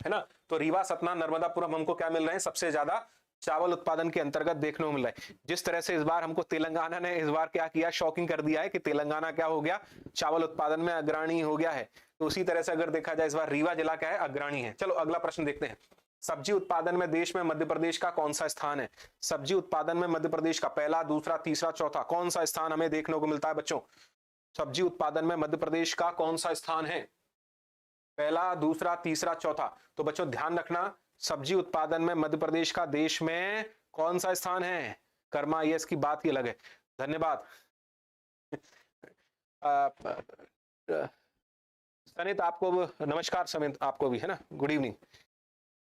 Speaker 1: ना। तो रीवा, सतना, नर्मदापुरम हमको क्या मिल रहे हैं? सबसे ज्यादा चावल उत्पादन के अंतर्गत देखने को मिल रहा है। जिस तरह से इस बार हमको तेलंगाना ने इस बार क्या किया? शॉकिंग कर दिया है कि तेलंगाना क्या हो गया? चावल उत्पादन में अग्रणी हो गया है। तो उसी तरह से अगर देखा जाए इस बार रीवा जिला क्या है? अग्रणी है। चलो अगला प्रश्न देखते हैं। सब्जी उत्पादन में देश में मध्य प्रदेश का कौन सा स्थान है? सब्जी उत्पादन में मध्य प्रदेश का पहला, दूसरा, तीसरा, चौथा कौन सा स्थान हमें देखने को मिलता है बच्चों? सब्जी उत्पादन में मध्य प्रदेश का कौन सा स्थान है? पहला, दूसरा, तीसरा, चौथा। तो बच्चों ध्यान रखना, सब्जी उत्पादन में मध्य प्रदेश का देश में कौन सा स्थान है? कर्मा आईएएस की बात ही अलग है। धन्यवाद। सनित आपको नमस्कार, समित आपको भी है ना, गुड इवनिंग।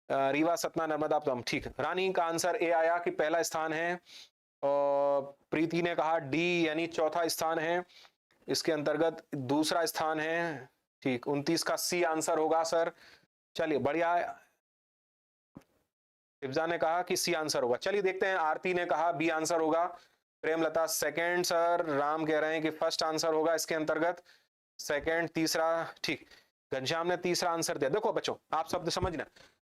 Speaker 1: रीवा, सतना, नर्मदा, तो हम ठीक है। रानी का आंसर ए आया कि पहला स्थान है, और प्रीति ने कहा डी यानी चौथा स्थान है, इसके अंतर्गत दूसरा स्थान है। ठीक, 29 का सी आंसर होगा सर। चलिए बढ़िया है। शिवजा ने कहा कि सी आंसर होगा। चलिए देखते हैं, आरती ने कहा बी आंसर होगा। प्रेमलता सेकंड सर, राम कह रहे हैं कि फर्स्ट आंसर होगा इसके अंतर्गत, सेकंड, तीसरा। ठीक, घनश्याम ने तीसरा आंसर दिया। देखो बच्चों, आप शब्द समझना,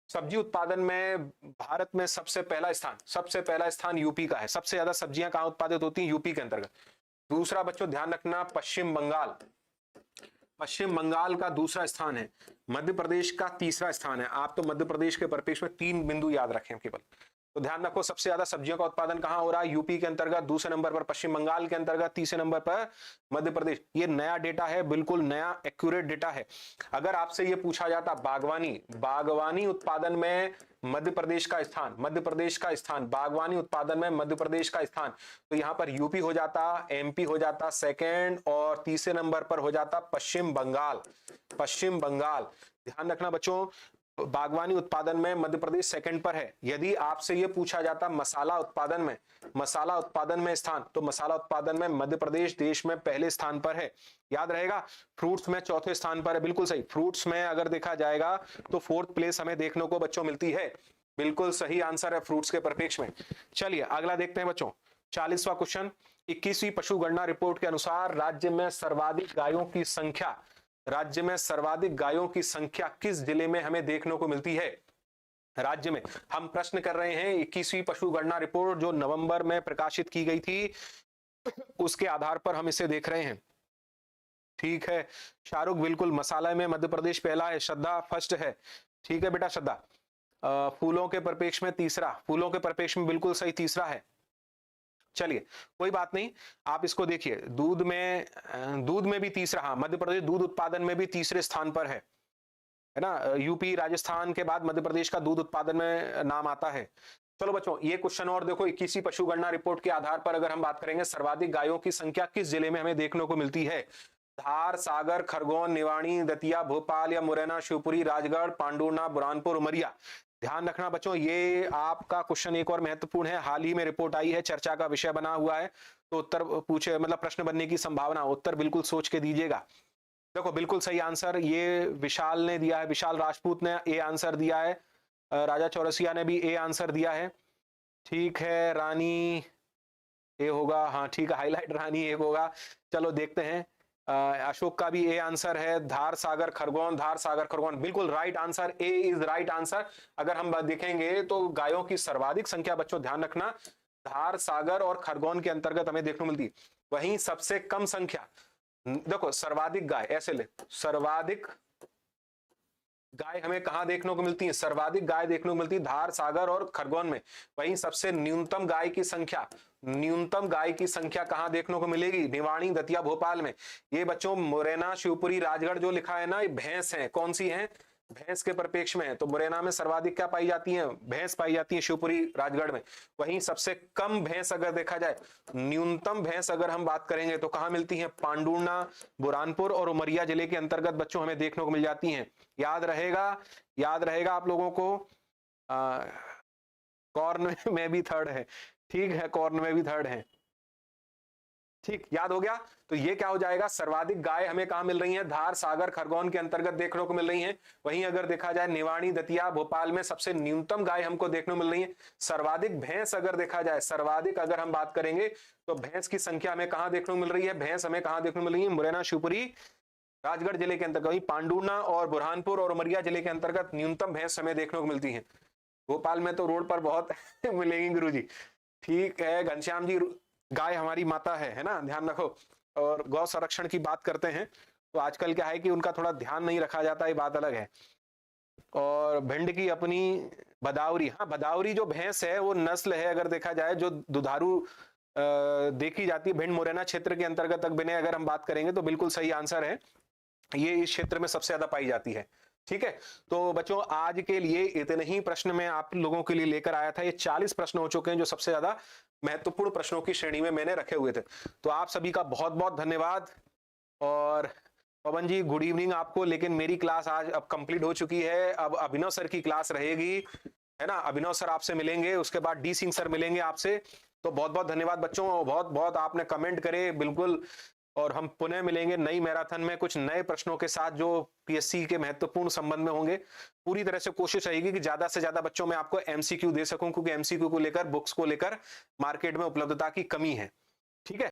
Speaker 1: सब्जी उत्पादन में भारत में सबसे पहला स्थान यूपी का है। सबसे ज्यादा सब्जियां कहां उत्पादित होती हैं? यूपी के अंतर्गत। दूसरा बच्चों ध्यान रखना, पश्चिम बंगाल का दूसरा स्थान है। मध्य प्रदेश का तीसरा स्थान है। आप तो मध्य प्रदेश के परिप्रेक्ष्य में 3 बिंदु याद रखें केवल, तो ध्यान रखो सबसे ज्यादा सब्जियों का उत्पादन कहां हो रहा है? यूपी के अंतर्गत, दूसरे नंबर पर पश्चिम बंगाल के अंतर्गत, तीसरे नंबर पर मध्य प्रदेश। ये नया डेटा है, बिल्कुल नया एक्यूरेट डेटा है। अगर आपसे ये पूछा जाता बागवानी उत्पादन में मध्य प्रदेश का स्थान, बागवानी उत्पादन में मध्य प्रदेश का स्थान, तो यहां पर यूपी हो जाता, एमपी हो जाता सेकेंड, और तीसरे नंबर पर हो जाता पश्चिम बंगाल। ध्यान रखना बच्चों, बागवानी उत्पादन में मध्य प्रदेश सेकंड पर है। यदि आपसे यह पूछा जाता मसाला उत्पादन में स्थान, तो मसाला उत्पादन में मध्य प्रदेश देश में पहले स्थान पर है, याद रहेगा। फ्रूट्स में चौथे स्थान पर है, बिल्कुल सही। फ्रूट्स में अगर देखा जाएगा तो 4th प्लेस हमें देखने को बच्चों मिलती है, बिल्कुल सही आंसर है फ्रूट्स के परिप्रेक्ष्य में। चलिए अगला देखते हैं बच्चों, 40वां क्वेश्चन। 21वीं पशुगणना रिपोर्ट के अनुसार राज्य में सर्वाधिक गायों की संख्या किस जिले में हमें देखने को मिलती है? राज्य में हम प्रश्न कर रहे हैं। 21वीं पशुगणना रिपोर्ट जो नवंबर में प्रकाशित की गई थी, उसके आधार पर हम इसे देख रहे हैं। ठीक है, शाहरुख बिल्कुल, मसाला में मध्य प्रदेश पहला है, श्रद्धा फर्स्ट है। ठीक है बेटा श्रद्धा। फूलों के परिप्रेक्ष्य में तीसरा, फूलों के परिप्रेक्ष्य में बिल्कुल सही तीसरा है। चलिए कोई बात नहीं, आप इसको देखिए। दूध में भी तीसरा, हाँ, मध्य प्रदेश दूध उत्पादन में भी तीसरे स्थान पर है ना। यूपी राजस्थान के बाद मध्य प्रदेश का दूध उत्पादन में नाम आता है। चलो बच्चों ये क्वेश्चन और देखो, 21वीं पशुगणना रिपोर्ट के आधार पर अगर हम बात करेंगे, सर्वाधिक गायों की संख्या किस जिले में हमें देखने को मिलती है? धार, सागर, खरगोन, निवाड़ी, दतिया, भोपाल या मुरैना, शिवपुरी, राजगढ़, पांडुना, बुरहानपुर, उमरिया। ध्यान रखना बच्चों, ये आपका क्वेश्चन एक और महत्वपूर्ण है। हाल ही में रिपोर्ट आई है, चर्चा का विषय बना हुआ है, तो उत्तर पूछे मतलब प्रश्न बनने की संभावना, उत्तर बिल्कुल सोच के दीजिएगा। देखो बिल्कुल सही आंसर ये विशाल ने दिया है, विशाल राजपूत ने ए आंसर दिया है, राजा चौरसिया ने भी ए आंसर दिया है। ठीक है, रानी ए होगा, हाँ ठीक है, हाईलाइट रानी ए होगा। चलो देखते हैं, अशोक का भी ए आंसर है। धार, सागर, खरगोन, बिल्कुल right answer, A is right answer. अगर हम देखेंगे तो गायों की सर्वाधिक संख्या बच्चों ध्यान रखना धार, सागर और खरगोन के अंतर्गत हमें देखने को मिलती। वहीं सबसे कम संख्या, देखो सर्वाधिक गाय ऐसे ले, सर्वाधिक गाय हमें कहां देखने को मिलती है? सर्वाधिक गाय देखने को मिलती है धार, सागर और खरगोन में। वहीं सबसे न्यूनतम गाय की संख्या कहां देखने को मिलेगी? निवाड़ी, दतिया, भोपाल में। ये बच्चों मुरैना, शिवपुरी, राजगढ़ जो लिखा है ना, ये भैंस है। कौन सी है? भैंस के परिप्रेक्ष्य में। तो मुरैना में सर्वाधिक क्या पाई जाती है? भैंस पाई जाती है, शिवपुरी, राजगढ़ में। वहीं सबसे कम भैंस अगर देखा जाए, न्यूनतम भैंस अगर हम बात करेंगे तो कहां मिलती है? पांडुना, बुरहानपुर और उमरिया जिले के अंतर्गत बच्चों हमें देखने को मिल जाती हैं। याद रहेगा आप लोगों को। कॉर्न में भी थर्ड है, ठीक है, कॉर्न में भी थर्ड है, ठीक, याद हो गया। तो ये क्या हो जाएगा? सर्वाधिक गाय हमें कहां मिल रही हैं? धार, सागर, खरगोन के अंतर्गत देखने को मिल रही हैं। वहीं अगर देखा जाए निवाड़ी, दतिया, भोपाल में सबसे न्यूनतम गाय हमको देखने को मिल रही है। सर्वाधिक भैंस अगर देखा जाए, सर्वाधिक अगर हम बात करेंगे तो भैंस की संख्या हमें कहां देखने को मिल रही है? भैंस हमें कहां देखने को मिल रही है? मुरैना, शिवपुरी, राजगढ़ जिले के अंतर्गत। वहीं पांडुना और बुरहानपुर और उमरिया जिले के अंतर्गत न्यूनतम भैंस हमें देखने को मिलती है। भोपाल में तो रोड पर बहुत मिलेंगी गुरुजी। ठीक है घनश्याम जी, गाय हमारी माता है ना, ध्यान रखो। और गौ संरक्षण की बात करते हैं तो आजकल क्या है कि उनका थोड़ा ध्यान नहीं रखा जाता, ये बात अलग है। और भिंड की अपनी भदावरी, हाँ भदावरी जो भैंस है वो नस्ल है अगर देखा जाए जो दुधारू देखी जाती है भिंड मुरैना क्षेत्र के अंतर्गत तक बने। अगर हम बात करेंगे तो बिल्कुल सही आंसर है, ये इस क्षेत्र में सबसे ज्यादा पाई जाती है। ठीक है, तो बच्चों आज के लिए इतने ही प्रश्न मैं आप लोगों के लिए लेकर आया था। ये 40 प्रश्न हो चुके हैं जो सबसे ज्यादा महत्वपूर्ण प्रश्नों की श्रेणी में मैंने रखे हुए थे। तो आप सभी का बहुत बहुत धन्यवाद। और पवन जी गुड इवनिंग आपको। लेकिन मेरी क्लास आज अब कंप्लीट हो चुकी है, अब अभिनव सर की क्लास रहेगी, है ना। अभिनव सर आपसे मिलेंगे, उसके बाद डी सिंह सर मिलेंगे आपसे। तो बहुत बहुत धन्यवाद बच्चों, बहुत बहुत आपने कमेंट करे बिल्कुल। और हम पुनः मिलेंगे नई मैराथन में कुछ नए प्रश्नों के साथ जो पीएससी के महत्वपूर्ण संबंध में होंगे। पूरी तरह से कोशिश रहेगी कि ज्यादा से ज्यादा बच्चों में आपको एमसीक्यू दे सकूं, क्योंकि एमसीक्यू को लेकर, बुक्स को लेकर मार्केट में उपलब्धता की कमी है। ठीक है।